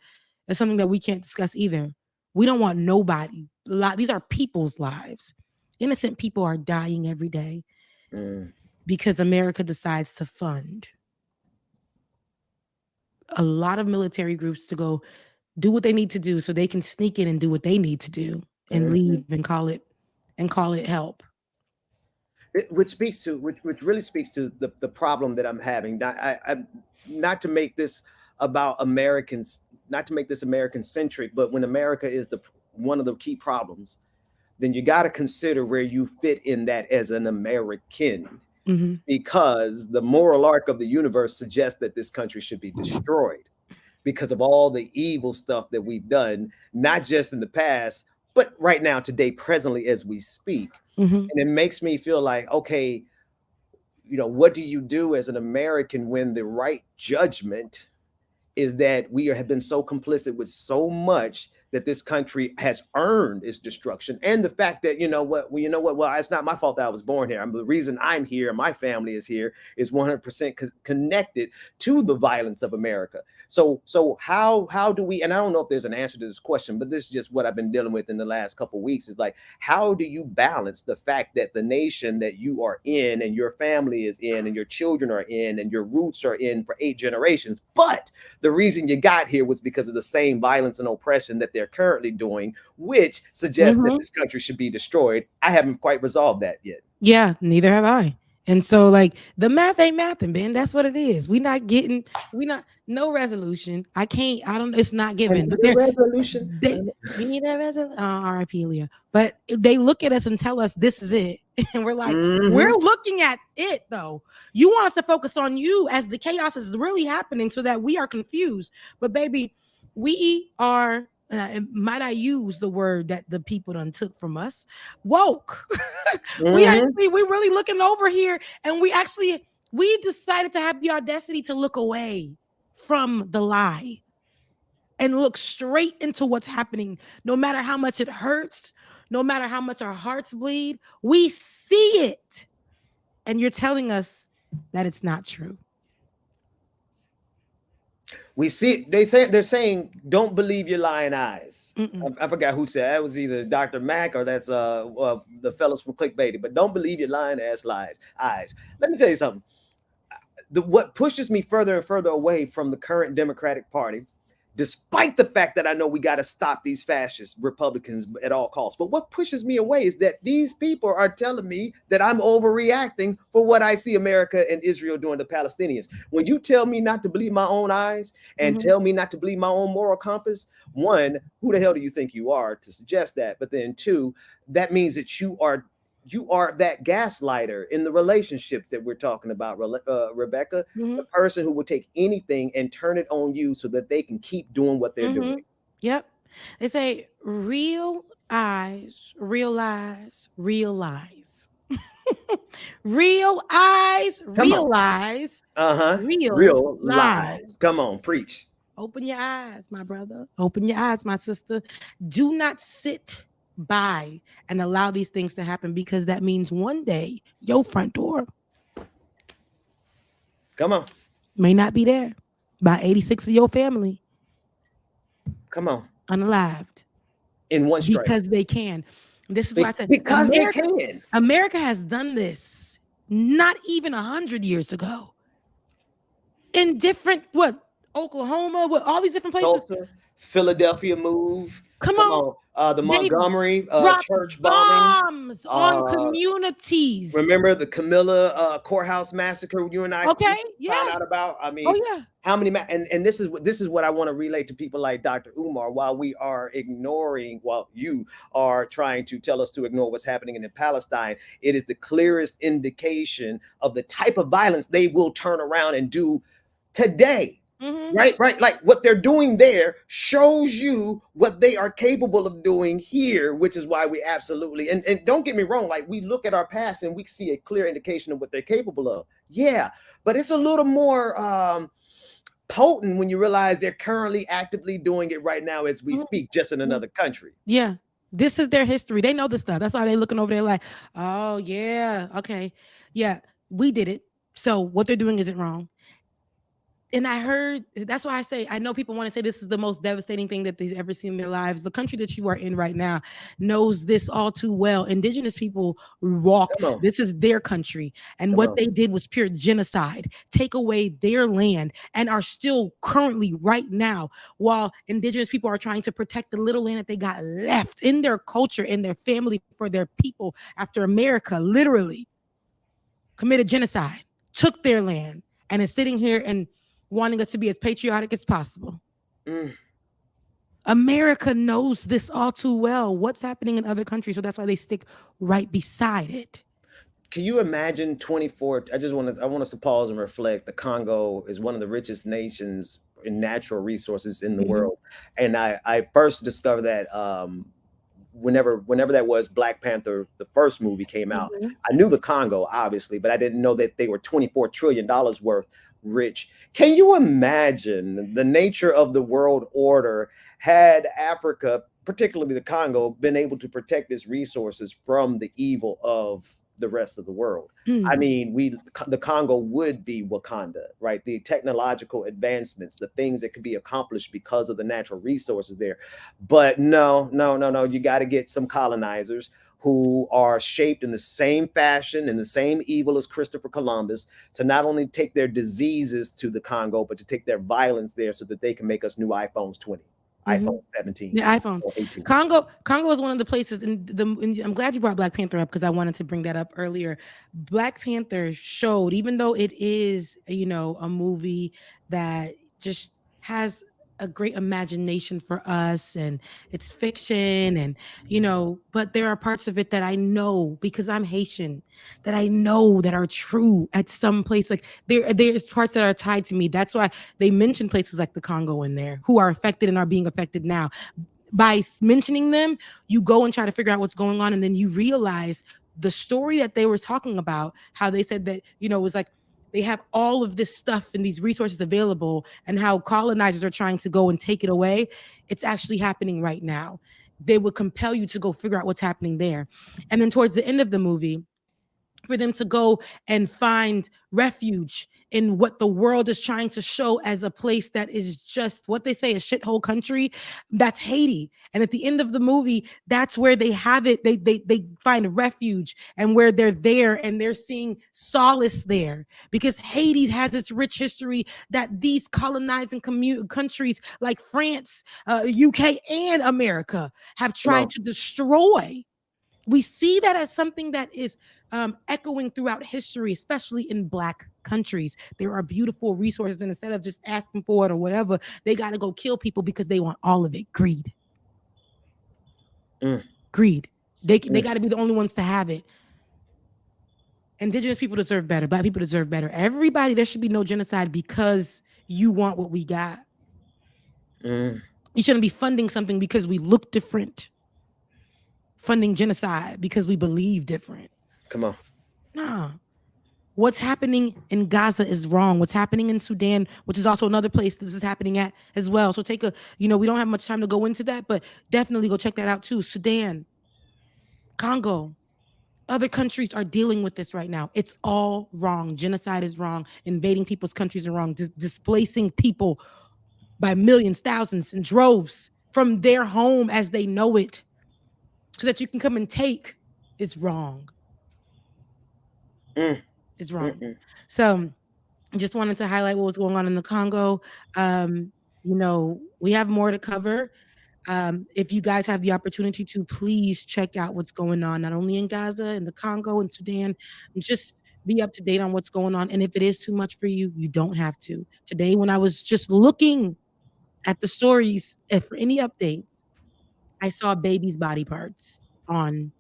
is something that we can't discuss either. We don't want nobody. These are people's lives. Innocent people are dying every day because America decides to fund a lot of military groups to go do what they need to do so they can sneak in and do what they need to do and leave and call it help. Which really speaks to the problem that I'm having. Not to make this about Americans, not to make this American centric, but when America is one of the key problems, then you got to consider where you fit in that as an American. Because the moral arc of the universe suggests that this country should be destroyed because of all the evil stuff that we've done, not just in the past, but right now, today, presently, as we speak. And it makes me feel like, okay, you know, what do you do as an American when the right judgment is that we have been so complicit with so much that this country has earned its destruction, and the fact that well, it's not my fault that I was born here. The reason I'm here and my family is here is 100% connected to the violence of America. So how do we, and I don't know if there's an answer to this question, but this is just what I've been dealing with in the last couple of weeks, is like, how do you balance the fact that the nation that you are in and your family is in and your children are in and your roots are in for 8 generations, but the reason you got here was because of the same violence and oppression that they're currently doing, which suggests that this country should be destroyed? I haven't quite resolved that yet. Yeah, neither have I. And so, like, the math ain't mathing, Ben. That's what it is. We no resolution. It's not given. The resolution. We need a resolution. R.I.P. Leah. But they look at us and tell us this is it. And we're like, we're looking at it, though. You want us to focus on you as the chaos is really happening so that we are confused. But baby, we are, might I use the word that the people done took from us, woke. We're really looking over here, and we decided to have the audacity to look away from the lie and look straight into what's happening. No matter how much it hurts, no matter how much our hearts bleed, we see it. And you're telling us that it's not true. We see they're saying don't believe your lying eyes. I forgot who said that. Was either Dr. Mack or that's the fellows from Clickbaity. But don't believe your lying ass eyes. Let me tell you something. What pushes me further and further away from the current Democratic Party, despite the fact that I know we got to stop these fascist Republicans at all costs. But what pushes me away is that these people are telling me that I'm overreacting for what I see America and Israel doing to Palestinians. When you tell me not to believe my own eyes and tell me not to believe my own moral compass, one, who the hell do you think you are to suggest that? But then two, that means that you are that gaslighter in the relationships that we're talking about, Rebecca, the person who will take anything and turn it on you so that they can keep doing what they're doing. Yep. They say real eyes, real lies, real lies. Real eyes, real lies, real lies. Come on, preach. Open your eyes, my brother. Open your eyes, my sister. Do not sit by and allow these things to happen, because that means one day your front door may not be there by 86 of your family unalived in one strike, because they can. This is why I said because they can. America has done this not even 100 years ago in different Oklahoma, all these different places. Tulsa, Philadelphia move. Come on. The Montgomery church bombs on communities. Remember the Camilla courthouse massacre you and I found out about? I mean, how many and this is what I want to relate to people like Dr. Umar. While you are trying to tell us to ignore what's happening in Palestine, it is the clearest indication of the type of violence they will turn around and do today. Right. Like what they're doing there shows you what they are capable of doing here, which is why we absolutely, and don't get me wrong, like we look at our past and we see a clear indication of what they're capable of. Yeah, but it's a little more potent when you realize they're currently actively doing it right now as we speak, just in another country. Yeah. This is their history. They know this stuff. That's why they're looking over there like, oh yeah, okay. Yeah, we did it. So what they're doing isn't wrong. And I heard, that's why I say, I know people want to say this is the most devastating thing that they've ever seen in their lives. The country that you are in right now knows this all too well. Indigenous people walked. This is their country. And what they did was pure genocide, take away their land, and are still currently right now, while Indigenous people are trying to protect the little land that they got left in their culture, in their family, for their people, after America literally committed genocide, took their land, and is sitting here and wanting us to be as patriotic as possible. America knows this all too well, what's happening in other countries. So that's why they stick right beside it. Can you imagine 24? I want us to pause and reflect. The Congo is one of the richest nations in natural resources in the world. And I first discovered that whenever that was, Black Panther, the first movie came out. I knew the Congo, obviously, but I didn't know that they were $24 trillion worth rich. Can you imagine the nature of the world order had Africa, particularly the Congo, been able to protect its resources from the evil of the rest of the world? I mean, the Congo would be Wakanda, right? The technological advancements, the things that could be accomplished because of the natural resources there. But no. You got to get some colonizers who are shaped in the same fashion, in the same evil as Christopher Columbus, to not only take their diseases to the Congo, but to take their violence there so that they can make us new iPhones 20. iPhone 17. The iPhones. Or 18. Congo is one of the places, and I'm glad you brought Black Panther up because I wanted to bring that up earlier. Black Panther showed, even though it is, a movie that just has a great imagination for us and it's fiction and but there are parts of it that I know because I'm Haitian that I know that are true at some place. Like there's parts that are tied to me. That's why they mention places like the Congo in there who are affected and are being affected now. By mentioning them, you go and try to figure out what's going on, and then you realize the story that they were talking about, how they said that it was like they have all of this stuff and these resources available, and how colonizers are trying to go and take it away. It's actually happening right now. They would compel you to go figure out what's happening there. And then towards the end of the movie, for them to go and find refuge in what the world is trying to show as a place that is just what they say a shithole country, that's Haiti. And at the end of the movie, that's where they have it. They find refuge, and where they're there and they're seeing solace there, because Haiti has its rich history that these colonizing countries like France, UK, and America have tried to destroy. We see that as something that is echoing throughout history, especially in Black countries. There are beautiful resources, and instead of just asking for it or whatever, they got to go kill people because they want all of it. Greed. Greed. They got to be the only ones to have it. Indigenous people deserve better. Black people deserve better. Everybody, there should be no genocide because you want what we got. You shouldn't be funding something because we look different. Funding genocide because we believe different. Come on. Nah. What's happening in Gaza is wrong. What's happening in Sudan, which is also another place this is happening at as well. So take we don't have much time to go into that, but definitely go check that out too. Sudan, Congo, other countries are dealing with this right now. It's all wrong. Genocide is wrong. Invading people's countries are wrong. Displacing people by millions, thousands, and droves from their home as they know it, so that you can come and take, is wrong. It's wrong. So I just wanted to highlight what was going on in the Congo. We have more to cover. If you guys have the opportunity to, please check out what's going on, not only in Gaza, in the Congo, and Sudan, and just be up to date on what's going on. And if it is too much for you, you don't have to. Today, when I was just looking at the stories for any updates, I saw babies' body parts on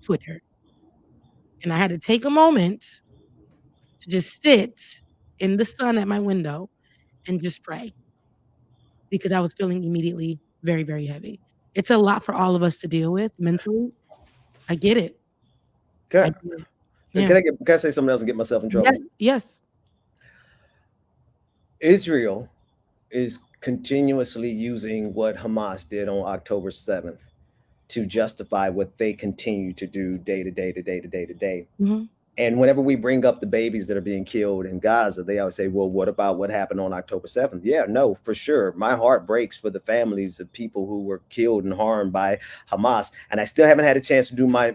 Twitter. And I had to take a moment to just sit in the sun at my window and just pray, because I was feeling immediately very, very heavy. It's a lot for all of us to deal with mentally. I get it. Can I say something else and get myself in trouble? Yes. Israel is continuously using what Hamas did on October 7th to justify what they continue to do day to day. And whenever we bring up the babies that are being killed in Gaza, they always say, well, what about what happened on October 7th? Yeah, no, for sure. My heart breaks for the families of people who were killed and harmed by Hamas. And I still haven't had a chance to do my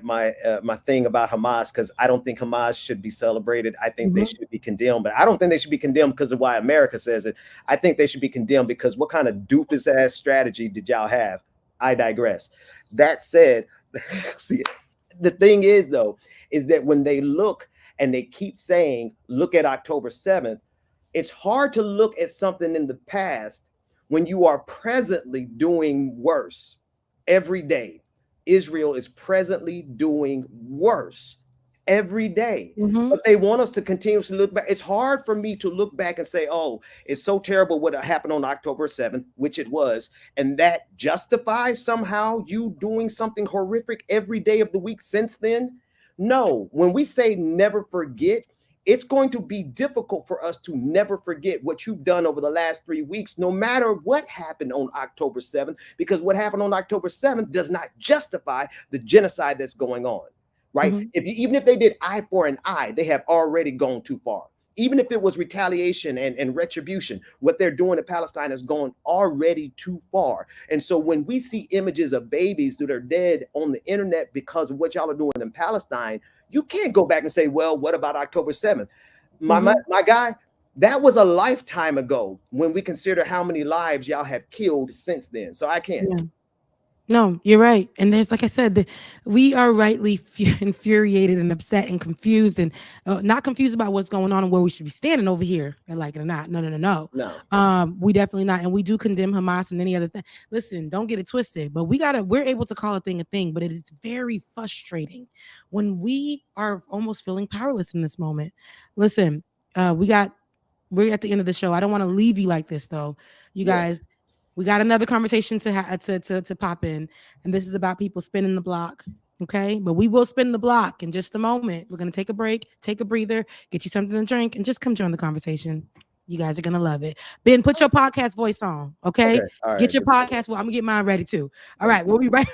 thing about Hamas, because I don't think Hamas should be celebrated. I think they should be condemned, but I don't think they should be condemned because of why America says it. I think they should be condemned because what kind of doofus ass strategy did y'all have? I digress. That said, see, the thing is, though, is that when they look and they keep saying, look at October 7th, it's hard to look at something in the past when you are presently doing worse every day. Israel is presently doing worse every day. But they want us to continuously look back. It's hard for me to look back and say, oh, it's so terrible what happened on October 7th, which it was, and that justifies somehow you doing something horrific every day of the week since then. No, when we say never forget, it's going to be difficult for us to never forget what you've done over the last 3 weeks, no matter what happened on October 7th, because what happened on October 7th does not justify the genocide that's going on, right? Even if they did eye for an eye, they have already gone too far. Even if it was retaliation and retribution, what they're doing in Palestine has gone already too far. And so when we see images of babies that are dead on the internet because of what y'all are doing in Palestine, you can't go back and say, well, what about October 7th? My guy, that was a lifetime ago when we consider how many lives y'all have killed since then. So I can't. Yeah. No, you're right. And there's, like I said, we are rightly infuriated and upset and confused, and not confused about what's going on and where we should be standing over here, and like it or not. No. We definitely not. And we do condemn Hamas and any other thing. Listen, don't get it twisted, but we're able to call a thing, but it is very frustrating when we are almost feeling powerless in this moment. Listen, we're at the end of the show. I don't want to leave you like this though. You guys, we got another conversation to pop in, and this is about people spinning the block. Okay, but we will spin the block in just a moment. We're gonna take a break, take a breather, get you something to drink, and just come join the conversation. You guys are gonna love it. Ben, put your podcast voice on. Okay, All right, get your podcast. Well, I'm gonna get mine ready too. All right, we'll be right.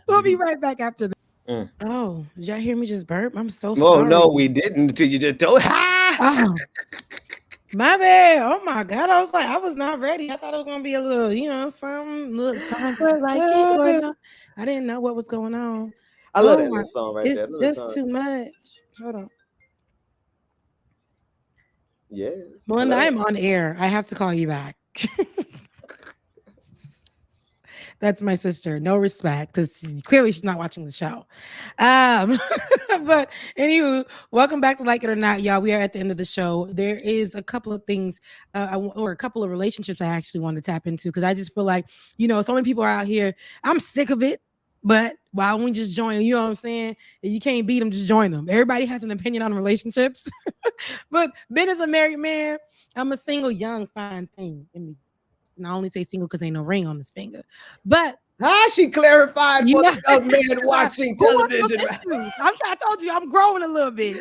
We'll be right back after this. Oh, did y'all hear me just burp? I'm so sorry. No, we didn't. Until you just told. Oh. My bad. Oh my God. I was like, I was not ready. I thought it was gonna be a little, something like it. No. I didn't know what was going on. I love that little song right there. It's just too much. Hold on. Yes. Melinda, I am on air. I have to call you back. That's my sister. No respect, because clearly she's not watching the show. But anywho, welcome back to Like It or Not, y'all. We are at the end of the show. There is a couple of things, or a couple of relationships I actually want to tap into, because I just feel like, so many people are out here. I'm sick of it, but why don't we just join? You know what I'm saying? If you can't beat them, just join them. Everybody has an opinion on relationships. But Ben is a married man. I'm a single, young, fine thing. And I only say single because ain't no ring on his finger. But she clarified for the young man watching television. I told you I'm growing a little bit.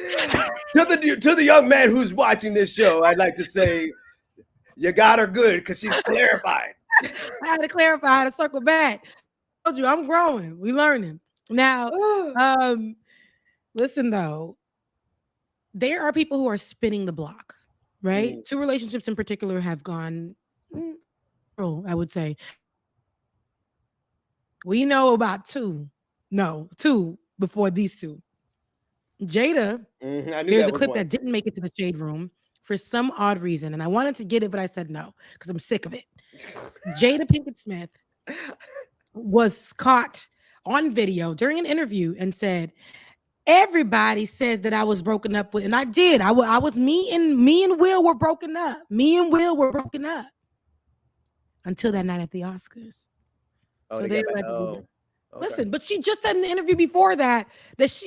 To the young man who's watching this show, I'd like to say you got her good because she's clarified. I had to clarify, I had to circle back. I told you I'm growing. We learning. Now, listen though, there are people who are spinning the block, right? Two relationships in particular have gone. I would say we know about two before these two. Jada, there's a clip that didn't make it to the Shade Room for some odd reason, and I wanted to get it, but I said no because I'm sick of it. Jada Pinkett Smith was caught on video during an interview and said, everybody says that I was broken up with, and I did. I was me and Will were broken up. Me and Will were broken up. Until that night at the Oscars. Listen, but she just said in the interview before that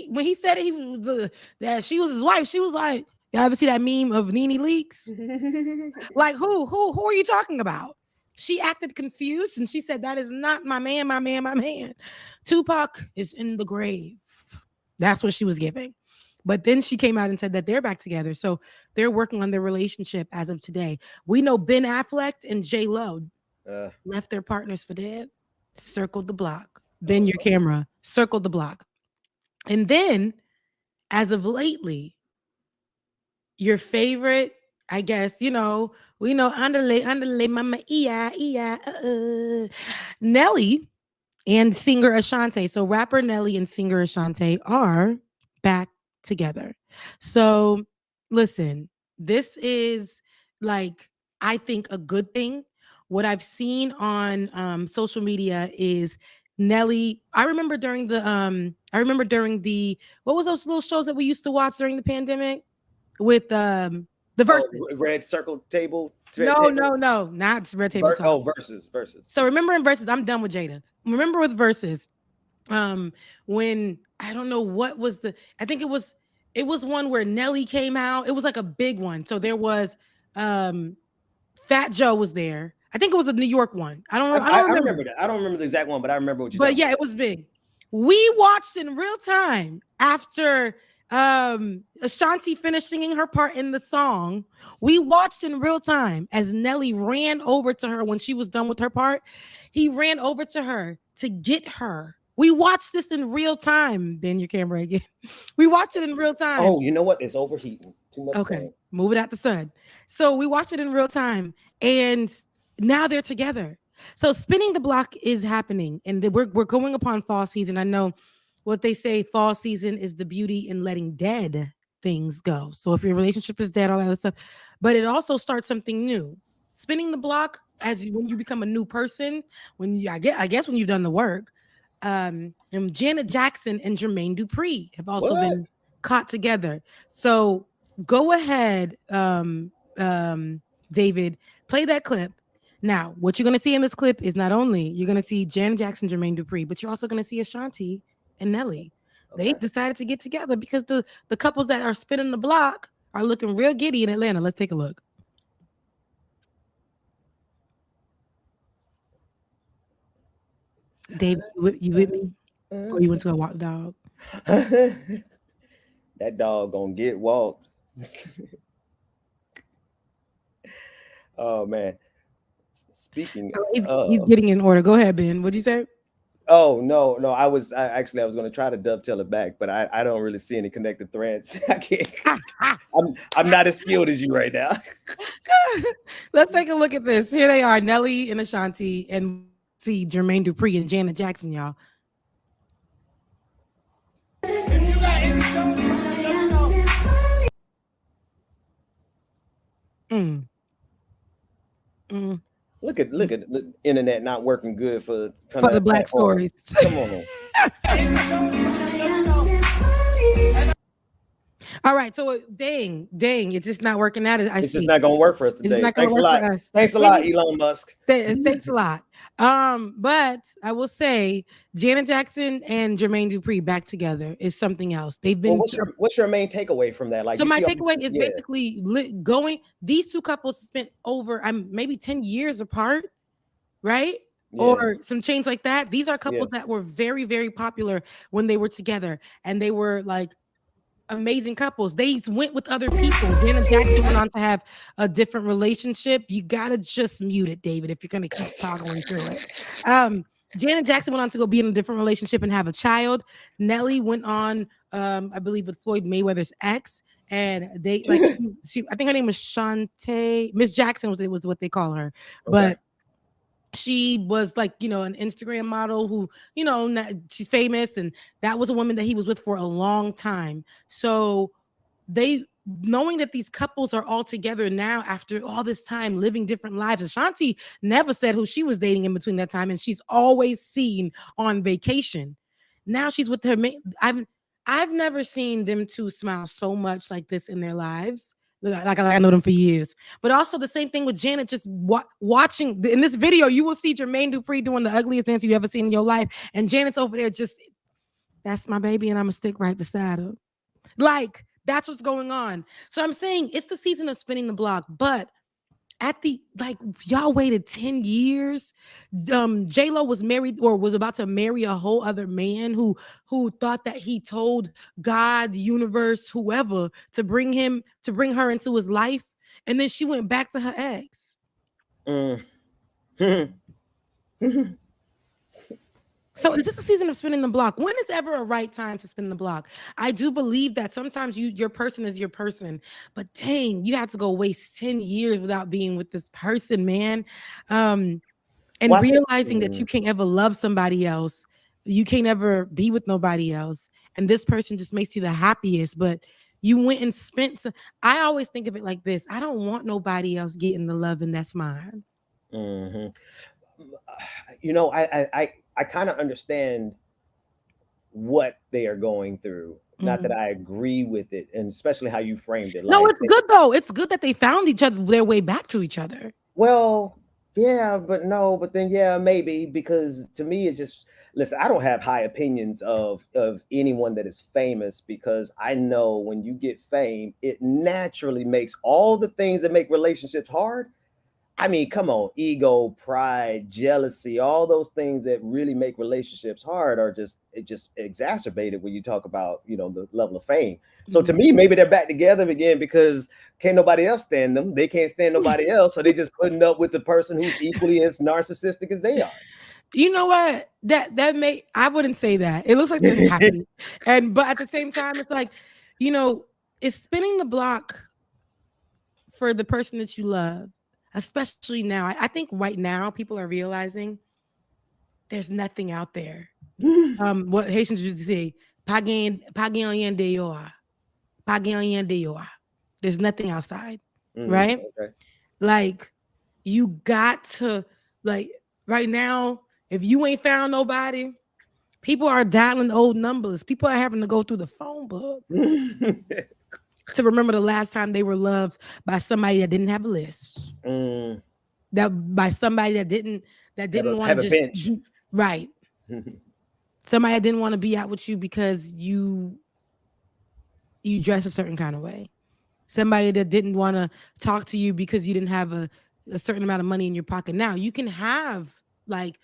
when he said that she was his wife, she was like, y'all ever see that meme of Nene Leakes? Like who are you talking about? She acted confused and she said, that is not my man. Tupac is in the grave. That's what she was giving. But then she came out and said that they're back together. So they're working on their relationship as of today. We know Ben Affleck and J-Lo left their partners for dead, circled the block. Ben, your camera, circled the block. And then, as of lately, your favorite, I guess, we know, andale, mama, Nelly and singer Ashanti. So rapper Nelly and singer Ashanti are back together. So listen, this is I think a good thing. What I've seen on social media is Nelly. I remember during the what was those little shows that we used to watch during the pandemic with the Versus Red Circle Table. No, not Red Table Talk. Versus. So remember in Versus, I'm done with Jada. Remember with Versus, when I don't know what was I think it was one where Nelly came out. It was like a big one. So there was Fat Joe was there. I think it was a New York one. I don't remember that. I don't remember the exact one, but I remember what you. But yeah, it was big. We watched in real time after Ashanti finished singing her part in the song. We watched in real time as Nelly ran over to her when she was done with her part. He ran over to her to get her. We watched this in real time. Bend your camera again. We watched it in real time. Oh, you know what? It's overheating. Too much Okay, sand. move it out the sun. So we watched it in real time, and now they're together. So spinning the block is happening, and we're going upon fall season. I know what they say: fall season is the beauty in letting dead things go. So if your relationship is dead, all that other stuff, but it also starts something new. Spinning the block when you become a new person, I guess when you've done the work. And Janet Jackson and Jermaine Dupri have also been caught together. So go ahead, David, play that clip. Now, what you're going to see in this clip is not only you're going to see Janet Jackson, Jermaine Dupri, but you're also going to see Ashanti and Nelly. They decided to get together because the couples that are spinning the block are looking real giddy in Atlanta. Let's take a look. David, you with me? Or you went to go walk the dog? That dog gonna get walked. Oh man. Speaking, he's getting in order. Go ahead, Ben. What'd you say? Oh no, I was going to try to dovetail it back, but I don't really see any connected threads. I can't. I'm not as skilled as you right now. Let's take a look at this. Here they are, Nelly and Ashanti, and see Jermaine Dupri and Janet Jackson, y'all. Look at the internet not working good for the Black stories. Come on. All right, so dang, it's just not working out. It's just not gonna work for us today. Thanks a lot. Thanks a lot, Elon Musk. Thanks a lot. But I will say Janet Jackson and Jermaine Dupri back together is something else. They've been. Well, what's your main takeaway from that? Like, so my takeaway is basically going. These two couples spent over maybe 10 years apart, right? Yeah. Or some change like that. These are couples that were very, very popular when they were together, and they were like amazing couples. They went with other people. Janet Jackson went on to have a different relationship. You gotta just mute it, David, if you're gonna keep toggling through it. Janet Jackson went on to go be in a different relationship and have a child. Nelly went on, I believe, with Floyd Mayweather's ex, and they like she I think her name was Shantae. Miss Jackson was what they call her, but she was like, an Instagram model who, she's famous. And that was a woman that he was with for a long time. So knowing that these couples are all together now after all this time living different lives. Ashanti never said who she was dating in between that time. And she's always seen on vacation. Now she's with her. I've never seen them two smile so much like this in their lives. Like I know them for years. But also the same thing with Janet, just watching in this video, you will see Jermaine Dupri doing the ugliest dance you ever seen in your life. And Janet's over there that's my baby and I'm going to stick right beside her. Like, that's what's going on. So I'm saying it's the season of spinning the block. But y'all waited 10 years. J-Lo was married or was about to marry a whole other man who thought that he told God, the universe, whoever to bring her into his life. And then she went back to her ex. So is this a season of spinning the block? When is ever a right time to spin the block? I do believe that sometimes your person is your person, but dang, you have to go waste 10 years without being with this person, man. And realizing that you can't ever love somebody else. You can't ever be with nobody else. And this person just makes you the happiest, but you went and spent. I always think of it like this. I don't want nobody else getting the love and that's mine. Mm-hmm. I kind of understand what they are going through. Not that I agree with it, and especially how you framed it. No, it's good though. It's good that they found their way back to each other. Well, yeah, but then maybe, because to me it's just, listen, I don't have high opinions of anyone that is famous, because I know when you get fame, it naturally makes all the things that make relationships hard I mean, come on, ego, pride, jealousy, all those things that really make relationships hard are just exacerbated when you talk about, you know, the level of fame. So to me, maybe they're back together again because can't nobody else stand them. They can't stand nobody else. So they just putting up with the person who's equally as narcissistic as they are. You know what? I wouldn't say that. It looks like they're happy. But at the same time, it's like, you know, it's spinning the block for the person that you love, especially now. I think right now people are realizing there's nothing out there. What Haitians used to say, there's nothing outside, right? Okay. Like, you got to, like, right now, if you ain't found nobody, people are dialing old numbers. People are having to go through the phone book to remember the last time they were loved by somebody that didn't have a list. That by somebody that didn't want to just bench. Right. Somebody that didn't want to be out with you because you dress a certain kind of way. Somebody that didn't want to talk to you because you didn't have a certain amount of money in your pocket. Now you can have, like,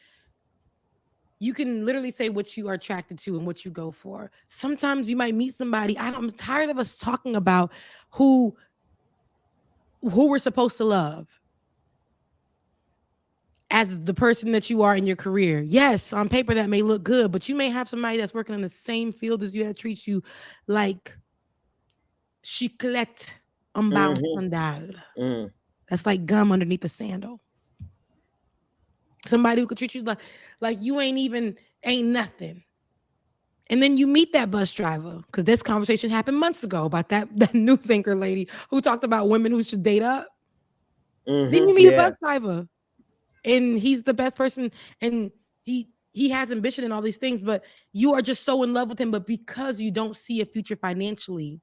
you can literally say what you are attracted to and what you go for. Sometimes you might meet somebody. I'm tired of us talking about who we're supposed to love as the person that you are in your career. Yes, on paper that may look good, but you may have somebody that's working in the same field as you that treats you like chiclette en bas sandal. That's like gum underneath a sandal. Somebody who could treat you like you ain't nothing. And then you meet that bus driver, because this conversation happened months ago about that news anchor lady who talked about women who should date up. Then you meet a bus driver, and he's the best person, and he has ambition and all these things, but you are just so in love with him. But because you don't see a future financially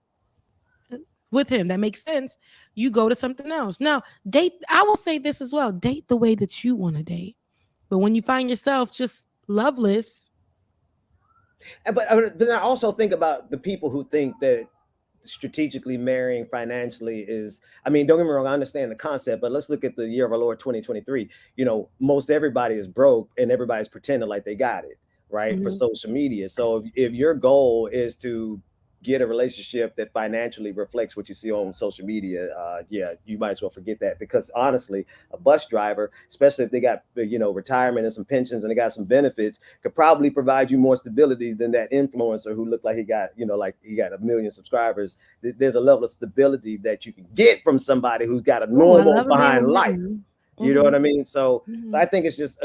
with him that makes sense, you go to something else. Now, date. I will say this as well: date the way that you want to date. But when you find yourself just loveless. But I also think about the people who think that strategically marrying financially is, I mean, don't get me wrong, I understand the concept, but let's look at the year of our Lord 2023. You know, most everybody is broke and everybody's pretending like they got it, right? For social media. So if your goal is to get a relationship that financially reflects what you see on social media, you might as well forget that, because honestly, a bus driver, especially if they got, you know, retirement and some pensions and they got some benefits, could probably provide you more stability than that influencer who looked like he got, you know, like he got 1 million subscribers. There's a level of stability that you can get from somebody who's got a normal behind life. You know what I mean? So I think it's just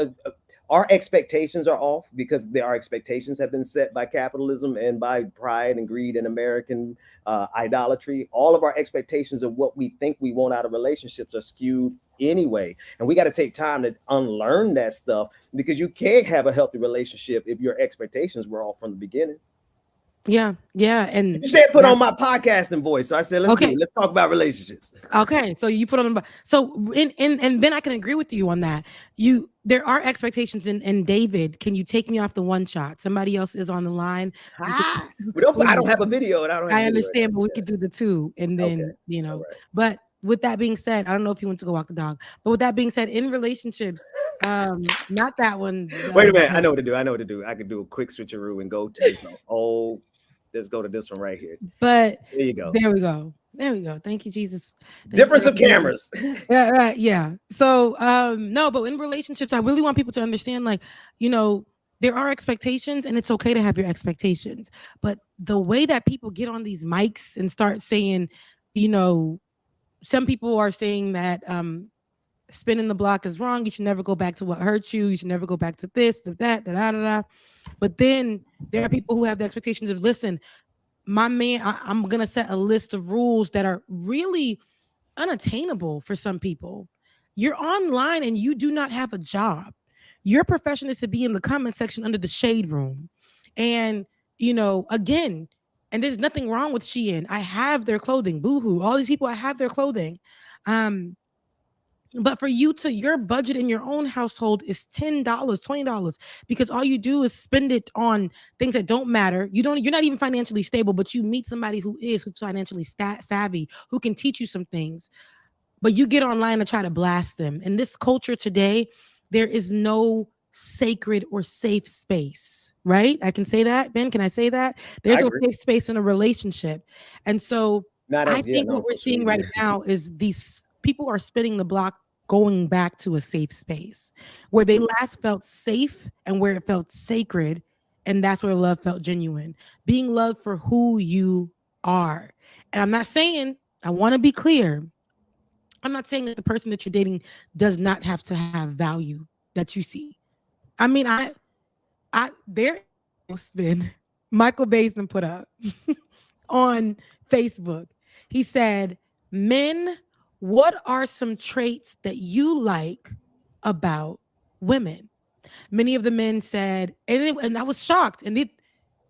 our expectations are off, because our expectations have been set by capitalism and by pride and greed and American idolatry. All of our expectations of what we think we want out of relationships are skewed anyway. And we got to take time to unlearn that stuff, because you can't have a healthy relationship if your expectations were off from the beginning. Yeah. And you said put on my podcasting voice. So I said, let's talk about relationships. Okay. So you put on, and then I can agree with you on that. There are expectations in David. Can you take me off the one shot? Somebody else is on the line. I don't have a video, and I understand, but we could do the two, and then, you know, but with that being said, I don't know if you want to go walk the dog, but with that being said, in relationships, not that one. Wait a minute. I know what to do. I could do a quick switcheroo and go to this. Let's go to this one right here. But there you go. There we go. Thank you, Jesus. Difference of cameras. Yeah, right. Yeah. So, no, but in relationships, I really want people to understand, like, you know, there are expectations, and it's okay to have your expectations. But the way that people get on these mics and start saying, you know, some people are saying that spinning the block is wrong. You should never go back to what hurt you. You should never go back to this, to that, da. But then there are people who have the expectations of, listen, my man, I'm going to set a list of rules that are really unattainable for some people. You're online and you do not have a job. Your profession is to be in the comment section under the shade room. And, you know, again, and there's nothing wrong with Shein. I have their clothing. Boohoo. All these people, I have their clothing. But for your budget in your own household is $10, $20, because all you do is spend it on things that don't matter. You're not even financially stable, but you meet somebody who's financially savvy, who can teach you some things. but you get online to try to blast them. In this culture today, there is no sacred or safe space, right? I can say that, Ben. Can I say that? There's no safe space in a relationship. And so I think what we're seeing right now is these people are spinning the block, going back to a safe space where they last felt safe and where it felt sacred. And that's where love felt genuine. Being loved for who you are. And I'm not saying, I want to be clear, I'm not saying that the person that you're dating does not have to have value that you see. I mean, there has been Michael Basin put up on Facebook. He said, men, what are some traits that you like about women? Many of the men said, and I was shocked. And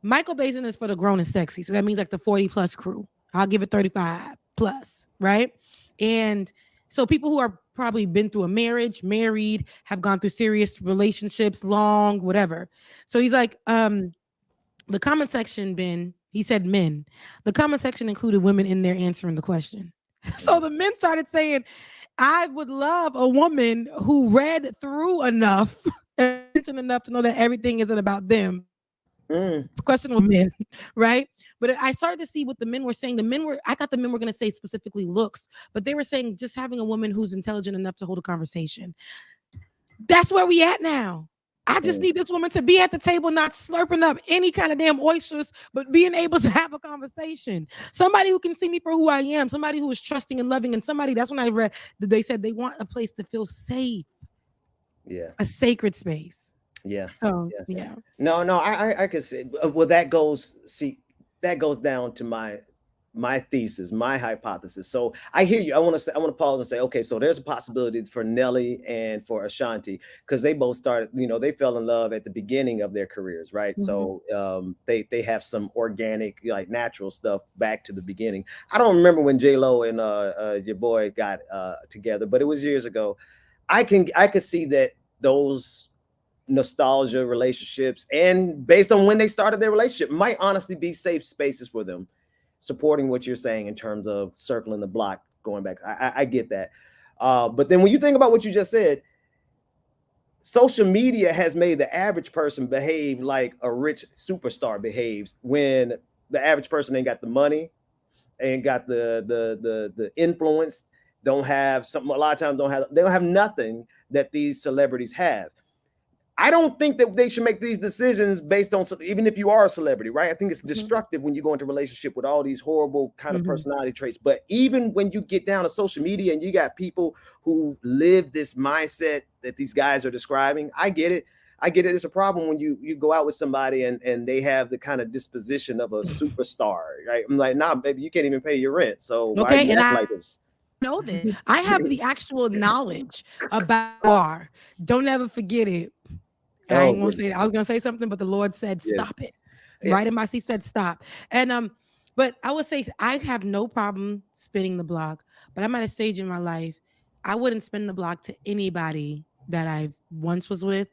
Michael Basin is for the grown and sexy. So that means like the 40 plus crew. I'll give it 35 plus, right? And so people who are probably been through a marriage, married, have gone through serious relationships, long, whatever. So he's like, the comment section, Ben, he said men. The comment section included women in there answering the question. So the men started saying, I would love a woman who read through enough enough to know that everything isn't about them. Question with men, right? But I started to see what the men were saying. I thought the men were going to say specifically looks, but they were saying just having a woman who's intelligent enough to hold a conversation. That's where we at now. I just need this woman to be at the table, not slurping up any kind of damn oysters, but being able to have a conversation. Somebody who can see me for who I am, somebody who is trusting and loving, and somebody, that's when I read that they said they want a place to feel safe. Yeah. A sacred space. Yeah. So, yeah. No, I could say, well, that goes down to my thesis, my hypothesis. So I hear you. I want to pause and say, okay, so there's a possibility for Nelly and for Ashanti, because they both started, they fell in love at the beginning of their careers, right? So they have some organic, like natural stuff back to the beginning. I don't remember when J-Lo and your boy got together, but it was years ago. I could see that those nostalgia relationships, and based on when they started their relationship, might honestly be safe spaces for them, supporting what you're saying in terms of circling the block, going back. I get that. But then when you think about what you just said, social media has made the average person behave like a rich superstar behaves, when the average person ain't got the money, ain't got the influence, don't have something, a lot of times they don't have nothing that these celebrities have. I don't think that they should make these decisions based on, even if you are a celebrity, right? I think it's destructive when you go into a relationship with all these horrible kind of personality traits. But even when you get down to social media and you got people who live this mindset that these guys are describing, I get it. It's a problem when you go out with somebody and they have the kind of disposition of a superstar, right? I'm like, nah, baby, you can't even pay your rent. So why are you acting like this? Know that I have the actual knowledge about bar. Don't ever forget it. I ain't gonna say that. I was gonna say something, but the Lord said stop it. Right in my seat said stop. And but I would say I have no problem spinning the block, but I'm at a stage in my life I wouldn't spin the block to anybody that I once was with,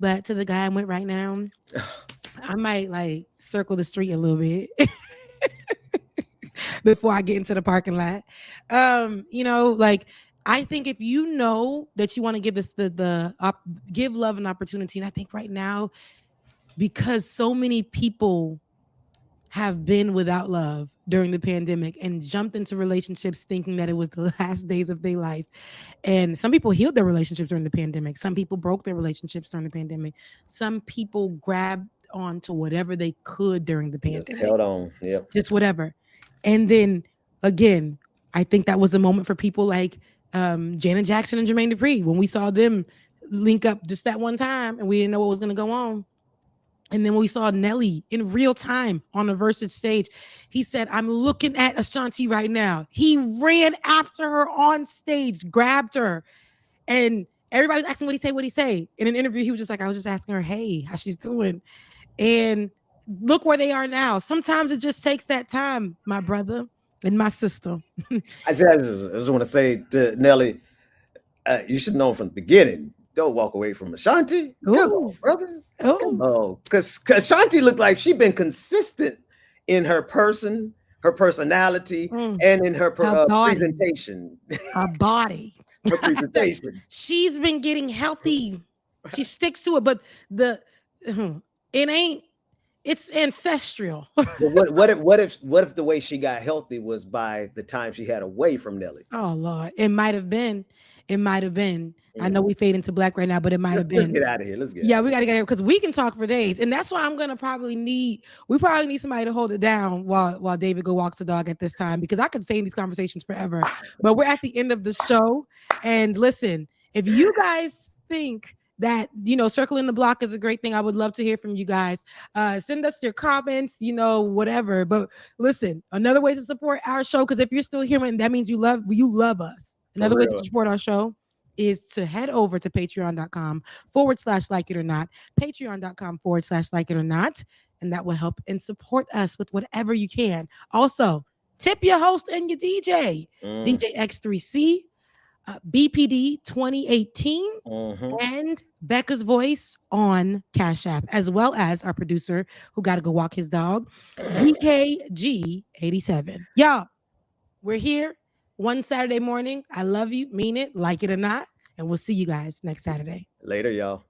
but to the guy I'm with right now, I might like circle the street a little bit. Before I get into the parking lot. Like I think if you know that you want to give this give love an opportunity, and I think right now, because so many people have been without love during the pandemic and jumped into relationships thinking that it was the last days of their life. And some people healed their relationships during the pandemic. Some people broke their relationships during the pandemic. Some people grabbed onto whatever they could during the pandemic. Just held on. Yep. Just whatever. And then again, I think that was a moment for people like Janet Jackson and Jermaine Dupri, when we saw them link up just that one time and we didn't know what was going to go on. And then when we saw Nelly in real time on a Versus stage, he said, I'm looking at Ashanti right now. He ran after her on stage, grabbed her, and everybody was asking what he say. In an interview, he was just like, I was just asking her, hey, how she's doing? And look where they are now. Sometimes it just takes that time, my brother and my sister. I just want to say to Nelly, you should know from the beginning. Don't walk away from Ashanti. Come on, brother. Come on. Because Ashanti looked like she'd been consistent in her person, her personality, and in her presentation. Her body. Her presentation. She's been getting healthy. She sticks to it, but it's ancestral. What if the way she got healthy was by the time she had away from Nelly? Oh Lord, it might have been. I know we fade into black right now, but it might have been. Let's get out of here. We got to get out because we can talk for days, and that's why I'm gonna probably need somebody to hold it down while David go walks the dog at this time, because I could stay in these conversations forever. But we're at the end of the show, and listen, if you guys think that circling the block is a great thing, I would love to hear from you guys. Send us your comments, whatever. But listen, another way to support our show, because if you're still here, that means you love us. Another way to support our show is to head over to patreon.com/like it or not, patreon.com/like it or not, and that will help and support us with whatever you can. Also, tip your host and your DJ, DJ X3C, BPD 2018, and Becca's Voice on Cash App, as well as our producer who got to go walk his dog, DKG87. Y'all, we're here one Saturday morning. I love you, mean it, like it or not, and we'll see you guys next Saturday. Later, y'all.